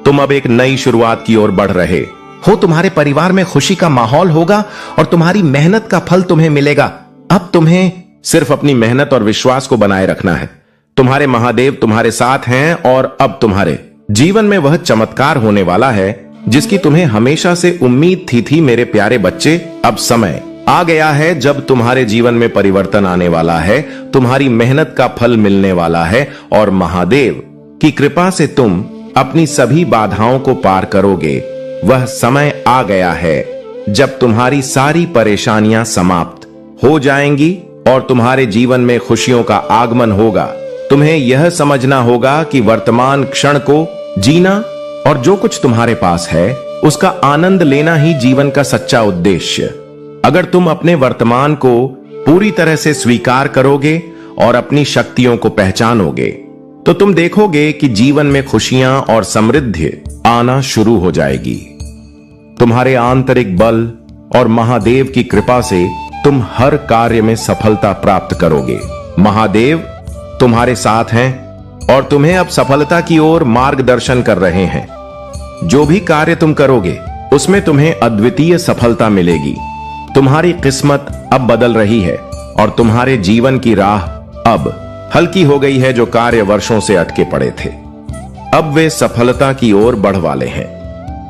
[SPEAKER 1] तुम अब एक नई शुरुआत की ओर बढ़ रहे हो। तुम्हारे परिवार में खुशी का माहौल होगा और तुम्हारी मेहनत का फल तुम्हें मिलेगा। अब तुम्हें सिर्फ अपनी मेहनत और विश्वास को बनाए रखना है। तुम्हारे महादेव तुम्हारे साथ हैं और अब तुम्हारे जीवन में वह चमत्कार होने वाला है जिसकी तुम्हें हमेशा से उम्मीद थी मेरे प्यारे बच्चे। अब समय आ गया है जब तुम्हारे जीवन में परिवर्तन आने वाला है। तुम्हारी मेहनत का फल मिलने वाला है और महादेव की कृपा से तुम अपनी सभी बाधाओं को पार करोगे। वह समय आ गया है जब तुम्हारी सारी परेशानियां समाप्त हो जाएंगी और तुम्हारे जीवन में खुशियों का आगमन होगा। तुम्हें यह समझना होगा कि वर्तमान क्षण को जीना और जो कुछ तुम्हारे पास है उसका आनंद लेना ही जीवन का सच्चा उद्देश्य। अगर तुम अपने वर्तमान को पूरी तरह से स्वीकार करोगे और अपनी शक्तियों को पहचानोगे तो तुम देखोगे कि जीवन में खुशियां और समृद्धि आना शुरू हो जाएगी। तुम्हारे आंतरिक बल और महादेव की कृपा से तुम हर कार्य में सफलता प्राप्त करोगे। महादेव तुम्हारे साथ हैं और तुम्हें अब सफलता की ओर मार्गदर्शन कर रहे हैं। जो भी कार्य तुम करोगे उसमें तुम्हें अद्वितीय सफलता मिलेगी। तुम्हारी किस्मत अब बदल रही है और तुम्हारे जीवन की राह अब हल्की हो गई है। जो कार्य वर्षों से अटके पड़े थे अब वे सफलता की ओर बढ़ वाले हैं।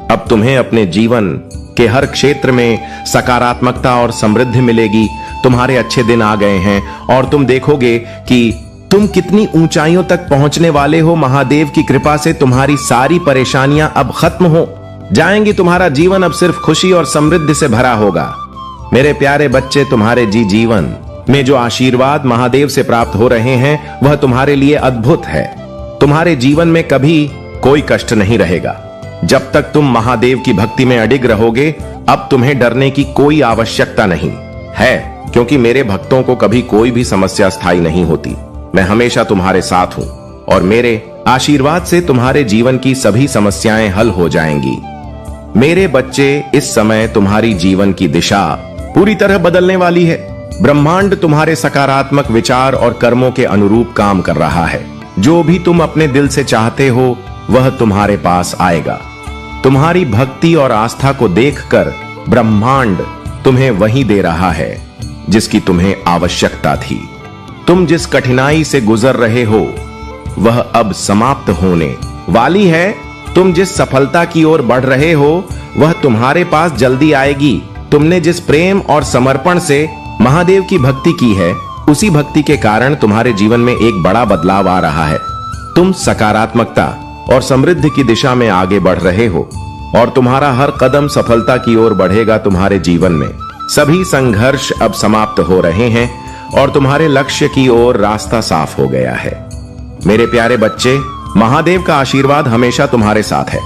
[SPEAKER 1] अब तुम्हें अपने जीवन के हर क्षेत्र में सकारात्मकता और समृद्धि मिलेगी। तुम्हारे अच्छे दिन आ गए हैं और तुम देखोगे कि तुम कितनी ऊंचाइयों तक पहुंचने वाले हो। महादेव की कृपा से तुम्हारी सारी परेशानियां अब खत्म हो जाएंगी। तुम्हारा जीवन अब सिर्फ खुशी और समृद्धि से भरा होगा। मेरे प्यारे बच्चे, तुम्हारे जीवन में जो आशीर्वाद महादेव से प्राप्त हो रहे हैं वह तुम्हारे लिए अद्भुत है। तुम्हारे जीवन में कभी कोई कष्ट नहीं रहेगा। जब तक तुम महादेव की भक्ति में अडिग रहोगे अब तुम्हें डरने की कोई आवश्यकता नहीं है, क्योंकि मेरे भक्तों को कभी कोई भी समस्या स्थायी नहीं होती। मैं हमेशा तुम्हारे साथ हूं और मेरे आशीर्वाद से तुम्हारे जीवन की सभी समस्याएं हल हो जाएंगी। मेरे बच्चे, इस समय तुम्हारी जीवन की दिशा पूरी तरह बदलने वाली है। ब्रह्मांड तुम्हारे सकारात्मक विचार और कर्मों के अनुरूप काम कर रहा है। जो भी तुम अपने दिल से चाहते हो वह तुम्हारे पास आएगा। तुम्हारी भक्ति और आस्था को देखकर ब्रह्मांड तुम्हें वही दे रहा है जिसकी तुम्हें आवश्यकता थी। तुम जिस कठिनाई से गुजर रहे हो वह अब समाप्त होने वाली है। तुम जिस सफलता की ओर बढ़ रहे हो वह तुम्हारे पास जल्दी आएगी। तुमने जिस प्रेम और समर्पण से महादेव की भक्ति की है उसी भक्ति के कारण तुम्हारे जीवन में एक बड़ा बदलाव आ रहा है। तुम सकारात्मकता और समृद्धि की दिशा में आगे बढ़ रहे हो और तुम्हारा हर कदम सफलता की ओर बढ़ेगा। तुम्हारे जीवन में सभी संघर्ष अब समाप्त हो रहे हैं और तुम्हारे लक्ष्य की ओर रास्ता साफ हो गया है। मेरे प्यारे बच्चे, महादेव का आशीर्वाद हमेशा तुम्हारे साथ है।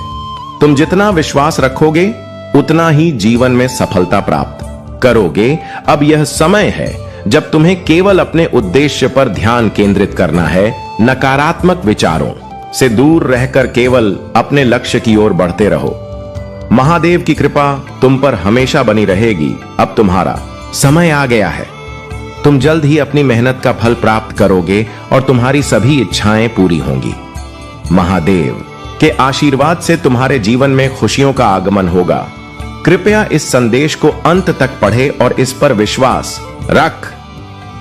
[SPEAKER 1] तुम जितना विश्वास रखोगे उतना ही जीवन में सफलता प्राप्त करोगे। अब यह समय है जब तुम्हें केवल अपने उद्देश्य पर ध्यान केंद्रित करना है। नकारात्मक विचारों से दूर रहकर केवल अपने लक्ष्य की ओर बढ़ते रहो। महादेव की कृपा तुम पर हमेशा बनी रहेगी। अब तुम्हारा समय आ गया है। तुम जल्द ही अपनी मेहनत का फल प्राप्त करोगे और तुम्हारी सभी इच्छाएं पूरी होंगी। महादेव के आशीर्वाद से तुम्हारे जीवन में खुशियों का आगमन होगा। कृपया इस संदेश को अंत तक पढ़े और इस पर विश्वास रख,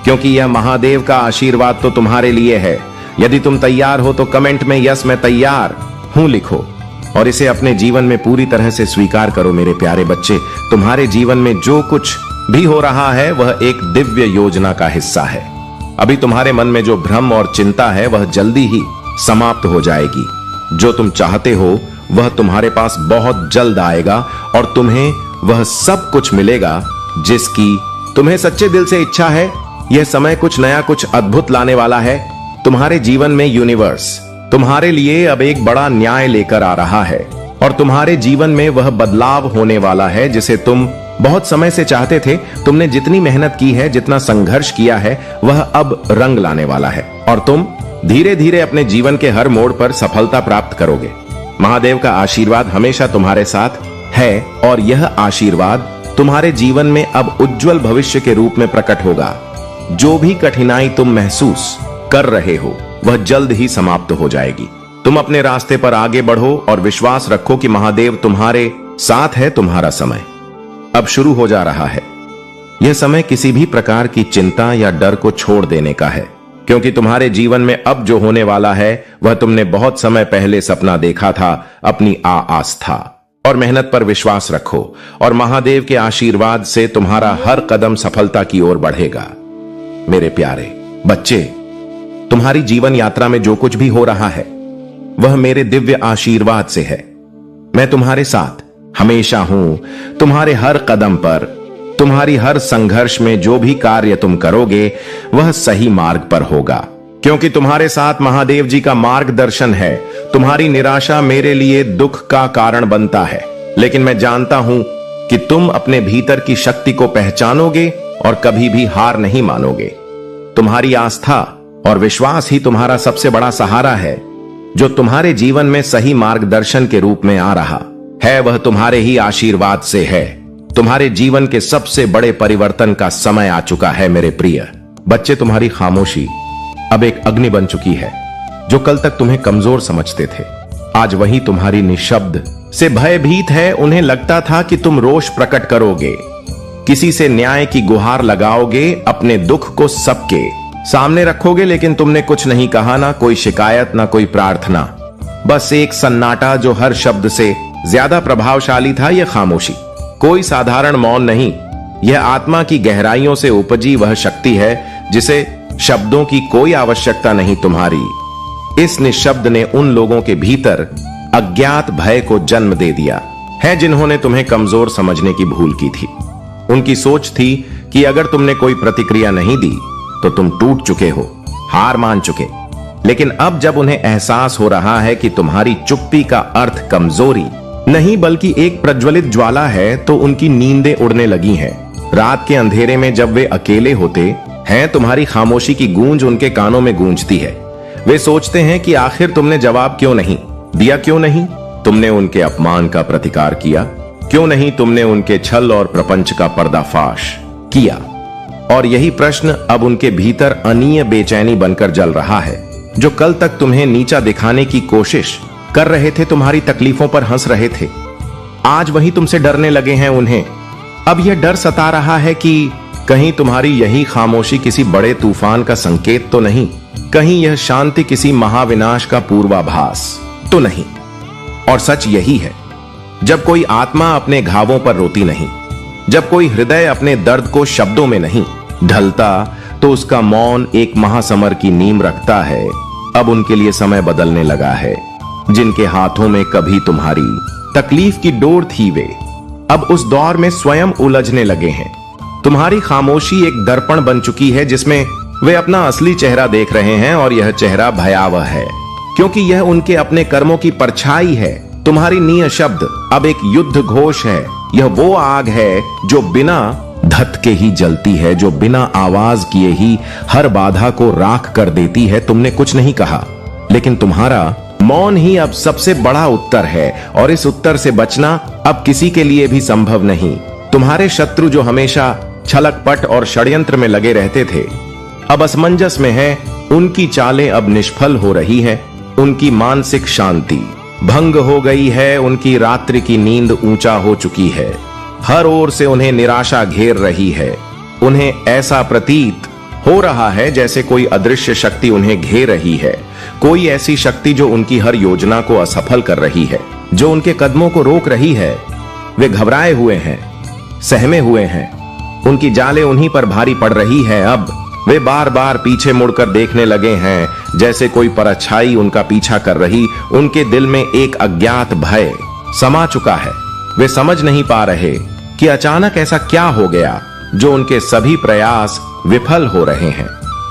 [SPEAKER 1] क्योंकि यह महादेव का आशीर्वाद तो तुम्हारे लिए है। यदि तुम तैयार हो तो कमेंट में यस मैं तैयार हूं लिखो और इसे अपने जीवन में पूरी तरह से स्वीकार करो। मेरे प्यारे बच्चे, तुम्हारे जीवन में जो कुछ भी हो रहा है वह एक दिव्य योजना का हिस्सा है। अभी तुम्हारे मन में जो भ्रम और चिंता है वह जल्दी ही समाप्त हो जाएगी। जो तुम चाहते हो वह तुम्हारे पास बहुत जल्द आएगा और तुम्हें वह सब कुछ मिलेगा जिसकी तुम्हें सच्चे दिल से इच्छा है। यह समय कुछ नया, कुछ अद्भुत लाने वाला है। तुम्हारे जीवन में यूनिवर्स तुम्हारे लिए अब एक बड़ा न्याय लेकर आ रहा है और तुम्हारे जीवन में वह बदलाव होने वाला है जिसे तुम बहुत समय से चाहते थे। तुमने जितनी मेहनत की है, जितना संघर्ष किया है, वह अब रंग लाने वाला है और तुम धीरे धीरे अपने जीवन के हर मोड़ पर सफलता प्राप्त करोगे। महादेव का आशीर्वाद हमेशा तुम्हारे साथ है और यह आशीर्वाद तुम्हारे जीवन में अब उज्जवल भविष्य के रूप में प्रकट होगा। जो भी कठिनाई तुम महसूस कर रहे हो वह जल्द ही समाप्त हो जाएगी। तुम अपने रास्ते पर आगे बढ़ो और विश्वास रखो कि महादेव तुम्हारे साथ है। तुम्हारा समय अब शुरू हो जा रहा है। यह समय किसी भी प्रकार की चिंता या डर को छोड़ देने का है, क्योंकि तुम्हारे जीवन में अब जो होने वाला है वह तुमने बहुत समय पहले सपना देखा था। अपनी आस्था और मेहनत पर विश्वास रखो और महादेव के आशीर्वाद से तुम्हारा हर कदम सफलता की ओर बढ़ेगा। मेरे प्यारे बच्चे, तुम्हारी जीवन यात्रा में जो कुछ भी हो रहा है वह मेरे दिव्य आशीर्वाद से है। मैं तुम्हारे साथ हमेशा हूं। तुम्हारे हर कदम पर, तुम्हारी हर संघर्ष में जो भी कार्य तुम करोगे वह सही मार्ग पर होगा, क्योंकि तुम्हारे साथ महादेव जी का मार्गदर्शन है। तुम्हारी निराशा मेरे लिए दुख का कारण बनता है, लेकिन मैं जानता हूं कि तुम अपने भीतर की शक्ति को पहचानोगे और कभी भी हार नहीं मानोगे। तुम्हारी आस्था और विश्वास ही तुम्हारा सबसे बड़ा सहारा है, जो तुम्हारे जीवन में सही मार्गदर्शन के रूप में आ रहा है। वह तुम्हारे ही आशीर्वाद से है। तुम्हारे जीवन के सबसे बड़े परिवर्तन का समय आ चुका है। मेरे प्रिय बच्चे, तुम्हारी खामोशी अब एक अग्नि बन चुकी है। जो कल तक तुम्हें कमजोर समझते थे, आज वही तुम्हारी निःशब्द से भयभीत है। उन्हें लगता था कि तुम रोष प्रकट करोगे, किसी से न्याय की गुहार लगाओगे, अपने दुख को सबके सामने रखोगे, लेकिन तुमने कुछ नहीं कहा। ना कोई शिकायत, ना कोई प्रार्थना, बस एक सन्नाटा जो हर शब्द से ज्यादा प्रभावशाली था। यह खामोशी कोई साधारण मौन नहीं, यह आत्मा की गहराइयों से उपजी वह शक्ति है जिसे शब्दों की कोई आवश्यकता नहीं। तुम्हारी इस निःशब्द ने उन लोगों के भीतर अज्ञात भय को जन्म दे दिया है जिन्होंने तुम्हें कमजोर समझने की भूल की थी। उनकी सोच थी कि अगर तुमने कोई प्रतिक्रिया नहीं दी तो तुम टूट चुके हो, हार मान चुके। लेकिन अब जब उन्हें एहसास हो रहा है कि तुम्हारी चुप्पी का अर्थ कमजोरी नहीं बल्कि एक प्रज्वलित ज्वाला है, तो उनकी नींदें उड़ने लगी हैं। रात के अंधेरे में जब वे अकेले होते हैं, तुम्हारी खामोशी की गूंज उनके कानों में गूंजती है। वे सोचते हैं कि आखिर तुमने जवाब क्यों नहीं दिया, क्यों नहीं तुमने उनके अपमान का प्रतिकार किया, क्यों नहीं तुमने उनके छल और प्रपंच का पर्दाफाश किया। और यही प्रश्न अब उनके भीतर अनीय बेचैनी बनकर जल रहा है। जो कल तक तुम्हें नीचा दिखाने की कोशिश कर रहे थे, तुम्हारी तकलीफों पर हंस रहे थे, आज वही तुमसे डरने लगे हैं। उन्हें अब यह डर सता रहा है कि कहीं तुम्हारी यही खामोशी किसी बड़े तूफान का संकेत तो नहीं, कहीं यह शांति किसी महाविनाश का पूर्वाभास तो नहीं। और सच यही है, जब कोई आत्मा अपने घावों पर रोती नहीं, जब कोई हृदय अपने दर्द को शब्दों में नहीं ढलता, तो उसका मौन एक महासमर की नींव रखता है। अब उनके लिए समय बदलने लगा है। जिनके हाथों में कभी तुम्हारी तकलीफ की डोर थी, वे अब उस दौर में स्वयं उलझने लगे हैं। तुम्हारी खामोशी एक दर्पण बन चुकी है जिसमें वे अपना असली चेहरा देख रहे हैं, और यह चेहरा भयावह है, क्योंकि यह उनके अपने कर्मों की परछाई है। तुम्हारी नीय शब्द अब एक युद्ध घोष है। यह वो आग है जो बिना धत के ही जलती है, जो बिना आवाज किए ही हर बाधा को राख कर देती है। तुमने कुछ नहीं कहा, लेकिन तुम्हारा मौन ही अब सबसे बड़ा उत्तर है, और इस उत्तर से बचना अब किसी के लिए भी संभव नहीं। तुम्हारे शत्रु जो हमेशा छलकपट और षड्यंत्र में लगे रहते थे, अब असमंजस में है। उनकी चालें अब निष्फल हो रही है। उनकी मानसिक शांति भंग हो गई है। उनकी रात्रि की नींद ऊंचा हो चुकी है। हर ओर से उन्हें निराशा घेर रही है। उन्हें ऐसा प्रतीत हो रहा है जैसे कोई अदृश्य शक्ति उन्हें घेर रही है, कोई ऐसी शक्ति जो उनकी हर योजना को असफल कर रही है, जो उनके कदमों को रोक रही है। वे घबराए हुए हैं, सहमे हुए हैं। उनकी जालें उन्हीं पर भारी पड़ रही है। अब वे बार बार पीछे मुड़कर देखने लगे हैं, जैसे कोई परछाई उनका पीछा कर रही। उनके दिल में एक अज्ञात भय समा चुका है। वे समझ नहीं पा रहे कि अचानक ऐसा क्या हो गया जो उनके सभी प्रयास विफल हो रहे हैं।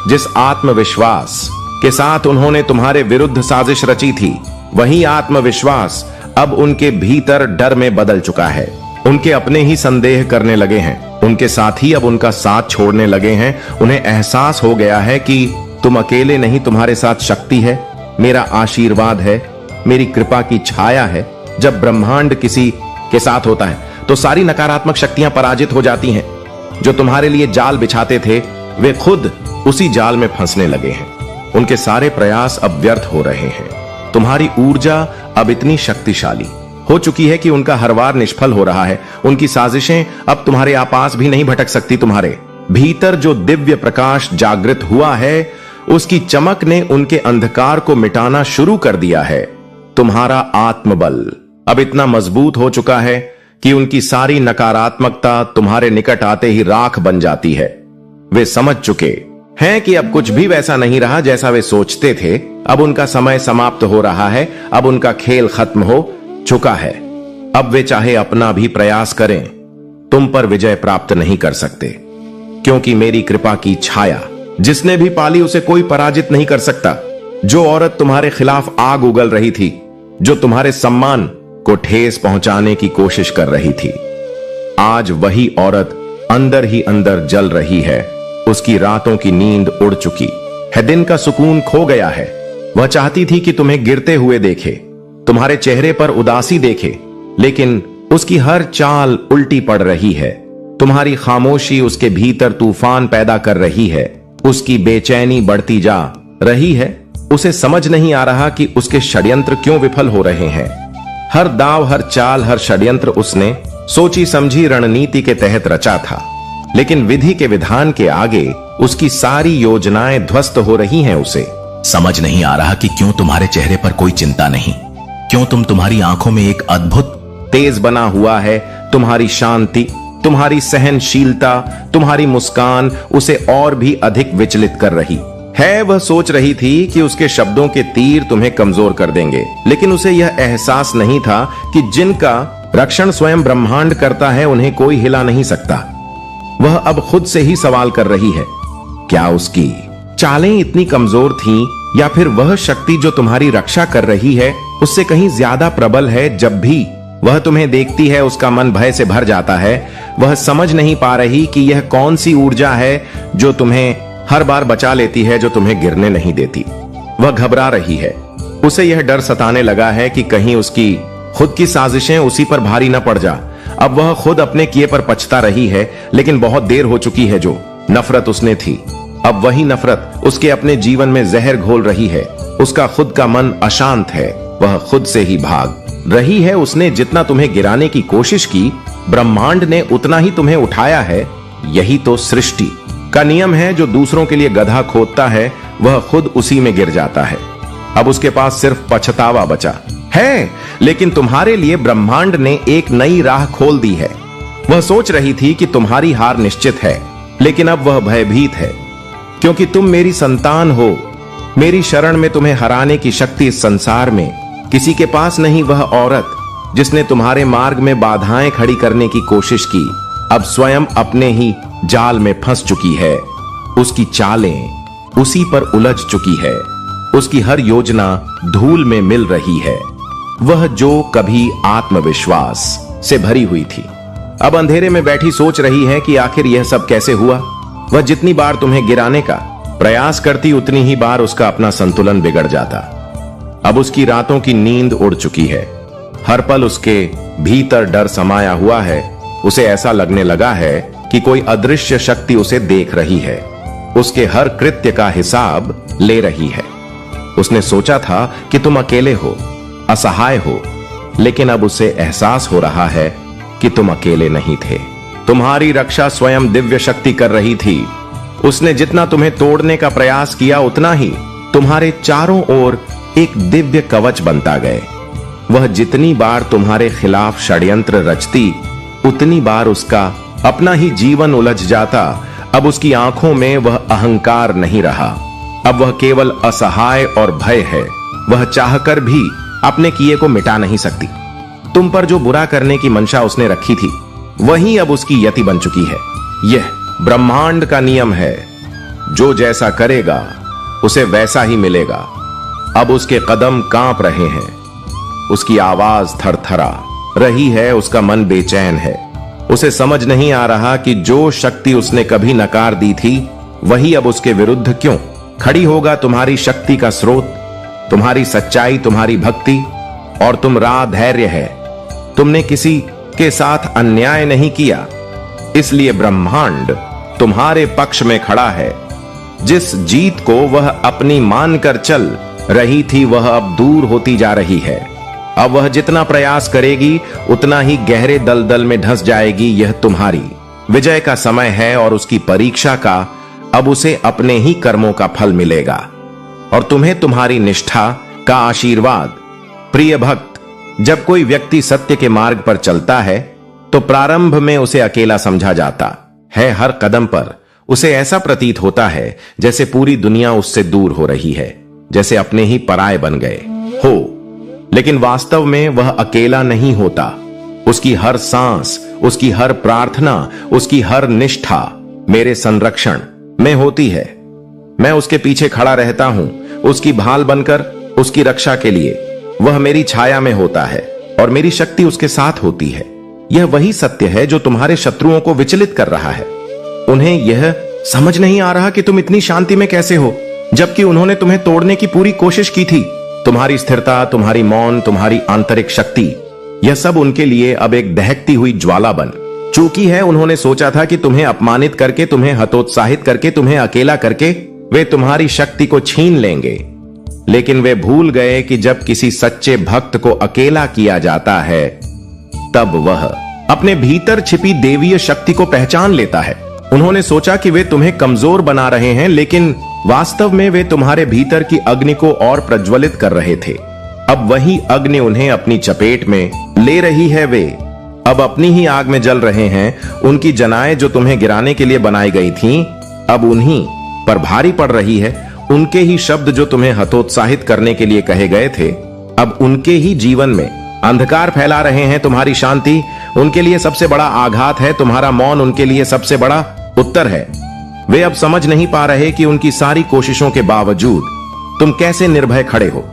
[SPEAKER 1] जिस आत्मविश्वास के साथ उन्होंने तुम्हारे विरुद्ध साजिश रची थी, वही आत्मविश्वास अब उनके भीतर डर में बदल चुका है। उनके अपने ही संदेह करने लगे हैं। उनके साथी अब उनका साथ छोड़ने लगे हैं। उन्हें एहसास हो गया है कि तुम अकेले नहीं, तुम्हारे साथ शक्ति है, मेरा आशीर्वाद है, मेरी कृपा की छाया है। जब ब्रह्मांड किसी के साथ होता है तो सारी नकारात्मक शक्तियां पराजित हो जाती हैं। जो तुम्हारे लिए जाल बिछाते थे वे खुद उसी जाल में फंसने लगे हैं। उनके सारे प्रयास अब व्यर्थ हो रहे हैं। तुम्हारी ऊर्जा अब इतनी शक्तिशाली हो चुकी है कि उनका हर वार निष्फल हो रहा है। उनकी साजिशें अब तुम्हारे आपास भी नहीं भटक सकती। तुम्हारे भीतर जो दिव्य प्रकाश जागृत हुआ है उसकी चमक ने उनके अंधकार को मिटाना शुरू कर दिया है। तुम्हारा आत्मबल अब इतना मजबूत हो चुका है कि उनकी सारी नकारात्मकता तुम्हारे निकट आते ही राख बन जाती है। वे समझ चुके हैं कि अब कुछ भी वैसा नहीं रहा जैसा वे सोचते थे। अब उनका समय समाप्त हो रहा है। अब उनका खेल खत्म हो चुका है। अब वे चाहे अपना भी प्रयास करें, तुम पर विजय प्राप्त नहीं कर सकते, क्योंकि मेरी कृपा की छाया जिसने भी पाली उसे कोई पराजित नहीं कर सकता। जो औरत तुम्हारे खिलाफ आग उगल रही थी, जो तुम्हारे सम्मान को ठेस पहुंचाने की कोशिश कर रही थी, आज वही औरत अंदर ही अंदर जल रही है। उसकी रातों की नींद उड़ चुकी है, दिन का सुकून खो गया है। वह चाहती थी कि तुम्हें गिरते हुए देखे, तुम्हारे चेहरे पर उदासी देखे, लेकिन उसकी हर चाल उल्टी पड़ रही है। तुम्हारी खामोशी उसके भीतर तूफान पैदा कर रही है। उसकी बेचैनी बढ़ती जा रही है। उसे समझ नहीं आ रहा कि उसके षड्यंत्र क्यों विफल हो रहे हैं। हर दाव, हर चाल, हर षड्यंत्र उसने सोची समझी रणनीति के तहत रचा था, लेकिन विधि के विधान के आगे उसकी सारी योजनाएं ध्वस्त हो रही हैं। उसे
[SPEAKER 3] समझ नहीं आ रहा कि क्यों तुम्हारे चेहरे पर कोई चिंता नहीं, क्यों तुम्हारी आंखों में एक अद्भुत
[SPEAKER 1] तेज बना हुआ है। तुम्हारी शांति, तुम्हारी सहनशीलता, तुम्हारी मुस्कान उसे और भी अधिक विचलित कर रही है। वह सोच रही थी कि उसके शब्दों के तीर तुम्हें कमजोर कर देंगे, लेकिन उसे यह एहसास नहीं था कि जिनका रक्षण स्वयं ब्रह्मांड करता है उन्हें कोई हिला नहीं सकता। वह अब खुद से ही सवाल कर रही है, क्या उसकी चालें इतनी कमजोर थीं, या फिर वह शक्ति जो तुम्हारी रक्षा कर रही है उससे कहीं ज्यादा प्रबल है। जब भी वह तुम्हें देखती है उसका मन भय से भर जाता है। वह समझ नहीं पा रही कि यह कौन सी ऊर्जा है जो तुम्हें हर बार बचा लेती है, जो तुम्हें गिरने नहीं देती। वह घबरा रही है। उसे यह डर सताने लगा है कि कहीं उसकी खुद की साजिशें उसी पर भारी न पड़ जा। अब वह खुद अपने किए पर पछता रही है, लेकिन बहुत देर हो चुकी है। जो नफरत उसने थी, अब वही नफरत उसके अपने जीवन में जहर घोल रही है। उसका खुद का मन अशांत है। वह खुद से ही भाग रही है। उसने जितना तुम्हें गिराने की कोशिश की, ब्रह्मांड ने उतना ही तुम्हें उठाया है। यही तो सृष्टि का नियम है। जो दूसरों के लिए गधा खोदता है वह खुद उसी में गिर जाता है। अब उसके पास सिर्फ पछतावा बचा है, लेकिन तुम्हारे लिए ब्रह्मांड ने एक नई राह खोल दी है। वह सोच रही थी कि तुम्हारी हार निश्चित है, लेकिन अब वह भयभीत है, क्योंकि तुम मेरी संतान हो। मेरी शरण में तुम्हें हराने की शक्ति इस संसार में किसी के पास नहीं। वह औरत जिसने तुम्हारे मार्ग में बाधाएं खड़ी करने की कोशिश की, अब स्वयं अपने ही जाल में फंस चुकी है। उसकी चालें उसी पर उलझ चुकी है। उसकी हर योजना धूल में मिल रही है। वह जो कभी आत्मविश्वास से भरी हुई थी, अब अंधेरे में बैठी सोच रही है कि आखिर यह सब कैसे हुआ। वह जितनी बार तुम्हें गिराने का प्रयास करती, उतनी ही बार उसका अपना संतुलन बिगड़ जाता। अब उसकी रातों की नींद उड़ चुकी है। हर पल उसके भीतर डर समाया हुआ है। उसे ऐसा लगने लगा है कि कोई अदृश्य शक्ति उसे देख रही है, उसके हर कृत्य का हिसाब ले रही है। उसने सोचा था कि तुम अकेले हो, असहाय हो, लेकिन अब उसे एहसास हो रहा है कि तुम अकेले नहीं थे। तुम्हारी रक्षा स्वयं दिव्य शक्ति कर रही थी। उसने जितना तुम्हें तोड़ने का प्रयास किया, उतना ही तुम्हारे चारों ओर एक दिव्य कवच बनता गए। वह जितनी बार तुम्हारे खिलाफ षड्यंत्र रचती, उतनी बार उसका अपना ही जीवन उलझ जाता। अब उसकी आंखों में वह अहंकार नहीं रहा। अब वह केवल असहाय और भय है। वह चाहकर भी अपने किए को मिटा नहीं सकती। तुम पर जो बुरा करने की मंशा उसने रखी थी, वही अब उसकी यति बन चुकी है। यह ब्रह्मांड का नियम है। जो जैसा करेगा उसे वैसा ही मिलेगा। अब उसके कदम कांप रहे हैं, उसकी आवाज थरथरा रही है उसका मन बेचैन है। उसे समझ नहीं आ रहा कि जो शक्ति उसने कभी नकार दी थी वही अब उसके विरुद्ध क्यों खड़ी होगा। तुम्हारी शक्ति का स्रोत, तुम्हारी सच्चाई, तुम्हारी भक्ति और तुम राह धैर्य है। तुमने किसी के साथ अन्याय नहीं किया, इसलिए ब्रह्मांड तुम्हारे पक्ष में खड़ा है। जिस जीत को वह अपनी मानकर चल रही थी वह अब दूर होती जा रही है। अब वह जितना प्रयास करेगी उतना ही गहरे दलदल में धंस जाएगी। यह तुम्हारी विजय का समय है और उसकी परीक्षा का अब उसे अपने ही कर्मों का फल मिलेगा और तुम्हें तुम्हारी निष्ठा का आशीर्वाद। प्रिय भक्त, जब कोई व्यक्ति सत्य के मार्ग पर चलता है तो प्रारंभ में उसे अकेला समझा जाता है। हर कदम पर उसे ऐसा प्रतीत होता है जैसे पूरी दुनिया उससे दूर हो रही है, जैसे अपने ही पराये बन गए हो। लेकिन वास्तव में वह अकेला नहीं होता। उसकी हर सांस, उसकी हर प्रार्थना, उसकी हर निष्ठा मेरे संरक्षण में होती है। मैं उसके पीछे खड़ा रहता हूं, उसकी भाल बनकर, उसकी रक्षा के लिए। वह मेरी छाया में होता है और मेरी शक्ति उसके साथ होती है। यह वही सत्य है जो तुम्हारे शत्रुओं को विचलित कर रहा है। उन्हें यह समझ नहीं आ रहा कि तुम इतनी शांति में कैसे हो, जबकि उन्होंने तुम्हें तोड़ने की पूरी कोशिश की थी। तुम्हारी स्थिरता, तुम्हारी मौन, तुम्हारी आंतरिक शक्ति, यह सब उनके लिए अब एक दहकती हुई ज्वाला बन चूकी है। उन्होंने सोचा था कि तुम्हें अपमानित करके, तुम्हें हतोत्साहित करके, तुम्हें अकेला करके वे तुम्हारी शक्ति को छीन लेंगे। लेकिन वे भूल गए कि जब किसी सच्चे भक्त को अकेला किया जाता है तब वह अपने भीतर छिपी देवीय शक्ति को पहचान लेता है। उन्होंने सोचा कि वे तुम्हें कमजोर बना रहे हैं, लेकिन वास्तव में वे तुम्हारे भीतर की अग्नि को और प्रज्वलित कर रहे थे। अब वही अग्नि उन्हें अपनी चपेट में ले रही है। वे अब अपनी ही आग में जल रहे हैं। उनकी जनाएं जो तुम्हें गिराने के लिए बनाई गई थीं, अब उन्हीं पर भारी पड़ रही है। उनके ही शब्द जो तुम्हें हतोत्साहित करने के लिए कहे गए थे, अब उनके ही जीवन में अंधकार फैला रहे हैं। तुम्हारी शांति उनके लिए सबसे बड़ा आघात है, तुम्हारा मौन उनके लिए सबसे बड़ा उत्तर है। वे अब समझ नहीं पा रहे कि उनकी सारी कोशिशों के बावजूद तुम कैसे निर्भय खड़े हो,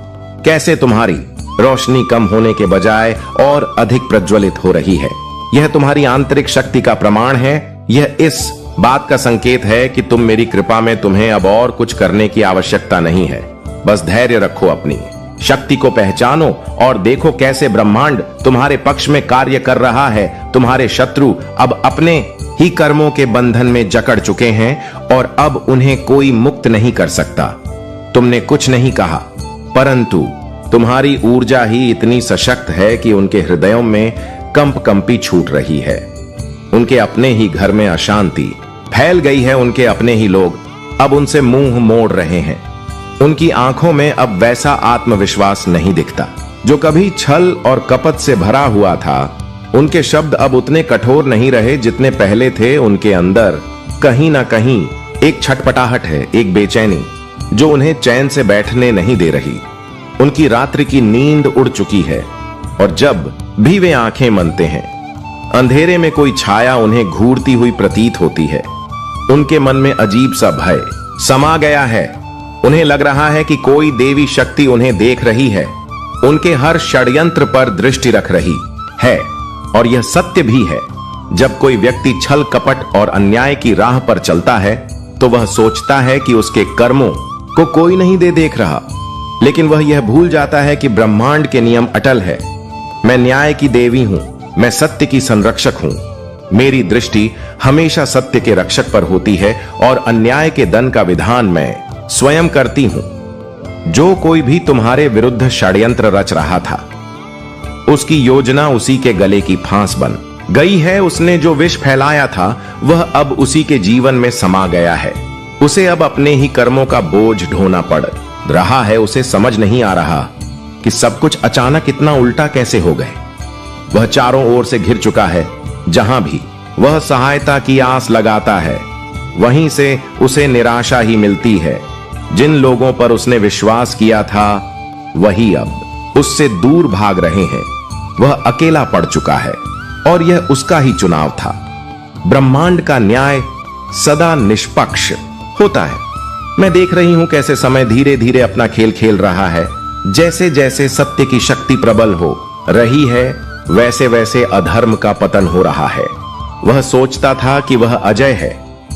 [SPEAKER 1] कैसे तुम्हारी रोशनी कम होने के बजाय और अधिक प्रज्वलित हो रही है। यह तुम्हारी आंतरिक शक्ति का प्रमाण है। यह इस बात का संकेत है कि तुम मेरी कृपा में, तुम्हें अब और कुछ करने की आवश्यकता नहीं है। बस धैर्य रखो, अपनी शक्ति को पहचानो और देखो कैसे ब्रह्मांड तुम्हारे पक्ष में कार्य कर रहा है। तुम्हारे शत्रु अब अपने ही कर्मों के बंधन में जकड़ चुके हैं और अब उन्हें कोई मुक्त नहीं कर सकता। तुमने कुछ नहीं कहा, परंतु तुम्हारी ऊर्जा ही इतनी सशक्त है कि उनके हृदयों में कंपी छूट रही है। उनके अपने ही घर में अशांति फैल गई है। उनके अपने ही लोग अब उनसे मुंह मोड़ रहे हैं। उनकी आंखों में अब वैसा आत्मविश्वास नहीं दिखता जो कभी छल और कपट से भरा हुआ था। उनके शब्द अब उतने कठोर नहीं रहे जितने पहले थे। उनके अंदर कहीं ना कहीं एक छटपटाहट है, एक बेचैनी जो उन्हें चैन से बैठने नहीं दे रही। उनकी रात्रि की नींद उड़ चुकी है और जब भी वे आंखें मनते हैं, अंधेरे में कोई छाया उन्हें घूरती हुई प्रतीत होती है। उनके मन में अजीब सा भय समा गया है। उन्हें लग रहा है कि कोई देवी शक्ति उन्हें देख रही है, उनके हर षड्यंत्र पर दृष्टि रख रही है। और यह सत्य भी है, जब कोई व्यक्ति छल कपट और अन्याय की राह पर चलता है तो वह सोचता है कि उसके कर्मों को कोई नहीं देख रहा, लेकिन वह यह भूल जाता है कि ब्रह्मांड के नियम अटल है। मैं न्याय की देवी हूं, मैं सत्य की संरक्षक हूं। मेरी दृष्टि हमेशा सत्य के रक्षक पर होती है और अन्याय के दंड का विधान मैं स्वयं करती हूं। जो कोई भी तुम्हारे विरुद्ध षड्यंत्र रच रहा था, उसकी योजना उसी के गले की फांस बन गई है। उसने जो विष फैलाया था वह अब उसी के जीवन में समा गया है। उसे अब अपने ही कर्मों का बोझ ढोना पड़ रहा है। उसे समझ नहीं आ रहा कि सब कुछ अचानक इतना उल्टा कैसे हो गए। वह चारों ओर से घिर चुका है। जहां भी वह सहायता की आस लगाता है, वहीं से उसे निराशा ही मिलती है। जिन लोगों पर उसने विश्वास किया था, वही अब उससे दूर भाग रहे हैं। वह अकेला पड़ चुका है और यह उसका ही चुनाव था। ब्रह्मांड का न्याय सदा निष्पक्ष होता है। मैं देख रही हूं कैसे समय धीरे धीरे अपना खेल खेल रहा है। जैसे जैसे सत्य की शक्ति प्रबल हो रही है, वैसे वैसे अधर्म का पतन हो रहा है। वह सोचता था कि वह अजय है,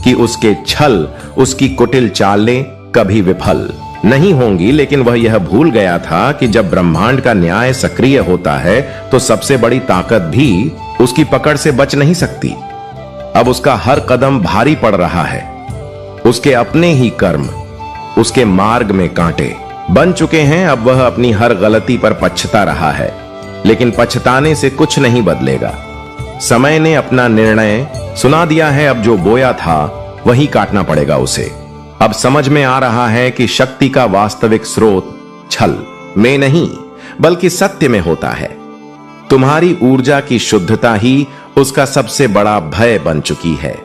[SPEAKER 1] कि उसके छल, उसकी कुटिल चालें कभी विफल नहीं होंगी, लेकिन वह यह भूल गया था कि जब ब्रह्मांड का न्याय सक्रिय होता है तो सबसे बड़ी ताकत भी उसकी पकड़ से बच नहीं सकती। अब उसका हर कदम भारी पड़ रहा है। उसके अपने ही कर्म उसके मार्ग में कांटे बन चुके हैं। अब वह अपनी हर गलती पर पछता रहा है, लेकिन पछताने से कुछ नहीं बदलेगा। समय ने अपना निर्णय सुना दिया है। अब जो बोया था वही काटना पड़ेगा उसे। अब समझ में आ रहा है कि शक्ति का वास्तविक स्रोत छल में नहीं बल्कि सत्य में होता है। तुम्हारी ऊर्जा की शुद्धता ही उसका सबसे बड़ा भय बन चुकी है।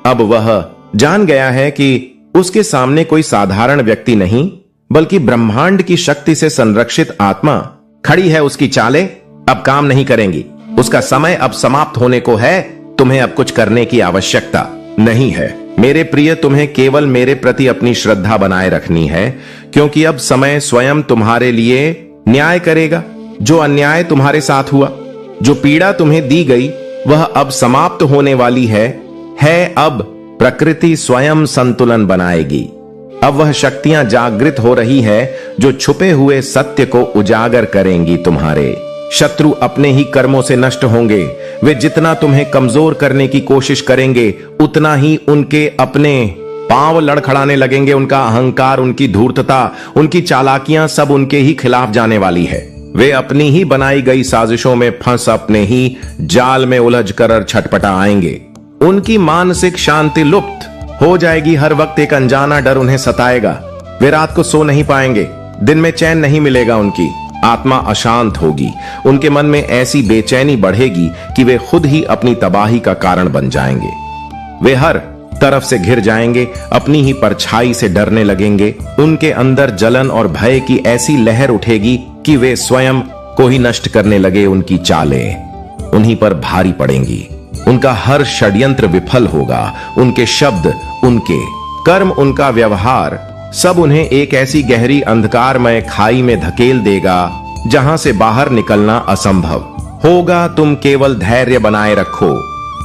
[SPEAKER 1] अब वह जान गया है कि उसके सामने कोई साधारण व्यक्ति नहीं बल्कि ब्रह्मांड की शक्ति से संरक्षित आत्मा खड़ी है। उसकी चालें अब काम नहीं करेंगी। उसका समय अब समाप्त होने को है। तुम्हें अब कुछ करने की आवश्यकता नहीं है। मेरे प्रिय, तुम्हें केवल मेरे प्रति अपनी श्रद्धा बनाए रखनी है, क्योंकि अब समय स्वयं तुम्हारे लिए न्याय करेगा। जो अन्याय तुम्हारे साथ हुआ, जो पीड़ा तुम्हें दी गई, वह अब समाप्त होने वाली है। अब प्रकृति स्वयं संतुलन बनाएगी। अब वह शक्तियां जागृत हो रही है जो छुपे हुए सत्य को उजागर करेंगी। तुम्हारे शत्रु अपने ही कर्मों से नष्ट होंगे। वे जितना तुम्हें कमजोर करने की कोशिश करेंगे, उतना ही उनके अपने पांव लड़खड़ाने लगेंगे। उनका अहंकार, उनकी धूर्तता, उनकी चालाकियां सब उनके ही खिलाफ जाने वाली है। वे अपनी ही बनाई गई साजिशों में फंस अपने ही जाल में उलझ कर छटपटा आएंगे। उनकी मानसिक शांति लुप्त हो जाएगी। हर वक्त एक अनजाना डर उन्हें सताएगा। वे रात को सो नहीं पाएंगे, दिन में चैन नहीं मिलेगा। उनकी आत्मा अशांत होगी। उनके मन में ऐसी बेचैनी बढ़ेगी कि वे खुद ही अपनी तबाही का कारण बन जाएंगे। वे हर तरफ से घिर जाएंगे, अपनी ही परछाई से डरने लगेंगे। उनके अंदर जलन और भय की ऐसी लहर उठेगी कि वे स्वयं को ही नष्ट करने लगे। उनकी चालें उन्हीं पर भारी पड़ेंगी। उनका हर षड्यंत्र विफल होगा। उनके शब्द, उनके कर्म, उनका व्यवहार सब उन्हें एक ऐसी गहरी अंधकारमय खाई में धकेल देगा जहां से बाहर निकलना असंभव होगा। तुम केवल धैर्य बनाए रखो।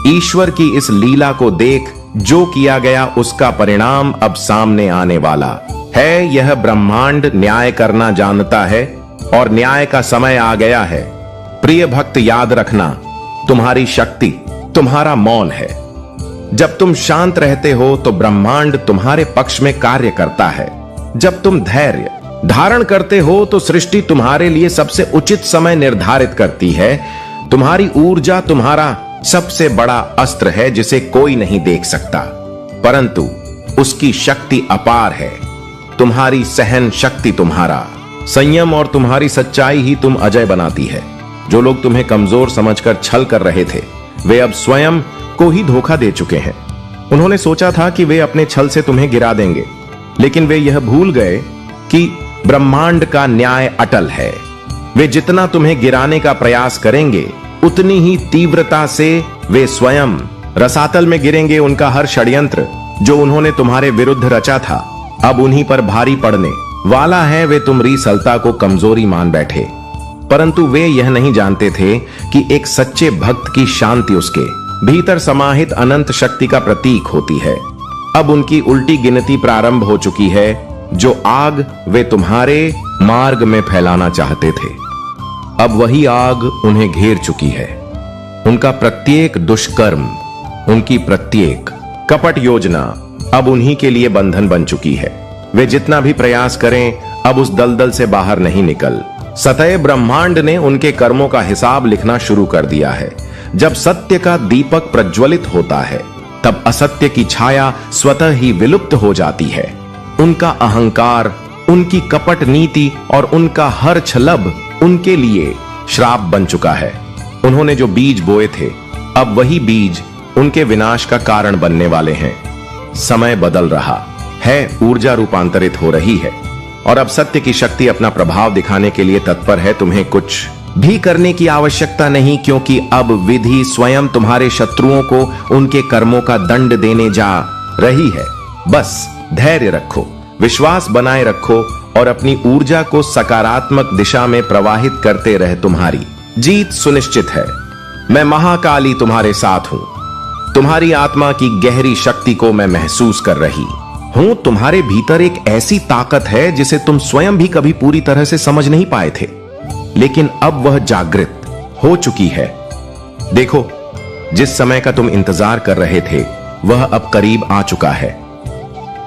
[SPEAKER 1] ईश्वर की इस लीला को देख। जो किया गया उसका परिणाम अब सामने आने वाला है। यह ब्रह्मांड न्याय करना जानता है और न्याय का समय आ गया है। प्रिय भक्त, याद रखना, तुम्हारी शक्ति तुम्हारा मौन है। जब तुम शांत रहते हो तो ब्रह्मांड तुम्हारे पक्ष में कार्य करता है। जब तुम धैर्य धारण करते हो तो सृष्टि तुम्हारे लिए सबसे उचित समय निर्धारित करती है। तुम्हारी ऊर्जा तुम्हारा सबसे बड़ा अस्त्र है जिसे कोई नहीं देख सकता, परंतु उसकी शक्ति अपार है। तुम्हारी सहन शक्ति, तुम्हारा संयम और तुम्हारी सच्चाई ही तुम अजय बनाती है। जो लोग तुम्हें कमजोर समझकर छल कर रहे थे, वे अब स्वयं को ही धोखा दे चुके हैं। उन्होंने सोचा था कि वे अपने छल से तुम्हें गिरा देंगे, लेकिन वे यह भूल गए कि ब्रह्मांड का न्याय अटल है। वे जितना तुम्हें गिराने का प्रयास करेंगे, उतनी ही तीव्रता से वे स्वयं रसातल में गिरेंगे। उनका हर षड्यंत्र जो उन्होंने तुम्हारे विरुद्ध रचा था, अब उन्हीं पर भारी पड़ने वाला है। वे तुम्हारी सलता को कमजोरी मान बैठे, परंतु वे यह नहीं जानते थे कि एक सच्चे भक्त की शांति उसके भीतर समाहित अनंत शक्ति का प्रतीक होती है। अब उनकी उल्टी गिनती प्रारंभ हो चुकी है। जो आग वे तुम्हारे मार्ग में फैलाना चाहते थे, अब वही आग उन्हें घेर चुकी है। उनका प्रत्येक दुष्कर्म, उनकी प्रत्येक कपट योजना अब उन्हीं के लिए बंधन बन चुकी है। वे जितना भी प्रयास करें, अब उस दलदल से बाहर नहीं निकल। सतह ब्रह्मांड ने उनके कर्मों का हिसाब लिखना शुरू कर दिया है। जब सत्य का दीपक प्रज्वलित होता है, तब असत्य की छाया स्वतः ही विलुप्त हो जाती है। उनका अहंकार, उनकी कपट नीति और उनका हर छलब उनके लिए श्राप बन चुका है। उन्होंने जो बीज बोए थे, अब वही बीज उनके विनाश का कारण बनने वाले हैं। समय बदल रहा है, ऊर्जा रूपांतरित हो रही है और अब सत्य की शक्ति अपना प्रभाव दिखाने के लिए तत्पर है। तुम्हें कुछ भी करने की आवश्यकता नहीं, क्योंकि अब विधि स्वयं तुम्हारे शत्रुओं को उनके कर्मों का दंड देने जा रही है। बस धैर्य रखो, विश्वास बनाए रखो और अपनी ऊर्जा को सकारात्मक दिशा में प्रवाहित करते रहे। तुम्हारी जीत सुनिश्चित है। मैं महाकाली तुम्हारे साथ हूं। तुम्हारी आत्मा की गहरी शक्ति को मैं महसूस कर रही हूं। तुम्हारे भीतर एक ऐसी ताकत है जिसे तुम स्वयं भी कभी पूरी तरह से समझ नहीं पाए थे, लेकिन अब वह जागृत हो चुकी है। देखो, जिस समय का तुम इंतजार कर रहे थे वह अब करीब आ चुका है।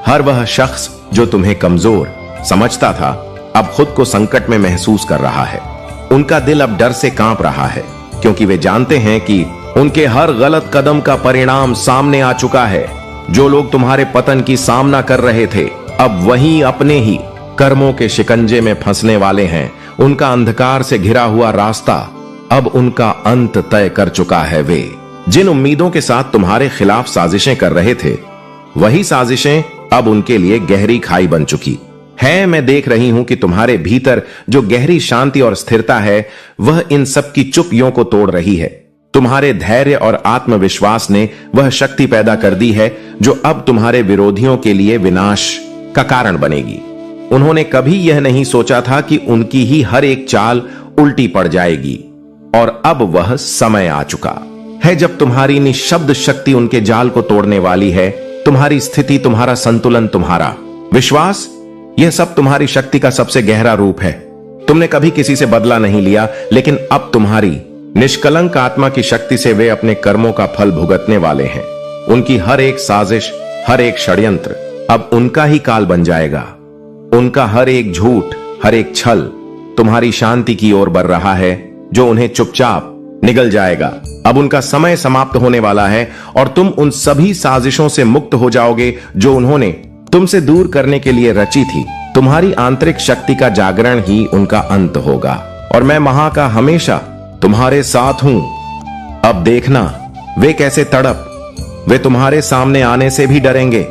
[SPEAKER 1] हर वह शख्स जो तुम्हें कमजोर समझता था अब खुद को संकट में महसूस कर रहा है। उनका दिल अब डर से कांप रहा है, क्योंकि वे जानते हैं कि उनके हर गलत कदम का परिणाम सामने आ चुका है। जो लोग तुम्हारे पतन की सामना कर रहे थे अब वही अपने ही कर्मों के शिकंजे में फंसने वाले हैं। उनका अंधकार से घिरा हुआ रास्ता अब उनका अंत तय कर चुका है। वे जिन उम्मीदों के साथ तुम्हारे खिलाफ साजिशें कर रहे थे वही साजिशें अब उनके लिए गहरी खाई बन चुकी है। मैं देख रही हूं कि तुम्हारे भीतर जो गहरी शांति और स्थिरता है वह इन सब की चुप्पियों को तोड़ रही है। तुम्हारे धैर्य और आत्मविश्वास ने वह शक्ति पैदा कर दी है जो अब तुम्हारे विरोधियों के लिए विनाश का कारण बनेगी। उन्होंने कभी यह नहीं सोचा था कि उनकी ही हर एक चाल उल्टी पड़ जाएगी, और अब वह समय आ चुका है जब तुम्हारी निःशब्द शक्ति उनके जाल को तोड़ने वाली है। तुम्हारी स्थिति, तुम्हारा संतुलन, तुम्हारा विश्वास, यह सब तुम्हारी शक्ति का सबसे गहरा रूप है। तुमने कभी किसी से बदला नहीं लिया, लेकिन अब तुम्हारी निष्कलंक आत्मा की शक्ति से वे अपने कर्मों का फल भुगतने वाले हैं। उनकी हर एक साजिश, हर एक षड्यंत्र अब उनका ही काल बन जाएगा। उनका हर एक झूठ, हर एक छल तुम्हारी शांति की ओर बढ़ रहा है, जो उन्हें चुपचाप निगल जाएगा। अब उनका समय समाप्त होने वाला है और तुम उन सभी साजिशों से मुक्त हो जाओगे जो उन्होंने तुमसे दूर करने के लिए रची थी। तुम्हारी आंतरिक शक्ति का जागरण ही उनका अंत होगा, और मैं महा का हमेशा तुम्हारे साथ हूं। अब देखना वे कैसे तड़प वे तुम्हारे सामने आने से भी डरेंगे।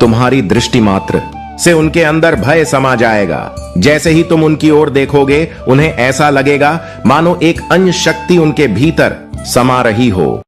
[SPEAKER 1] तुम्हारी दृष्टि मात्र से उनके अंदर भय समा जाएगा। जैसे ही तुम उनकी ओर देखोगे उन्हें ऐसा लगेगा मानो एक अन्य शक्ति उनके भीतर समा रही हो।